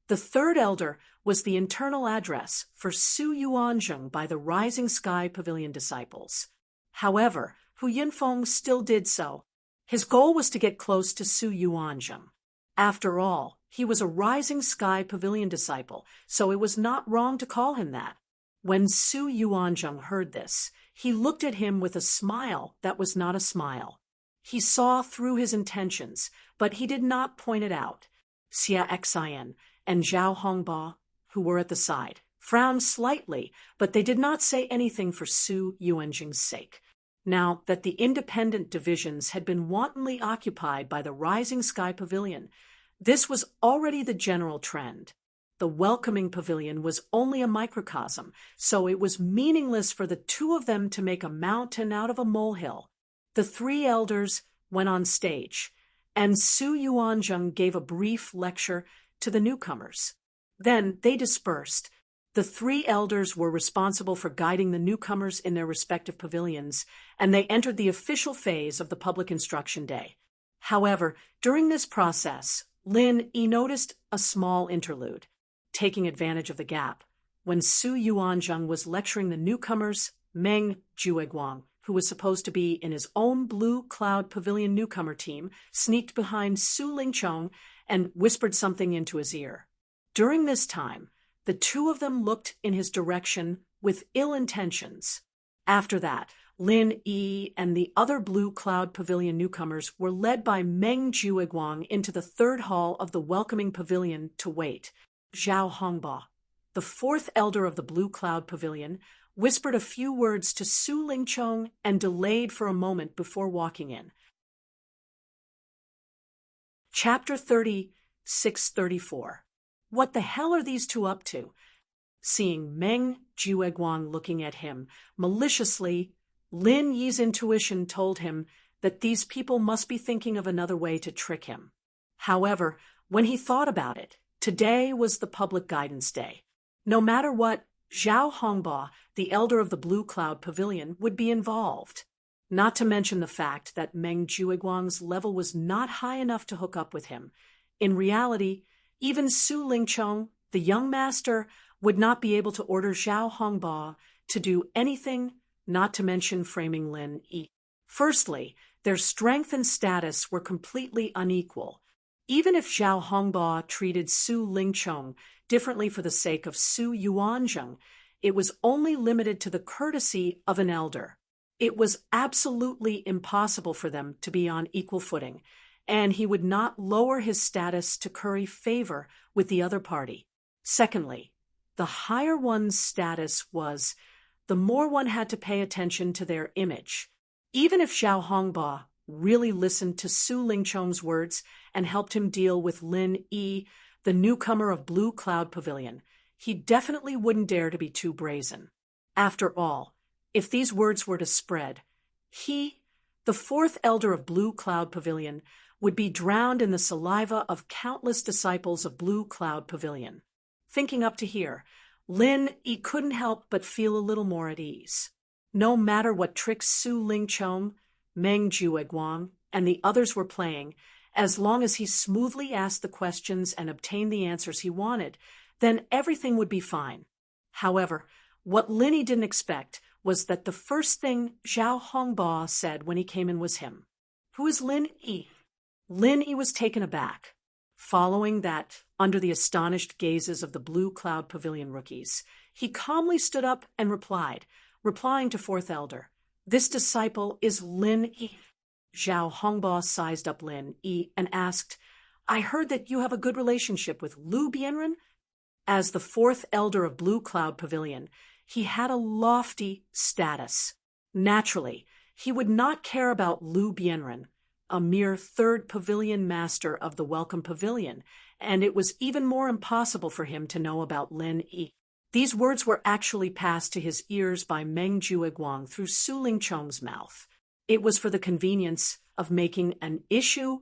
the third elder was the internal address for Su Yuanjing by the Rising Sky Pavilion disciples. However, Hu Yunfeng still did so. His goal was to get close to Su Yuanjing. After all, he was a Rising Sky Pavilion disciple, so it was not wrong to call him that. When Su Yuanjing heard this, he looked at him with a smile that was not a smile. He saw through his intentions, but he did not point it out. Xia Xian and Zhao Hongba, who were at the side, frowned slightly, but they did not say anything for Su Yuanjing's sake. Now that the independent divisions had been wantonly occupied by the Rising Sky Pavilion, this was already the general trend. The welcoming pavilion was only a microcosm, so it was meaningless for the two of them to make a mountain out of a molehill. The three elders went on stage, and Su Yuanzheng gave a brief lecture to the newcomers. Then they dispersed. The three elders were responsible for guiding the newcomers in their respective pavilions, and they entered the official phase of the public instruction day. However, during this process, Lin Yi noticed a small interlude. Taking advantage of the gap, when Su Yuanzheng was lecturing the newcomers, Meng Jueguang, who was supposed to be in his own Blue Cloud Pavilion newcomer team, sneaked behind Su Lingchong and whispered something into his ear. During this time, the two of them looked in his direction with ill intentions. After that, Lin Yi and the other Blue Cloud Pavilion newcomers were led by Meng Jueguang into the third hall of the welcoming pavilion to wait. Zhao Hongba, the fourth elder of the Blue Cloud Pavilion, whispered a few words to Su Lingchong and delayed for a moment before walking in. Chapter 36-34. What the hell are these two up to? Seeing Meng Jueguang looking at him maliciously, Lin Yi's intuition told him that these people must be thinking of another way to trick him. However, when he thought about it, today was the public guidance day. No matter what, Zhao Hongba, the elder of the Blue Cloud Pavilion, would be involved. Not to mention the fact that Meng Jueguang's level was not high enough to hook up with him. In reality, even Su Lingchong, the young master, would not be able to order Zhao Hongba to do anything, not to mention framing Lin Yi. Firstly, their strength and status were completely unequal. Even if Zhao Hongba treated Su Lingchong differently for the sake of Su Yuanzheng, it was only limited to the courtesy of an elder. It was absolutely impossible for them to be on equal footing, and he would not lower his status to curry favor with the other party. Secondly, the higher one's status was, the more one had to pay attention to their image. Even if Zhao Hongba really listened to Su Lingchong's words and helped him deal with Lin Yi, the newcomer of Blue Cloud Pavilion, he definitely wouldn't dare to be too brazen. After all, if these words were to spread, he, the fourth elder of Blue Cloud Pavilion, would be drowned in the saliva of countless disciples of Blue Cloud Pavilion. Thinking up to here, Lin Yi couldn't help but feel a little more at ease. No matter what tricks Su Lingchong, Meng Jueguang, and the others were playing, as long as he smoothly asked the questions and obtained the answers he wanted, then everything would be fine. However, what Lin Yi didn't expect was that the first thing Zhao Hongba said when he came in was him. "Who is Lin Yi?" Lin Yi was taken aback. Following that, under the astonished gazes of the Blue Cloud Pavilion rookies, he calmly stood up and replying to fourth elder, "This disciple is Lin Yi." Zhao Hongba sized up Lin Yi and asked, "I heard that you have a good relationship with Lu Bianren?" As the fourth elder of Blue Cloud Pavilion, he had a lofty status. Naturally, he would not care about Lu Bianren, a mere third pavilion master of the Welcome Pavilion, and it was even more impossible for him to know about Lin Yi. These words were actually passed to his ears by Meng Jueguang through Su Lingchong's mouth. It was for the convenience of making an issue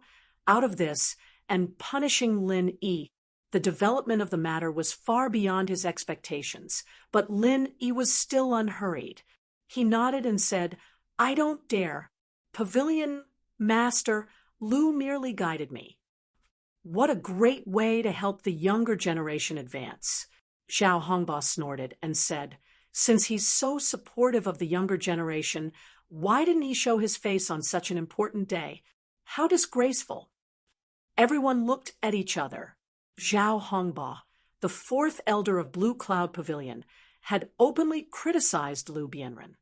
out of this and punishing Lin Yi. The development of the matter was far beyond his expectations, but Lin Yi was still unhurried. He nodded and said, "I don't dare. Pavilion Master, Lu merely guided me." What a great way to help the younger generation advance. Zhao Hongba snorted and said, "Since he's so supportive of the younger generation, why didn't he show his face on such an important day? How disgraceful." Everyone looked at each other. Zhao Hongba, the fourth elder of Blue Cloud Pavilion, had openly criticized Lu Bianren.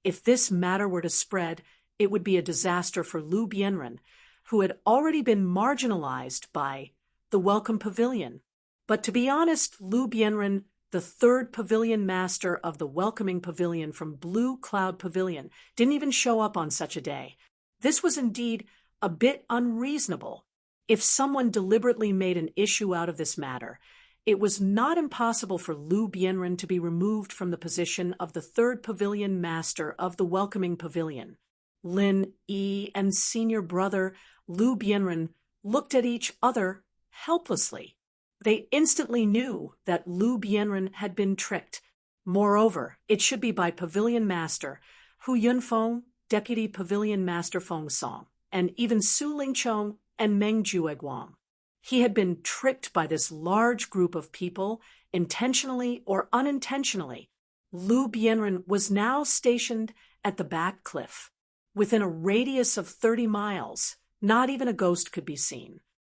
If this matter were to spread, it would be a disaster for Lu Bianren, who had already been marginalized by the Welcome Pavilion. But to be honest, Lu Bianren, the third pavilion master of the Welcoming Pavilion from Blue Cloud Pavilion, didn't even show up on such a day. This was indeed a bit unreasonable. If someone deliberately made an issue out of this matter, it was not impossible for Lu Bianren to be removed from the position of the third pavilion master of the Welcoming Pavilion. Lin Yi and senior brother Lu Bianren looked at each other helplessly. They instantly knew that Lu Bianren had been tricked. Moreover, it should be by Pavilion Master Hu Yunfeng, Deputy Pavilion Master Feng Song, and even Su Lingchong and Meng Jueguang. He had been tricked by this large group of people, intentionally or unintentionally. Lu Bianren was now stationed at the back cliff. Within a radius of 30 miles, not even a ghost could be seen.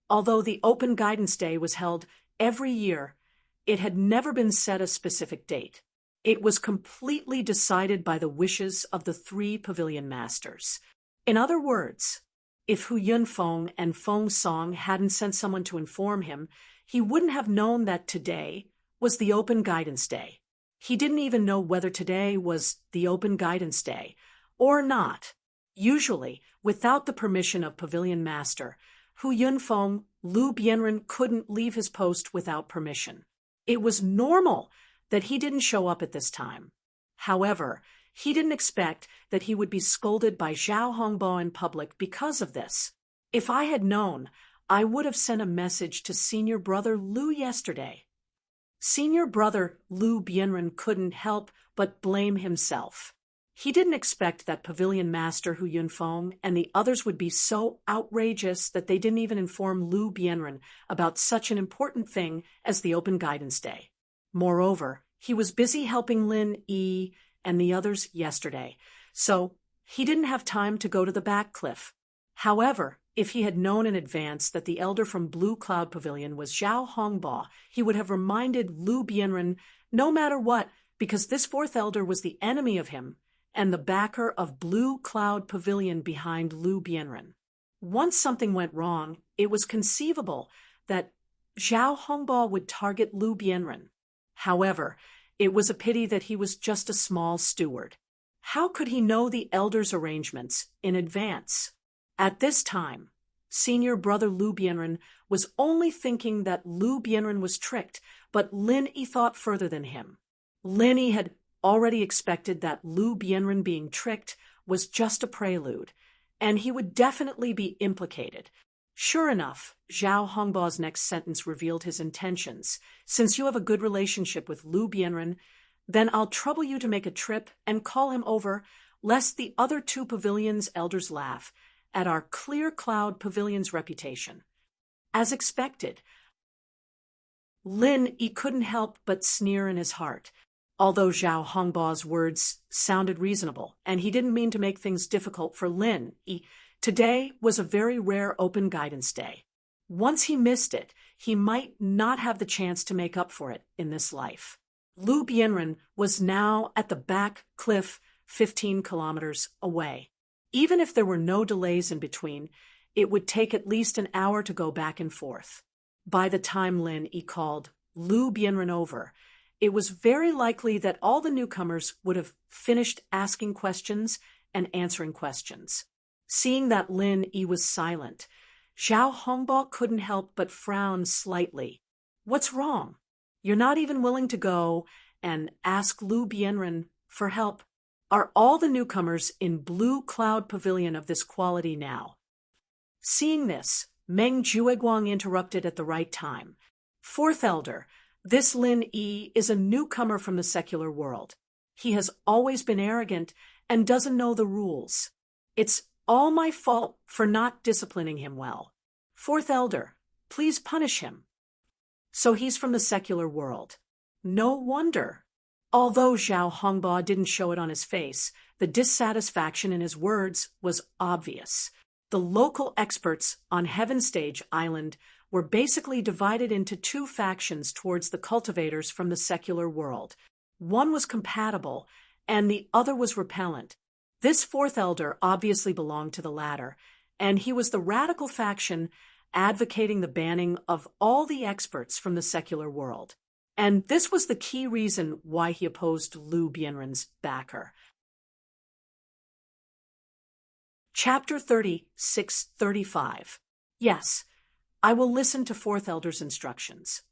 Although the Open Guidance Day was held every year, it had never been set a specific date. It was completely decided by the wishes of the three pavilion masters. In other words, if Hu Yunfeng and Feng Song hadn't sent someone to inform him, he wouldn't have known that today was the Open Guidance Day. He didn't even know whether today was the Open Guidance Day or not. Usually, without the permission of Pavilion Master, Hu Yunfeng, Lu Bianren couldn't leave his post without permission. It was normal that he didn't show up at this time. However, he didn't expect that he would be scolded by Zhao Hongbo in public because of this. If I had known, I would have sent a message to senior brother Lu yesterday. Senior brother Lu Bianren couldn't help but blame himself. He didn't expect that pavilion master Hu Yunfeng and the others would be so outrageous that they didn't even inform Lu Bianren about such an important thing as the Open Guidance Day. Moreover, he was busy helping Lin Yi and the others yesterday, so he didn't have time to go to the back cliff. However, if he had known in advance that the elder from Blue Cloud Pavilion was Zhao Hongbo, he would have reminded Lu Bianren no matter what, because this fourth elder was the enemy of him and the backer of Blue Cloud Pavilion behind Lu Bianren. Once something went wrong, it was conceivable that Zhao Hongbo would target Lu Bianren. However, it was a pity that he was just a small steward. How could he know the elder's arrangements in advance? At this time, senior brother Lu Bianren was only thinking that Lu Bianren was tricked, but Lin Yi thought further than him. Lin Yi had already expected that Lu Bianren being tricked was just a prelude, and he would definitely be implicated. Sure enough, Zhao Hongbo's next sentence revealed his intentions. Since you have a good relationship with Lu Bianren, then I'll trouble you to make a trip and call him over, lest the other two pavilions' elders laugh at our Clear Cloud Pavilion's reputation. As expected, Lin Yi couldn't help but sneer in his heart. Although Zhao Hongbo's words sounded reasonable, and he didn't mean to make things difficult for Lin Yi, today was a very rare Open Guidance Day. Once he missed it, he might not have the chance to make up for it in this life. Lu Bianren was now at the back cliff 15 kilometers away. Even if there were no delays in between, it would take at least an hour to go back and forth. By the time Lin Yi called Lu Bianren over, it was very likely that all the newcomers would have finished asking questions and answering questions. Seeing that Lin Yi was silent, Zhao Hongbo couldn't help but frown slightly. What's wrong? You're not even willing to go and ask Lu Bianren for help? Are all the newcomers in Blue Cloud Pavilion of this quality now? Seeing this, Meng Jueguang interrupted at the right time. Fourth elder, this Lin Yi is a newcomer from the secular world. He has always been arrogant and doesn't know the rules. It's all my fault for not disciplining him well. Fourth elder, please punish him. So he's from the secular world. No wonder. Although Zhao Hongbo didn't show it on his face, the dissatisfaction in his words was obvious. The local experts on Heaven Stage Island were basically divided into two factions towards the cultivators from the secular world. One was compatible, and the other was repellent. This fourth elder obviously belonged to the latter, and he was the radical faction advocating the banning of all the experts from the secular world. And this was the key reason why he opposed Lu Bianren's backer. Chapter 36-35. Yes, I will listen to Fourth Elder's instructions.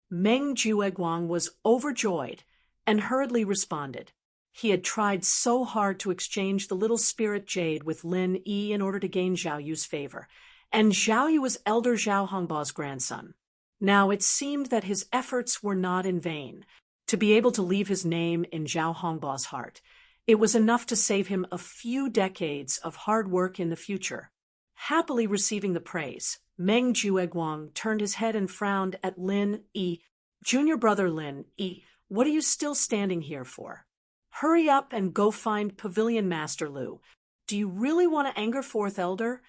Meng Jueguang was overjoyed and hurriedly responded. He had tried so hard to exchange the little spirit jade with Lin Yi in order to gain Zhao Yu's favor, and Zhao Yu was elder Zhao Hongbo's grandson. Now it seemed that his efforts were not in vain. To be able to leave his name in Zhao Hongbo's heart, it was enough to save him a few decades of hard work in the future. Happily receiving the praise, Meng Jueguang turned his head and frowned at Lin Yi. Junior brother Lin Yi, what are you still standing here for? Hurry up and go find Pavilion Master Lu. Do you really want to anger Fourth Elder?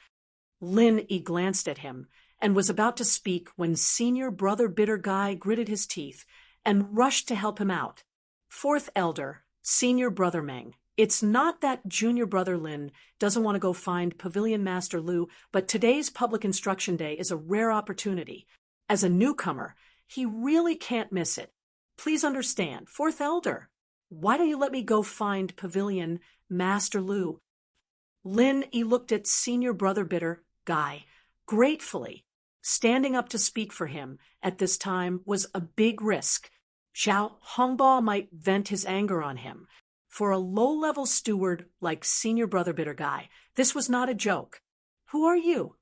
Lin Yi glanced at him and was about to speak when senior brother Bitter Guy gritted his teeth and rushed to help him out. Fourth Elder, senior brother Meng, it's not that junior brother Lin doesn't want to go find Pavilion Master Lu, but today's public instruction day is a rare opportunity. As a newcomer, he really can't miss it. Please understand, Fourth Elder, why don't you let me go find Pavilion Master Lu? Lin Yi looked at senior brother Bitter Guy, Gratefully, standing up to speak for him at this time was a big risk. Zhao Hongbo might vent his anger on him. For a low-level steward like Senior Brother Bitter Guy, this was not a joke. Who are you?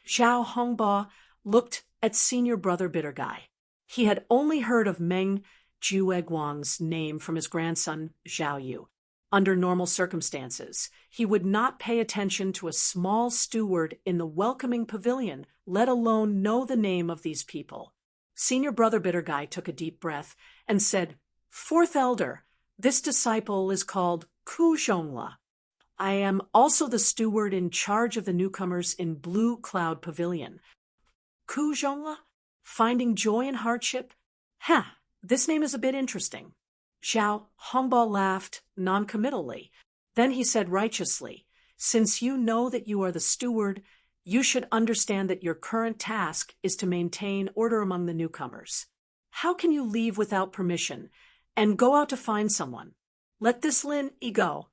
Zhao Hongbo looked at Senior Brother Bitter Guy. He had only heard of Meng Jueguang's name from his grandson, Zhao Yu. Under normal circumstances, he would not pay attention to a small steward in the welcoming pavilion, let alone know the name of these people. Senior Brother Bitter Guy took a deep breath and said, "Fourth Elder, this disciple is called Ku Zhongla. I am also the steward in charge of the newcomers in Blue Cloud Pavilion." Ku Zhongla? Finding joy in hardship? This name is a bit interesting. Zhao Hongbo laughed noncommittally. Then he said righteously, "Since you know that you are the steward, you should understand that your current task is to maintain order among the newcomers. How can you leave without permission and go out to find someone? Let this Lin Yi go."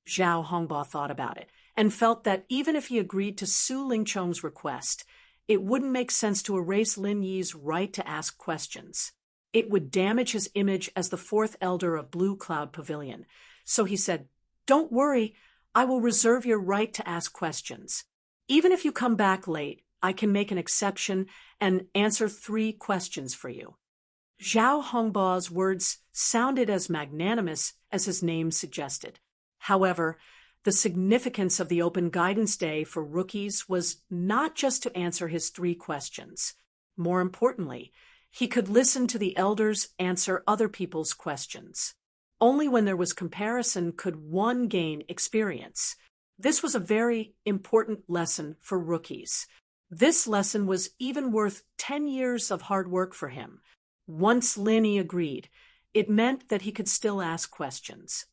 Zhao Hongbo thought about it and felt that even if he agreed to Su Lingchong's request, it wouldn't make sense to erase Lin Yi's right to ask questions. It would damage his image as the fourth elder of Blue Cloud Pavilion. So he said, "Don't worry, I will reserve your right to ask questions. Even if you come back late, I can make an exception and answer 3 questions for you." Zhao Hongbo's words sounded as magnanimous as his name suggested. However, the significance of the Open Guidance Day for rookies was not just to answer his 3 questions. More importantly, he could listen to the elders answer other people's questions. Only when there was comparison could one gain experience. This was a very important lesson for rookies. This lesson was even worth 10 years of hard work for him. Once Lin Yi agreed, it meant that he could still ask questions.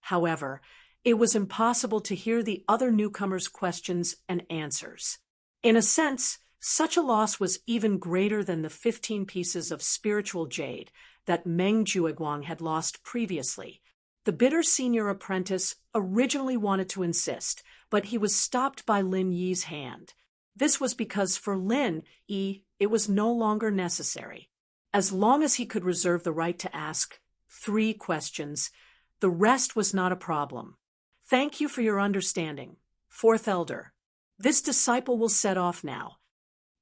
However, it was impossible to hear the other newcomers' questions and answers. In a sense, such a loss was even greater than the 15 pieces of spiritual jade that Meng Jueguang had lost previously. The bitter senior apprentice originally wanted to insist, but he was stopped by Lin Yi's hand. This was because for Lin Yi, it was no longer necessary. As long as he could reserve the right to ask 3 questions, the rest was not a problem. "Thank you for your understanding, fourth elder. This disciple will set off now."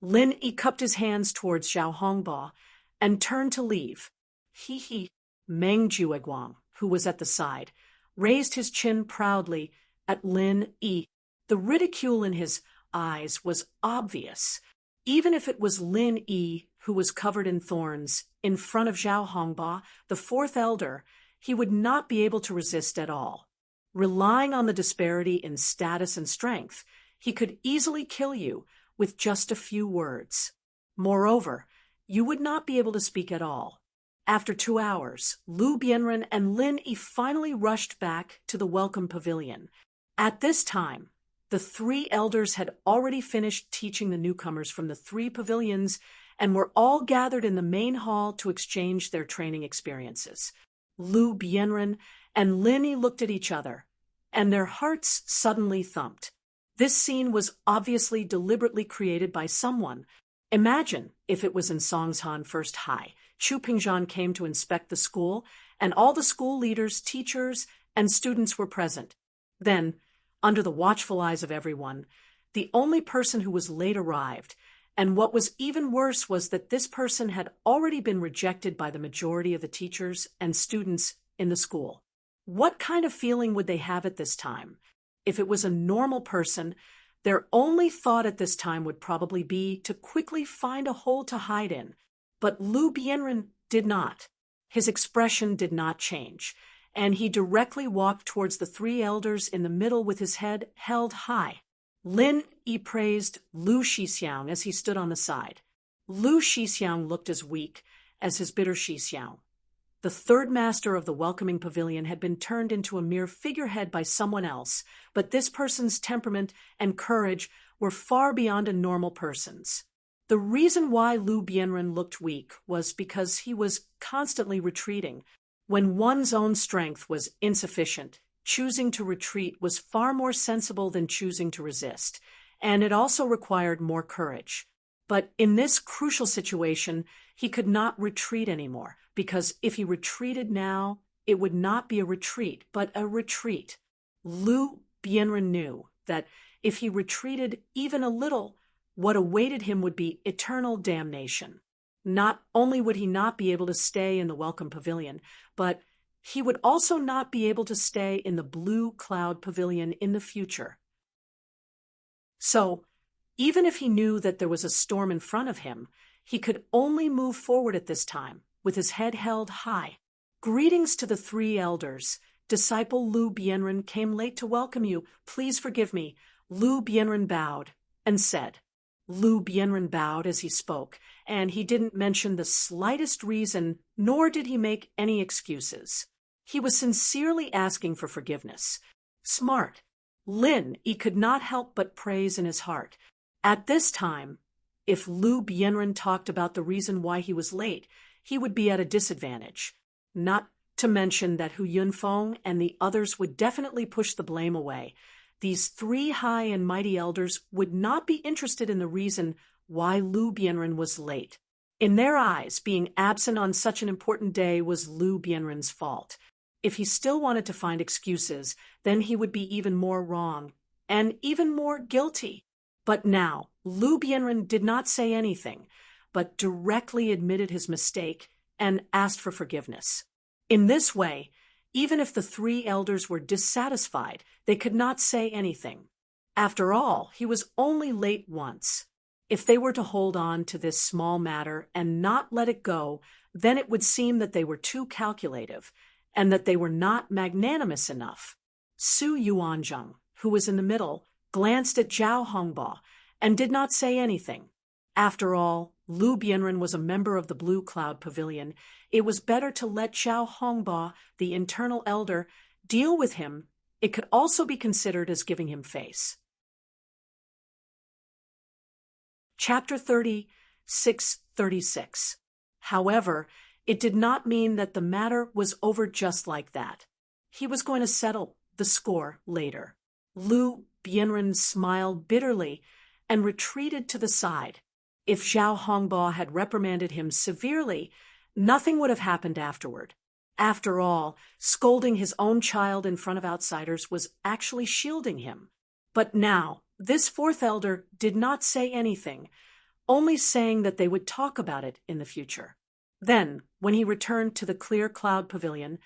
Lin Yi cupped his hands towards Zhao Hongbo and turned to leave. Meng Jueguang, who was at the side, raised his chin proudly at Lin Yi. The ridicule in his eyes was obvious. Even if it was Lin Yi who was covered in thorns in front of Zhao Hongbo, the fourth elder, he would not be able to resist at all. Relying on the disparity in status and strength, he could easily kill you with just a few words. Moreover, you would not be able to speak at all. After 2 hours, Lu Bianren and Lin Yi finally rushed back to the welcome pavilion. At this time, the 3 elders had already finished teaching the newcomers from the 3 pavilions and were all gathered in the main hall to exchange their training experiences. Lu Bianren and Lin Yi looked at each other, and their hearts suddenly thumped. This scene was obviously deliberately created by someone. Imagine if it was in Songshan First High. Chu Pingzhan came to inspect the school, and all the school leaders, teachers, and students were present. Then, under the watchful eyes of everyone, the only person who was late arrived, and what was even worse was that this person had already been rejected by the majority of the teachers and students in the school. What kind of feeling would they have at this time? If it was a normal person, their only thought at this time would probably be to quickly find a hole to hide in. But Lu Bianren did not. His expression did not change, and he directly walked towards the 3 elders in the middle with his head held high. Lin Yi praised Lu Shixiang as he stood on the side. Lu Shixiang looked as weak as his bitter Shixiang. The 3rd master of the welcoming pavilion had been turned into a mere figurehead by someone else, but this person's temperament and courage were far beyond a normal person's. The reason why Lu Bianren looked weak was because he was constantly retreating. When one's own strength was insufficient, choosing to retreat was far more sensible than choosing to resist, and it also required more courage. But in this crucial situation, he could not retreat anymore, because if he retreated now, it would not be a retreat, but a retreat. Lu Bienren knew that if he retreated even a little, what awaited him would be eternal damnation. Not only would he not be able to stay in the Welcome Pavilion, but he would also not be able to stay in the Blue Cloud Pavilion in the future. So, even if he knew that there was a storm in front of him, he could only move forward at this time, with his head held high. Greetings to the three elders. Disciple Lu Bienren came late to welcome you. Please forgive me. Lu Bienren bowed and said. Lu Bienren bowed as he spoke, and he didn't mention the slightest reason, nor did he make any excuses. He was sincerely asking for forgiveness. Smart. Lin, he could not help but praise in his heart. At this time, if Lu Bienren talked about the reason why he was late, he would be at a disadvantage. Not to mention that Hu Yunfeng and the others would definitely push the blame away. These three high and mighty elders would not be interested in the reason why Lu Bienren was late. In their eyes, being absent on such an important day was Lu Bienren's fault. If he still wanted to find excuses, then he would be even more wrong, and even more guilty. But now, Lu Bienren did not say anything, but directly admitted his mistake and asked for forgiveness. In this way, even if the three elders were dissatisfied, they could not say anything. After all, he was only late once. If they were to hold on to this small matter and not let it go, then it would seem that they were too calculative, and that they were not magnanimous enough. Su Yuanzheng, who was in the middle, glanced at Zhao Hongbo and did not say anything. After all, Lu Bienren was a member of the Blue Cloud Pavilion. It was better to let Zhao Hongbo, the internal elder, deal with him. It could also be considered as giving him face. Chapter 36. However, it did not mean that the matter was over just like that. He was going to settle the score later. Lu Bienren smiled bitterly and retreated to the side. If Zhao Hongbo had reprimanded him severely, nothing would have happened afterward. After all, scolding his own child in front of outsiders was actually shielding him. But now, this fourth elder did not say anything, only saying that they would talk about it in the future. Then, when he returned to the Clear Cloud Pavilion,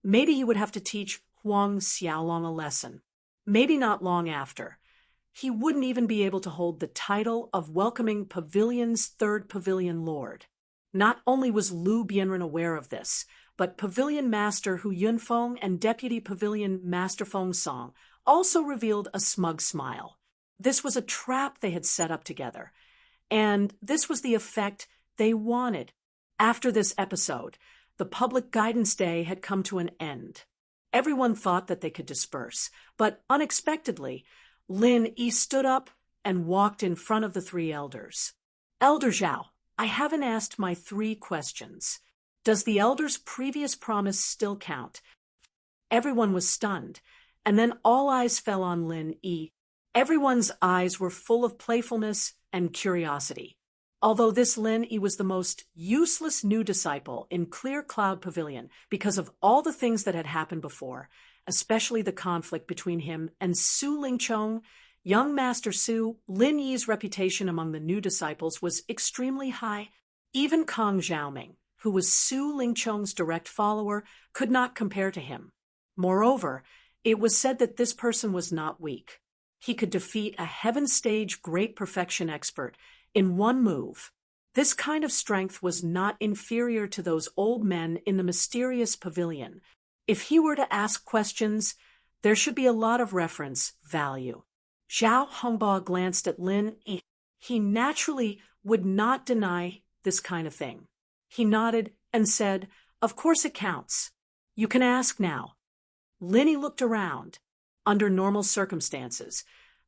maybe he would have to teach Huang Xiaolong a lesson. Maybe not long after. He wouldn't even be able to hold the title of welcoming Pavilion's third Pavilion Lord. Not only was Lu Bienren aware of this, but Pavilion Master Hu Yunfeng and Deputy Pavilion Master Feng Song also revealed a smug smile. This was a trap they had set up together, and this was the effect they wanted. After this episode, the Public Guidance Day had come to an end. Everyone thought that they could disperse, but unexpectedly, Lin Yi stood up and walked in front of the three elders. Elder Zhao, I haven't asked my 3 questions. Does the elder's previous promise still count? Everyone was stunned, and then all eyes fell on Lin Yi. Everyone's eyes were full of playfulness and curiosity. Although this Lin Yi was the most useless new disciple in Clear Cloud Pavilion because of all the things that had happened before, especially the conflict between him and Su Lingchong, young Master Su, Lin Yi's reputation among the new disciples was extremely high. Even Kong Xiaoming, who was Su Lingchong's direct follower, could not compare to him. Moreover, it was said that this person was not weak. He could defeat a heaven stage great perfection expert in one move. This kind of strength was not inferior to those old men in the mysterious pavilion. If he were to ask questions, there should be a lot of reference value. Zhao Hongbo glanced at Lin Yi. He naturally would not deny this kind of thing. He nodded and said, "Of course it counts. You can ask now." Lin Yi looked around. Under normal circumstances,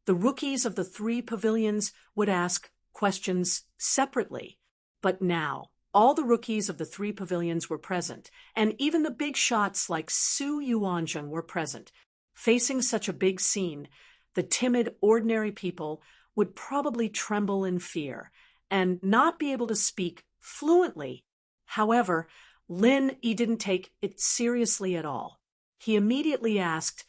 the rookies of the 3 pavilions would ask questions separately. But now, all the rookies of the 3 pavilions were present, and even the big shots like Su Yuanzheng were present. Facing such a big scene, the timid, ordinary people would probably tremble in fear and not be able to speak fluently. However, Lin Yi didn't take it seriously at all. He immediately asked,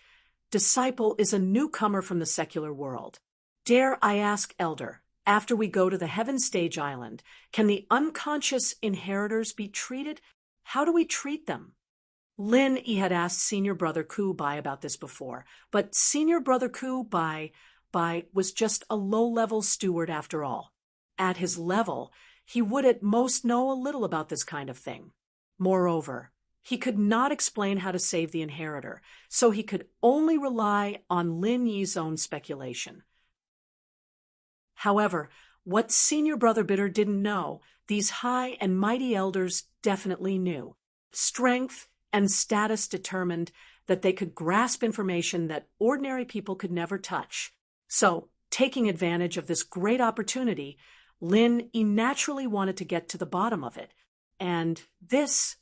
"Disciple is a newcomer from the secular world. Dare I ask, Elder, after we go to the Heaven Stage Island, can the unconscious inheritors be treated? How do we treat them?" Lin Yi had asked Senior Brother Ku Bai about this before, but Senior Brother Ku Bai was just a low-level steward after all. At his level, he would at most know a little about this kind of thing. Moreover, he could not explain how to save the inheritor, so he could only rely on Lin Yi's own speculation. However, what Senior Brother Bitter didn't know, these high and mighty elders definitely knew. Strength and status determined that they could grasp information that ordinary people could never touch. So, taking advantage of this great opportunity, Lin Yi naturally wanted to get to the bottom of it. And this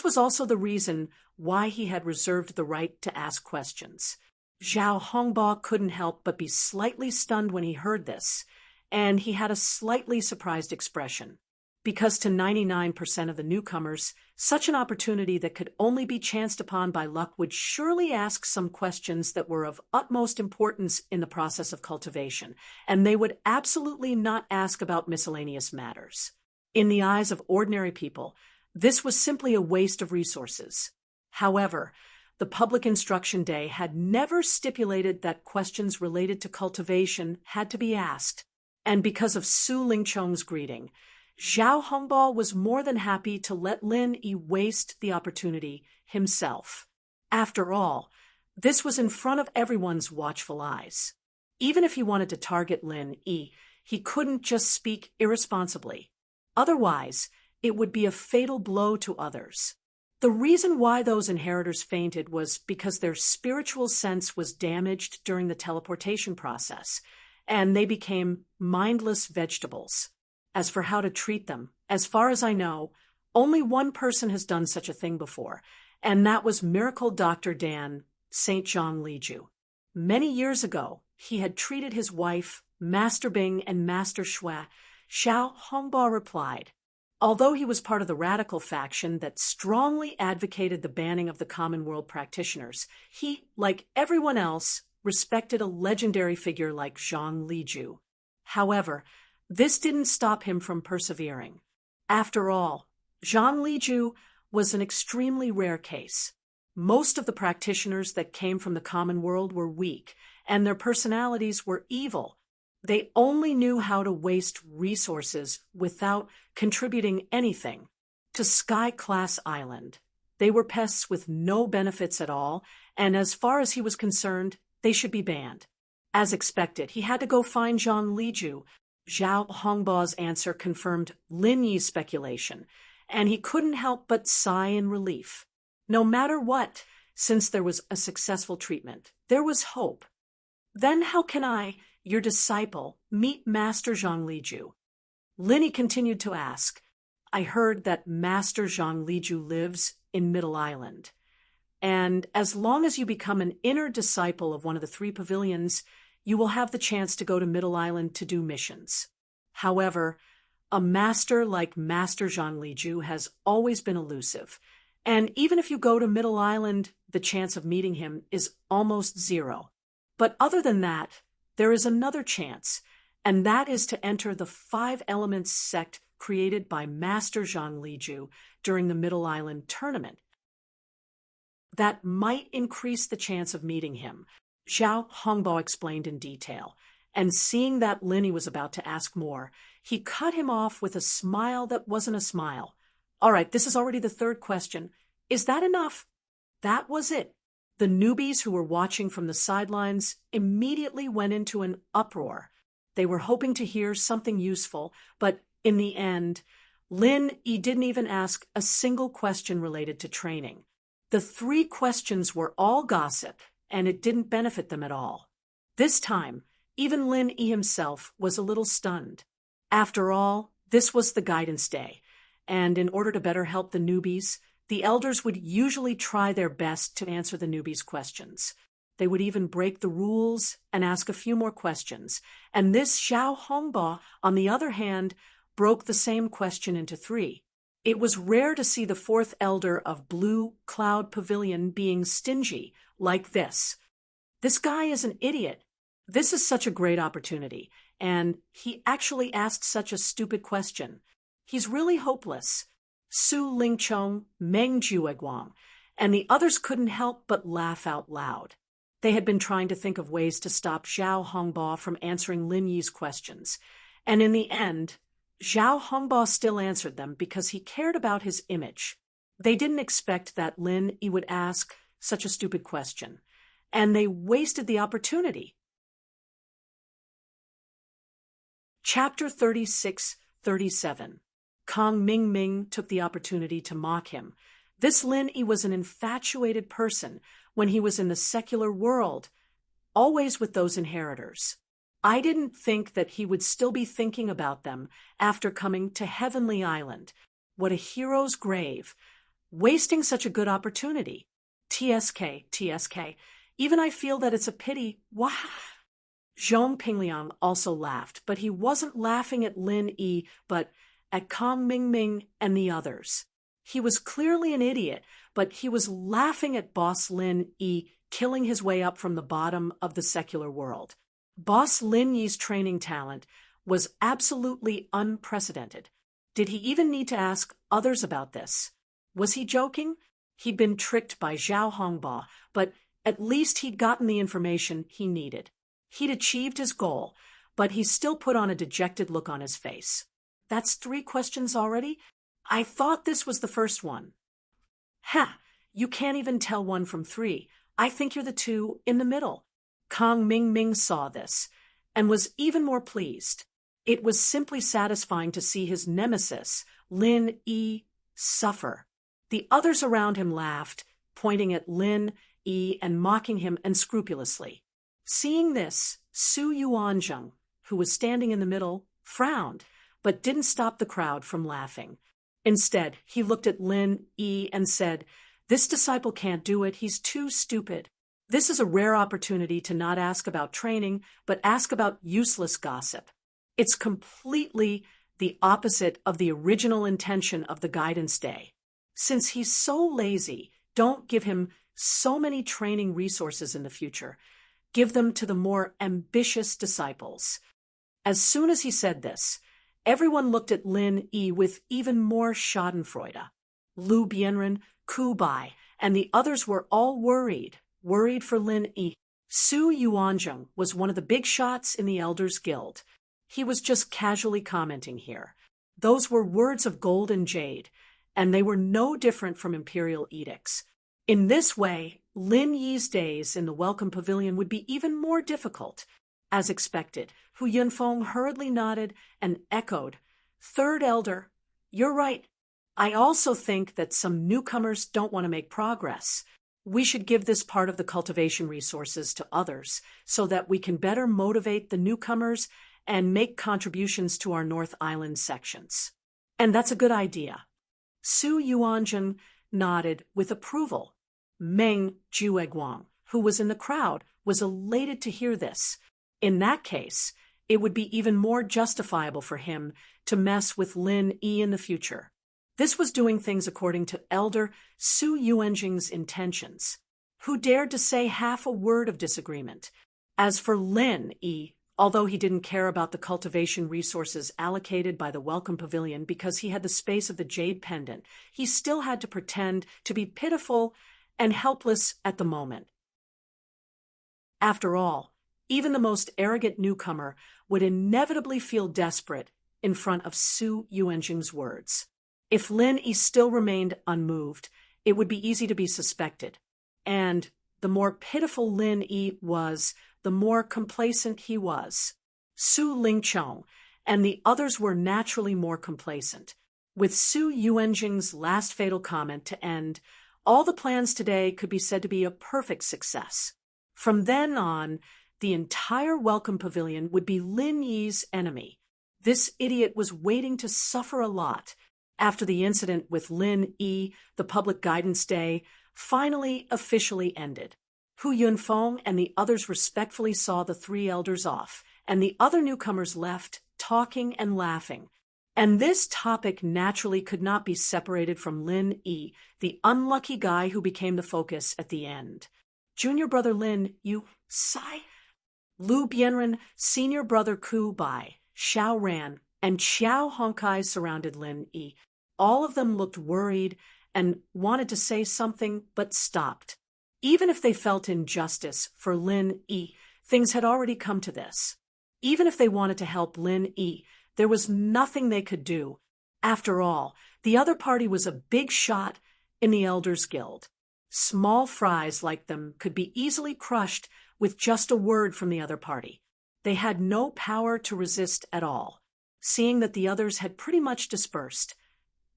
was also the reason why he had reserved the right to ask questions. Zhao Hongbo couldn't help but be slightly stunned when he heard this, and he had a slightly surprised expression. Because to 99% of the newcomers, such an opportunity that could only be chanced upon by luck would surely ask some questions that were of utmost importance in the process of cultivation, and they would absolutely not ask about miscellaneous matters. In the eyes of ordinary people, this was simply a waste of resources. However, the public instruction day had never stipulated that questions related to cultivation had to be asked, and because of Su Lingchong's greeting, Zhao Hongbo was more than happy to let Lin Yi waste the opportunity himself. After all, this was in front of everyone's watchful eyes. Even if he wanted to target Lin Yi, he couldn't just speak irresponsibly. Otherwise, it would be a fatal blow to others. The reason why those inheritors fainted was because their spiritual sense was damaged during the teleportation process, and they became mindless vegetables. As for how to treat them, as far as I know, only one person has done such a thing before, and that was Miracle Dr. Dan, St. Zhang Liju. Many years ago, he had treated his wife, Master Bing and Master Shui. Zhao Hongbo replied. Although he was part of the radical faction that strongly advocated the banning of the common world practitioners, he, like everyone else, respected a legendary figure like Zhang Liju. However, this didn't stop him from persevering. After all, Zhang Liju was an extremely rare case. Most of the practitioners that came from the common world were weak, and their personalities were evil. They only knew how to waste resources without contributing anything. To Sky Class Island, they were pests with no benefits at all, and as far as he was concerned, they should be banned. As expected, he had to go find Zhang Liju. Zhao Hongbo's answer confirmed Lin Yi's speculation, and he couldn't help but sigh in relief. No matter what, since there was a successful treatment, there was hope. Then how can I, your disciple, meet Master Zhang Liju? Lin Yi continued to ask. I heard that Master Zhang Liju lives in Middle Island, and as long as you become an inner disciple of one of the 3 pavilions, you will have the chance to go to Middle Island to do missions. However, a master like Master Zhang Liju has always been elusive, and even if you go to Middle Island, the chance of meeting him is almost 0. But other than that, there is another chance, and that is to enter the 5 Elements sect created by Master Zhang Liju during the Middle Island tournament. That might increase the chance of meeting him, Zhao Hongbo explained in detail, and seeing that Lin Yi was about to ask more, he cut him off with a smile that wasn't a smile. All right, this is already the 3rd question. Is that enough? That was it. The newbies who were watching from the sidelines immediately went into an uproar. They were hoping to hear something useful, but in the end, Lin Yi didn't even ask a single question related to training. The 3 questions were all gossip, and it didn't benefit them at all. This time, even Lin Yi himself was a little stunned. After all, this was the guidance day, and in order to better help the newbies, the elders would usually try their best to answer the newbies' questions. They would even break the rules and ask a few more questions. And this Xiao Hongbo, on the other hand, broke the same question into three. It was rare to see the fourth elder of Blue Cloud Pavilion being stingy like this. This guy is an idiot. This is such a great opportunity, and he actually asked such a stupid question. He's really hopeless. Su Lingchong, Meng Jueguang, and the others couldn't help but laugh out loud. They had been trying to think of ways to stop Zhao Hongbo from answering Lin Yi's questions, and in the end, Zhao Hongbo still answered them because he cared about his image. They didn't expect that Lin Yi would ask such a stupid question, and they wasted the opportunity. Chapter 36-37. Kong Mingming took the opportunity to mock him. This Lin Yi was an infatuated person when he was in the secular world, always with those inheritors. I didn't think that he would still be thinking about them after coming to Heavenly Island. What a hero's grave. Wasting such a good opportunity. TSK. Even I feel that it's a pity. Why? Zhong Pingliang also laughed, but he wasn't laughing at Lin Yi, but at Kong Mingming and the others. He was clearly an idiot, but he was laughing at Boss Lin Yi killing his way up from the bottom of the secular world. Boss Lin Yi's training talent was absolutely unprecedented. Did he even need to ask others about this? Was he joking? He'd been tricked by Zhao Hongbo, but at least he'd gotten the information he needed. He'd achieved his goal, but he still put on a dejected look on his face. That's 3 questions already? I thought this was the first one. Ha! You can't even tell 1 from 3. I think you're the 2 in the middle. Kong Mingming saw this, and was even more pleased. It was simply satisfying to see his nemesis, Lin Yi, suffer. The others around him laughed, pointing at Lin Yi and mocking him unscrupulously. Seeing this, Su Yuanzheng, who was standing in the middle, frowned, but didn't stop the crowd from laughing. Instead, he looked at Lin Yi and said, "This disciple can't do it, he's too stupid." This is a rare opportunity to not ask about training, but ask about useless gossip. It's completely the opposite of the original intention of the guidance day. Since he's so lazy, don't give him so many training resources in the future. Give them to the more ambitious disciples. As soon as he said this, everyone looked at Lin Yi with even more schadenfreude. Lu Bianren, Ku Bai, and the others were all worried for Lin Yi. Su Yuanzheng was one of the big shots in the Elders Guild. He was just casually commenting here. Those were words of gold and jade, and they were no different from imperial edicts. In this way, Lin Yi's days in the Welcome Pavilion would be even more difficult. As expected, Hu Yunfeng hurriedly nodded and echoed, "Third Elder, you're right. I also think that some newcomers don't want to make progress. We should give this part of the cultivation resources to others so that we can better motivate the newcomers and make contributions to our North Island sections." And that's a good idea. Su Yuanzheng nodded with approval. Meng Jueguang, who was in the crowd, was elated to hear this. In that case, it would be even more justifiable for him to mess with Lin Yi in the future. This was doing things according to Elder Su Yuanzheng's intentions. Who dared to say half a word of disagreement? As for Lin Yi, although he didn't care about the cultivation resources allocated by the Welcome Pavilion because he had the space of the Jade Pendant, he still had to pretend to be pitiful and helpless at the moment. After all, even the most arrogant newcomer would inevitably feel desperate in front of Su Yuanzheng's words. If Lin Yi still remained unmoved, it would be easy to be suspected. And the more pitiful Lin Yi was, the more complacent he was. Su Lingchong and the others were naturally more complacent. With Su Yuanzheng's last fatal comment to end, all the plans today could be said to be a perfect success. From then on, the entire Welcome Pavilion would be Lin Yi's enemy. This idiot was waiting to suffer a lot. After the incident with Lin Yi, the public guidance day finally officially ended. Hu Yunfeng and the others respectfully saw the three elders off, and the other newcomers left, talking and laughing. And this topic naturally could not be separated from Lin Yi, the unlucky guy who became the focus at the end. Junior brother Lin, you sigh. Lu Bianren, senior brother Ku Bai, Xiao Ran, and Xiao Honkai surrounded Lin Yi. All of them looked worried and wanted to say something, but stopped. Even if they felt injustice for Lin Yi, things had already come to this. Even if they wanted to help Lin Yi, there was nothing they could do. After all, the other party was a big shot in the Elders Guild. Small fries like them could be easily crushed with just a word from the other party. They had no power to resist at all, seeing that the others had pretty much dispersed.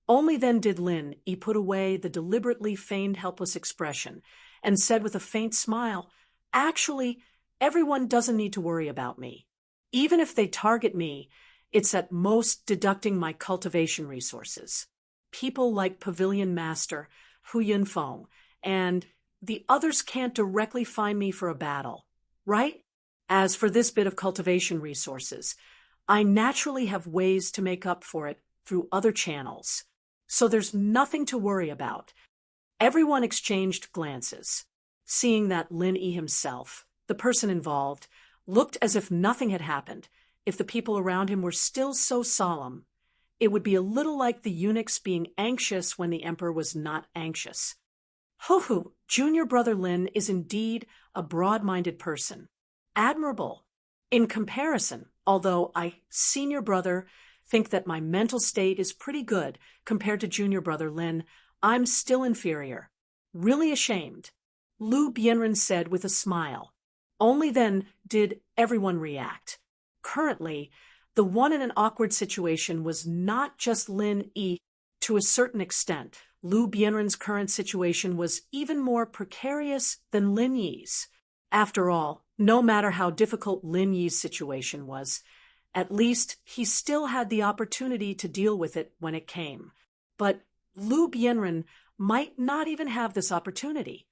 Only then did Lin Yi put away the deliberately feigned helpless expression and said with a faint smile, "Actually, everyone doesn't need to worry about me. Even if they target me, it's at most deducting my cultivation resources. People like Pavilion Master Hu Yunfeng and the others can't directly find me for a battle, right? As for this bit of cultivation resources, I naturally have ways to make up for it through other channels. So there's nothing to worry about." Everyone exchanged glances, seeing that Lin Yi himself, the person involved, looked as if nothing had happened. If the people around him were still so solemn, it would be a little like the eunuchs being anxious when the emperor was not anxious. Ho, junior brother Lin is indeed a broad-minded person. Admirable. In comparison, although I, senior brother, think that my mental state is pretty good compared to junior brother Lin, I'm still inferior. Really ashamed. Lu Bianren said with a smile. Only then did everyone react. Currently, the one in an awkward situation was not just Lin Yi. To a certain extent, Lu Bianren's current situation was even more precarious than Lin Yi's. After all, no matter how difficult Lin Yi's situation was, at least he still had the opportunity to deal with it when it came. But Lu Bianren might not even have this opportunity.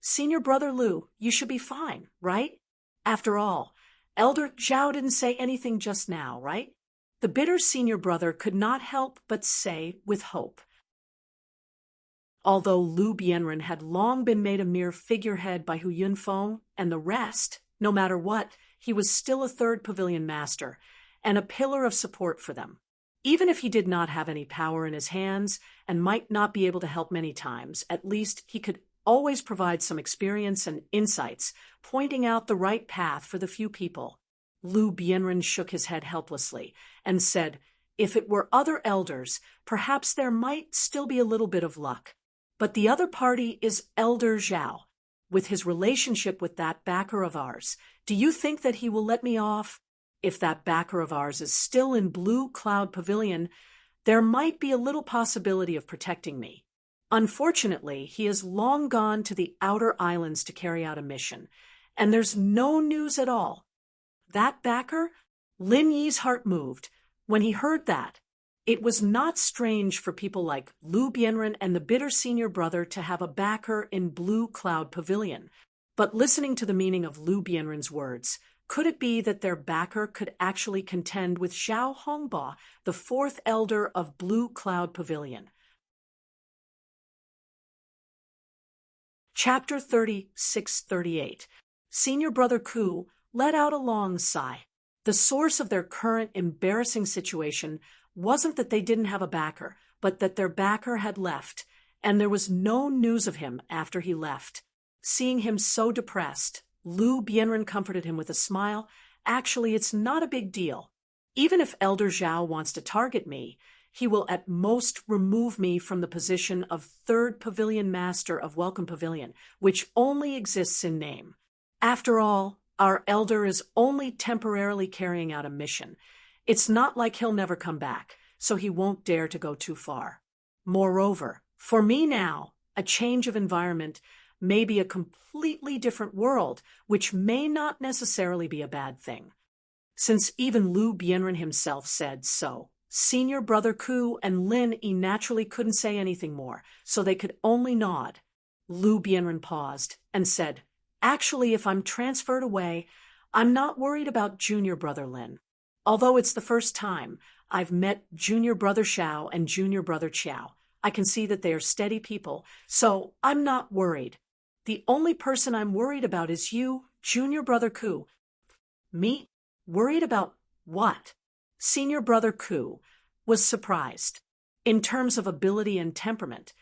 Senior brother Lu, you should be fine, right? After all, Elder Zhao didn't say anything just now, right? The bitter senior brother could not help but say with hope. Although Lu Bianren had long been made a mere figurehead by Hu Yunfeng and the rest, no matter what, he was still a third pavilion master and a pillar of support for them. Even if he did not have any power in his hands and might not be able to help many times, at least he could always provide some experience and insights, pointing out the right path for the few people. Lu Bianren shook his head helplessly and said, if it were other elders, perhaps there might still be a little bit of luck. But the other party is Elder Zhao. With his relationship with that backer of ours, do you think that he will let me off? If that backer of ours is still in Blue Cloud Pavilion, there might be a little possibility of protecting me. Unfortunately, he has long gone to the outer islands to carry out a mission, and there's no news at all. That backer? Lin Yi's heart moved. When he heard that, it was not strange for people like Lu Bianren and the bitter senior brother to have a backer in Blue Cloud Pavilion. But listening to the meaning of Lu Bianren's words, could it be that their backer could actually contend with Xiao Hongba, the fourth elder of Blue Cloud Pavilion? Chapter 36-38. Senior brother Ku let out a long sigh. The source of their current embarrassing situation wasn't that they didn't have a backer, but that their backer had left, and there was no news of him after he left. Seeing him so depressed, Lu Bianren comforted him with a smile. Actually, it's not a big deal. Even if Elder Zhao wants to target me, he will at most remove me from the position of third pavilion master of Welcome Pavilion, which only exists in name. After all, our elder is only temporarily carrying out a mission. It's not like he'll never come back, so he won't dare to go too far. Moreover, for me now, a change of environment may be a completely different world, which may not necessarily be a bad thing. Since even Lu Bianren himself said so, senior brother Ku and Lin Yi naturally couldn't say anything more, so they could only nod. Lu Bianren paused and said, Actually, if I'm transferred away, I'm not worried about junior brother Lin. Although it's the first time I've met junior brother Xiao and junior brother Qiao, I can see that they are steady people, so I'm not worried. The only person I'm worried about is you, junior brother Ku. Me? Worried about what? Senior brother Ku was surprised. In terms of ability and temperament,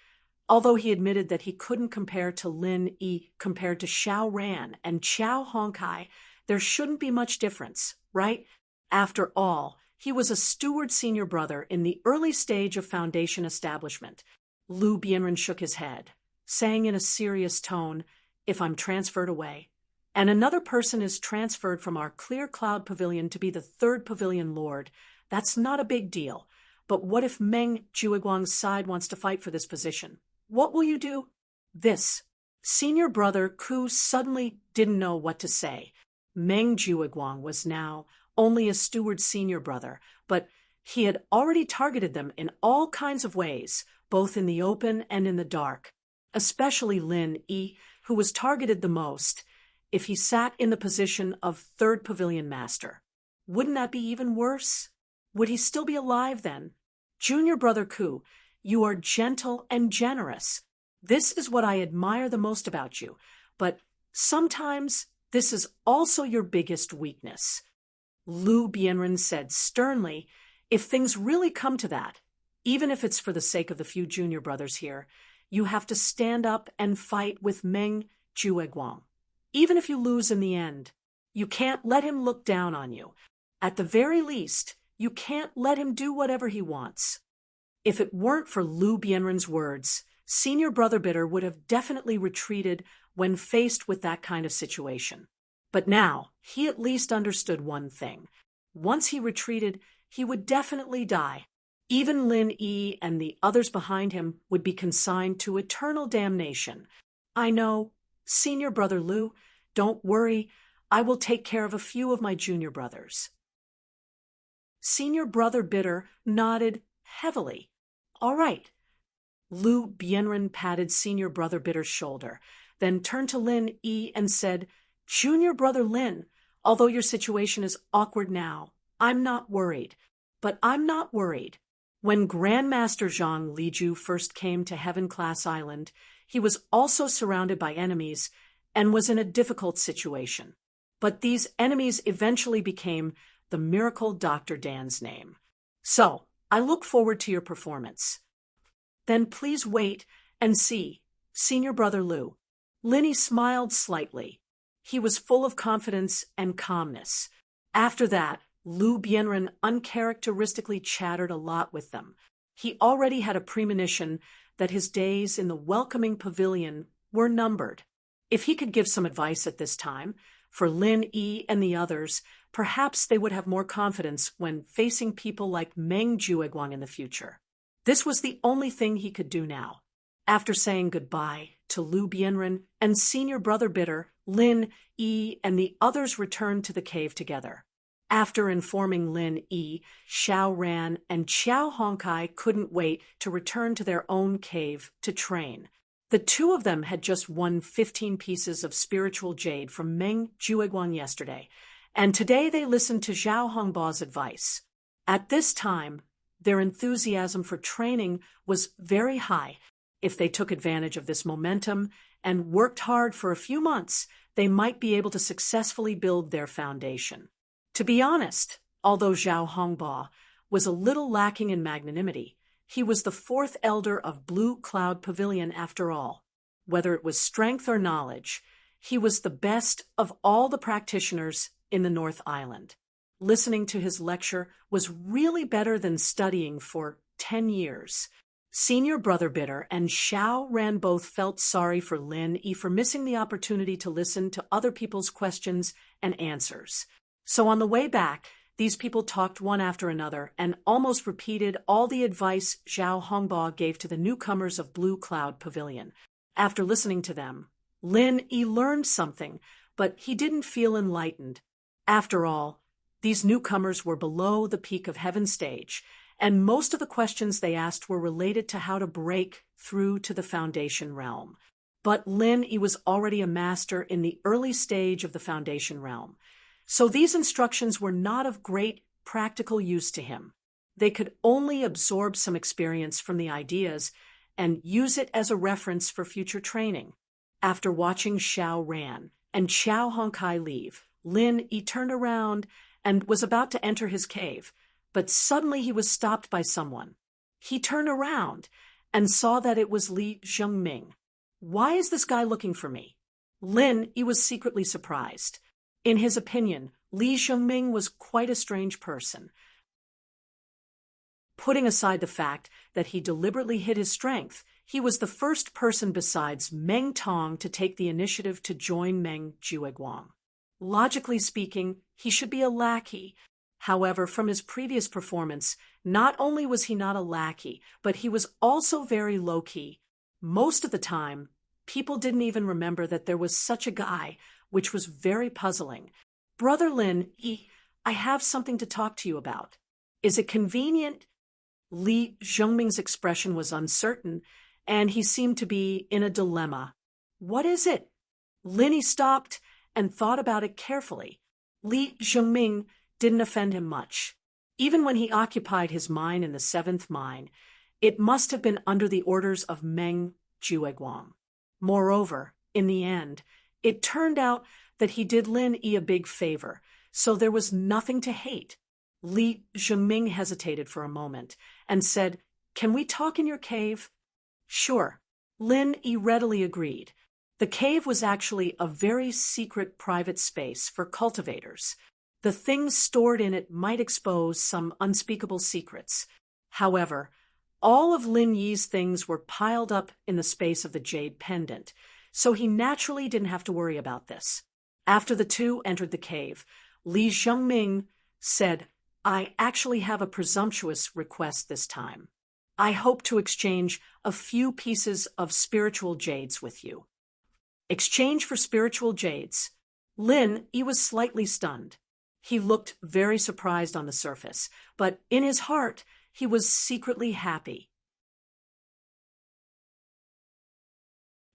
although he admitted that he couldn't compare to Lin Yi compared to Xiao Ran and Qiao Hongkai, there shouldn't be much difference, right? After all, he was a steward senior brother in the early stage of foundation establishment. Lu Bianren shook his head, saying in a serious tone, "If I'm transferred away, and another person is transferred from our Clear Cloud Pavilion to be the third pavilion lord, that's not a big deal. But what if Meng Jueguang's side wants to fight for this position? What will you do?" This. Senior brother Ku suddenly didn't know what to say. Meng Jueguang was now only a steward senior brother, but he had already targeted them in all kinds of ways, both in the open and in the dark, especially Lin Yi, who was targeted the most. If he sat in the position of third pavilion master, wouldn't that be even worse? Would he still be alive then? Junior brother Ku, you are gentle and generous. This is what I admire the most about you, but sometimes this is also your biggest weakness. Lu Bianren said sternly, "If things really come to that, even if it's for the sake of the few junior brothers here, you have to stand up and fight with Meng Jueguang. Even if you lose in the end, you can't let him look down on you. At the very least, you can't let him do whatever he wants." If it weren't for Lu Bianren's words, senior brother Bitter would have definitely retreated when faced with that kind of situation. But now, he at least understood one thing. Once he retreated, he would definitely die. Even Lin Yi and the others behind him would be consigned to eternal damnation. "I know, senior brother Lu, don't worry, I will take care of a few of my junior brothers." Senior brother Bitter nodded heavily. "All right." Lu Bianren patted senior brother Bitter's shoulder, then turned to Lin Yi and said, "Junior brother Lin, although your situation is awkward now, I'm not worried. But I'm not worried. When Grandmaster Zhang Liju first came to Heaven Class Island, he was also surrounded by enemies and was in a difficult situation. But these enemies eventually became the Miracle Dr. Dan's name. So, I look forward to your performance." "Then please wait and see, senior brother Lu." Linny smiled slightly. He was full of confidence and calmness. After that, Lu Bianren uncharacteristically chattered a lot with them. He already had a premonition that his days in the welcoming pavilion were numbered. If he could give some advice at this time, for Lin Yi and the others, perhaps they would have more confidence when facing people like Meng Jueguang in the future. This was the only thing he could do now. After saying goodbye to Lu Bianren and senior brother Bitter, Lin Yi and the others returned to the cave together. After informing Lin Yi, Xiao Ran and Qiao Hongkai couldn't wait to return to their own cave to train. The two of them had just won 15 pieces of spiritual jade from Meng Jueguang yesterday, and today they listened to Zhao Hongbao's advice. At this time, their enthusiasm for training was very high. If they took advantage of this momentum and worked hard for a few months, they might be able to successfully build their foundation. To be honest, although Zhao Hongbao was a little lacking in magnanimity, he was the fourth elder of Blue Cloud Pavilion after all. Whether it was strength or knowledge, he was the best of all the practitioners in the North Island. Listening to his lecture was really better than studying for 10 years. Senior brother Bitter and Xiao Ran both felt sorry for Lin Yi for missing the opportunity to listen to other people's questions and answers. So on the way back, these people talked one after another and almost repeated all the advice Zhao Hongbao gave to the newcomers of Blue Cloud Pavilion. After listening to them, Lin Yi learned something, but he didn't feel enlightened. After all, these newcomers were below the peak of Heaven stage, and most of the questions they asked were related to how to break through to the Foundation realm. but Lin Yi was already a master in the early stage of the Foundation realm. So these instructions were not of great practical use to him. They could only absorb some experience from the ideas and use it as a reference for future training. After watching Xiao Ran and Xiao Honkai leave, Lin Yi turned around and was about to enter his cave, but suddenly he was stopped by someone. He turned around and saw that it was Li Zhengming. Why is this guy looking for me? Lin Yi was secretly surprised. In his opinion, Li Zhengming was quite a strange person. Putting aside the fact that he deliberately hid his strength, he was the first person besides Meng Tong to take the initiative to join Meng Jueguang. Logically speaking, he should be a lackey. However, from his previous performance, not only was he not a lackey, but he was also very low-key. Most of the time, people didn't even remember that there was such a guy, which was very puzzling. Brother Lin Yi, I have something to talk to you about. Is it convenient? Li Zhengming's expression was uncertain, and he seemed to be in a dilemma. What is it? Lin Yi stopped and thought about it carefully. Li Zhengming didn't offend him much. Even when he occupied his mine in the 7th mine, it must have been under the orders of Meng Jueguang. Moreover, in the end, it turned out that he did Lin Yi a big favor, so there was nothing to hate. Li Zhengming hesitated for a moment and said, "Can we talk in your cave?" "Sure." Lin Yi readily agreed. The cave was actually a very secret private space for cultivators. The things stored in it might expose some unspeakable secrets. However, all of Lin Yi's things were piled up in the space of the jade pendant, so he naturally didn't have to worry about this. After the two entered the cave, Li Zhengming said, "I actually have a presumptuous request this time. I hope to exchange a few pieces of spiritual jades with you." Exchange for spiritual jades? Lin Yi was slightly stunned. He looked very surprised on the surface, but in his heart, he was secretly happy.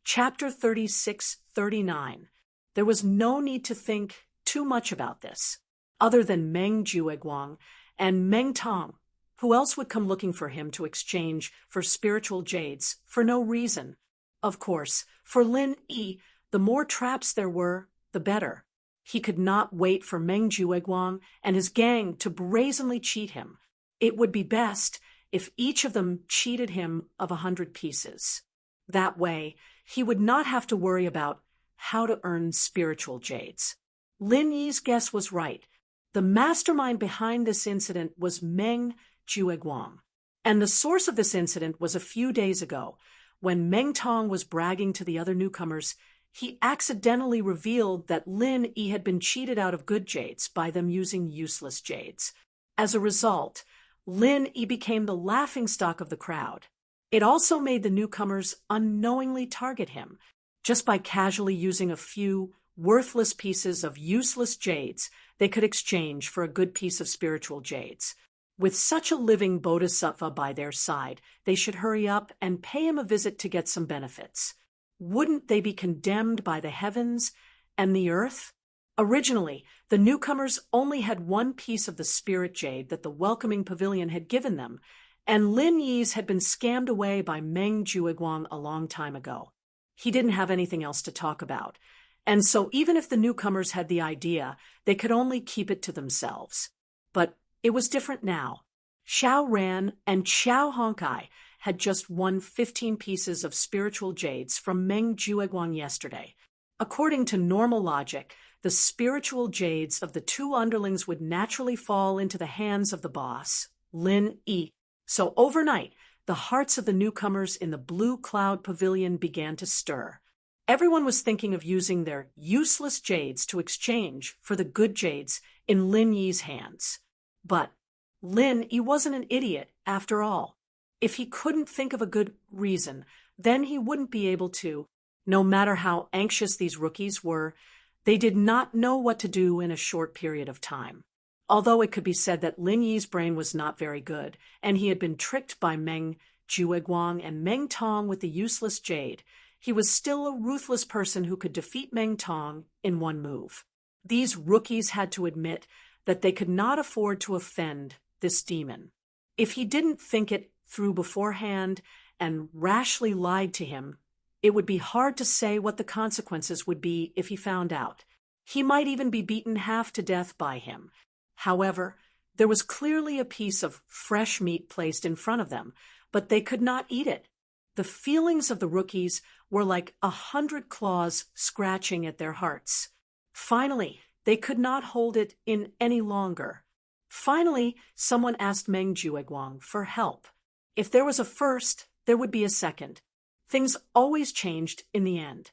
Chapter 36-39. There was no need to think too much about this. Other than Meng Jueguang and Meng Tong, who else would come looking for him to exchange for spiritual jades for no reason? Of course, for Lin Yi, the more traps there were, the better. He could not wait for Meng Jueguang and his gang to brazenly cheat him. It would be best if each of them cheated him of 100 pieces. That way, he would not have to worry about how to earn spiritual jades. Lin Yi's guess was right. The mastermind behind this incident was Meng Jueguang. And the source of this incident was a few days ago, when Meng Tong was bragging to the other newcomers. He accidentally revealed that Lin Yi had been cheated out of good jades by them using useless jades. As a result, Lin Yi became the laughingstock of the crowd. It also made the newcomers unknowingly target him. Just by casually using a few worthless pieces of useless jades, they could exchange for a good piece of spiritual jades. With such a living bodhisattva by their side, they should hurry up and pay him a visit to get some benefits. Wouldn't they be condemned by the heavens and the earth? Originally, the newcomers only had one piece of the spirit jade that the welcoming pavilion had given them, and Lin Yi's had been scammed away by Meng Jueguang a long time ago. He didn't have anything else to talk about, and so even if the newcomers had the idea, they could only keep it to themselves. But it was different now. Xiao Ran and Xiao Honkai had just won 15 pieces of spiritual jades from Meng Jueguang yesterday. According to normal logic, the spiritual jades of the two underlings would naturally fall into the hands of the boss, Lin Yi. So overnight, the hearts of the newcomers in the Blue Cloud Pavilion began to stir. Everyone was thinking of using their useless jades to exchange for the good jades in Lin Yi's hands. But Lin Yi wasn't an idiot, after all. If he couldn't think of a good reason, then he wouldn't be able to. No matter how anxious these rookies were, they did not know what to do in a short period of time. Although it could be said that Lin Yi's brain was not very good, and he had been tricked by Meng Jueguang and Meng Tong with the useless jade, he was still a ruthless person who could defeat Meng Tong in one move. These rookies had to admit that they could not afford to offend this demon. If he didn't think it through beforehand and rashly lied to him, it would be hard to say what the consequences would be if he found out. He might even be beaten half to death by him. However, there was clearly a piece of fresh meat placed in front of them, but they could not eat it. The feelings of the rookies were like 100 claws scratching at their hearts. Finally, they could not hold it in any longer. Finally, someone asked Meng Jueguang for help. If there was a first, there would be a second. Things always changed in the end.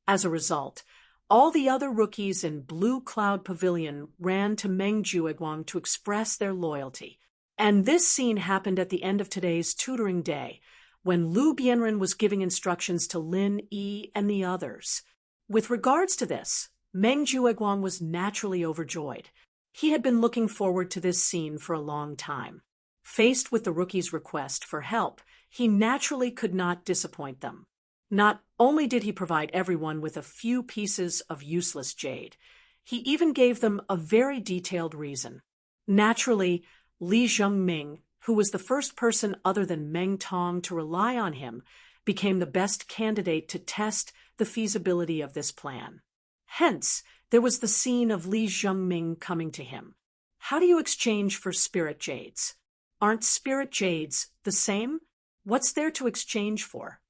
As a result, all the other rookies in Blue Cloud Pavilion ran to Meng Jueguang to express their loyalty. And this scene happened at the end of today's tutoring day, when Lu Bianren was giving instructions to Lin Yi and the others. With regards to this, Meng Jueguang was naturally overjoyed. He had been looking forward to this scene for a long time. Faced with the rookie's request for help, he naturally could not disappoint them. Not only did he provide everyone with a few pieces of useless jade, he even gave them a very detailed reason. Naturally, Li Zhengming, who was the first person other than Meng Tong to rely on him, became the best candidate to test the feasibility of this plan. Hence, there was the scene of Li Zhengming coming to him. How do you exchange for spirit jades? Aren't spirit jades the same? What's there to exchange for?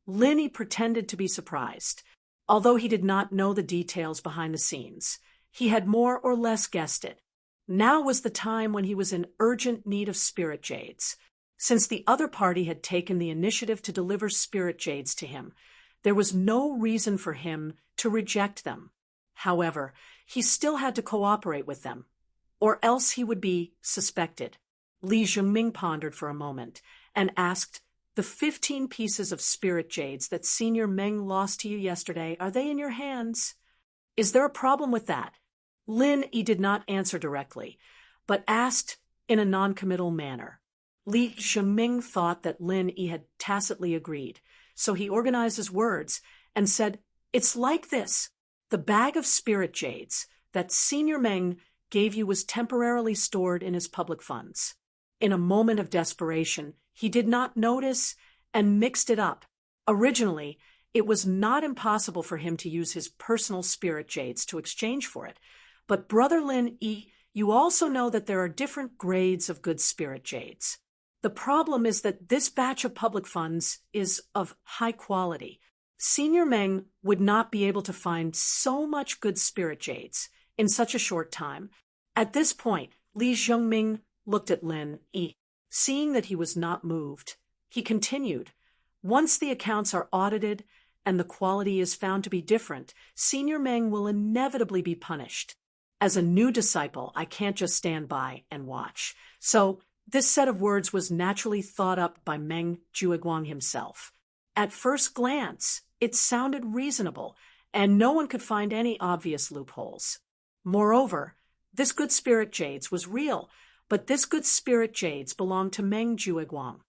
Lin Yi pretended to be surprised. Although he did not know the details behind the scenes, he had more or less guessed it. Now was the time when he was in urgent need of spirit jades. Since the other party had taken the initiative to deliver spirit jades to him, there was no reason for him to reject them. However, he still had to cooperate with them, or else he would be suspected. Li Zhengming pondered for a moment and asked, "The 15 pieces of spirit jades that Senior Meng lost to you yesterday, are they in your hands? Is there a problem with that?" Lin Yi did not answer directly, but asked in a non-committal manner. Li Zhengming thought that Lin Yi had tacitly agreed, so he organized his words and said, "It's like this. The bag of spirit jades that Senior Meng gave you was temporarily stored in his public funds. In a moment of desperation, he did not notice and mixed it up. Originally, it was not impossible for him to use his personal spirit jades to exchange for it. But Brother Lin Yi, you also know that there are different grades of good spirit jades. The problem is that this batch of public funds is of high quality. Senior Meng would not be able to find so much good spirit jades in such a short time." At this point, Li Zhengming looked at Lin Yi. Seeing that he was not moved, he continued, "Once the accounts are audited and the quality is found to be different, Senior Meng will inevitably be punished. As a new disciple, I can't just stand by and watch." So, this set of words was naturally thought up by Meng Jueguang himself. At first glance, it sounded reasonable, and no one could find any obvious loopholes. Moreover, this good spirit jades was real, but this good spirit jades belonged to Meng Jueguang.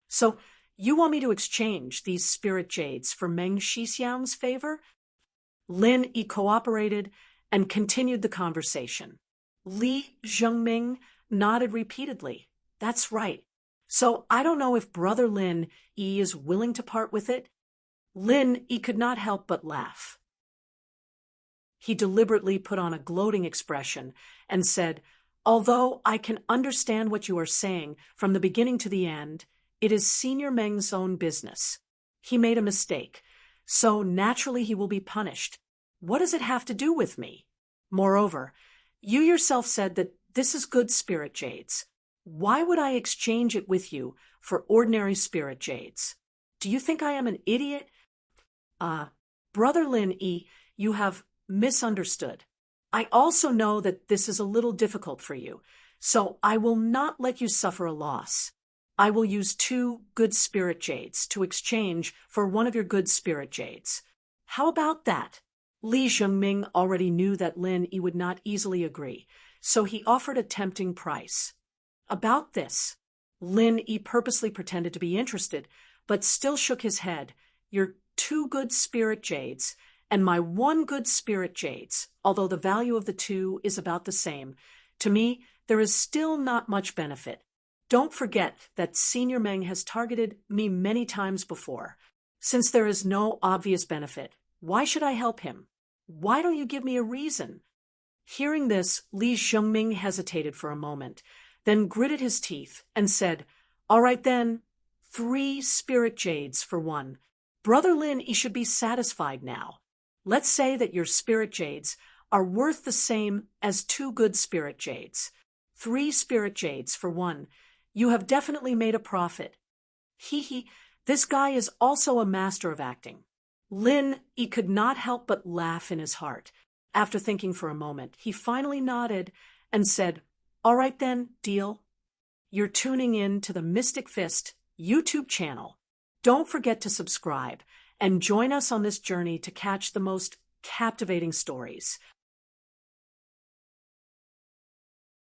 "So, you want me to exchange these spirit jades for Meng Shixiang's favor?" Lin Yi cooperated and continued the conversation. Li Zhengming nodded repeatedly. "That's right. So I don't know if Brother Lin Yi is willing to part with it." Lin Yi could not help but laugh. He deliberately put on a gloating expression and said, "Although I can understand what you are saying from the beginning to the end, it is Senior Meng's own business. He made a mistake, so naturally he will be punished. What does it have to do with me? Moreover, you yourself said that this is good spirit jades. Why would I exchange it with you for ordinary spirit jades? Do you think I am an idiot?" Brother Lin Yi, you have misunderstood. I also know that this is a little difficult for you, so I will not let you suffer a loss. I will use 2 good spirit jades to exchange for one of your good spirit jades. How about that?" Li Zhengming already knew that Lin Yi would not easily agree, so he offered a tempting price. About this, Lin Yi purposely pretended to be interested, but still shook his head. Your 2 good spirit jades and my 1 good spirit jades, although the value of the 2 is about the same. To me, there is still not much benefit. Don't forget that Senior Meng has targeted me many times before. Since there is no obvious benefit, why should I help him? Why don't you give me a reason? Hearing this, Li Zhengming hesitated for a moment, then gritted his teeth and said, "All right then, 3 spirit jades for 1. Brother Lin, you should be satisfied now. Let's say that your spirit jades are worth the same as 2 good spirit jades. 3 spirit jades for 1. You have definitely made a profit." Hee, this guy is also a master of acting. Lin, he could not help but laugh in his heart. After thinking for a moment, he finally nodded and said, "All right then, deal." You're tuning in to the Mystic Fist YouTube channel. Don't forget to subscribe and join us on this journey to catch the most captivating stories.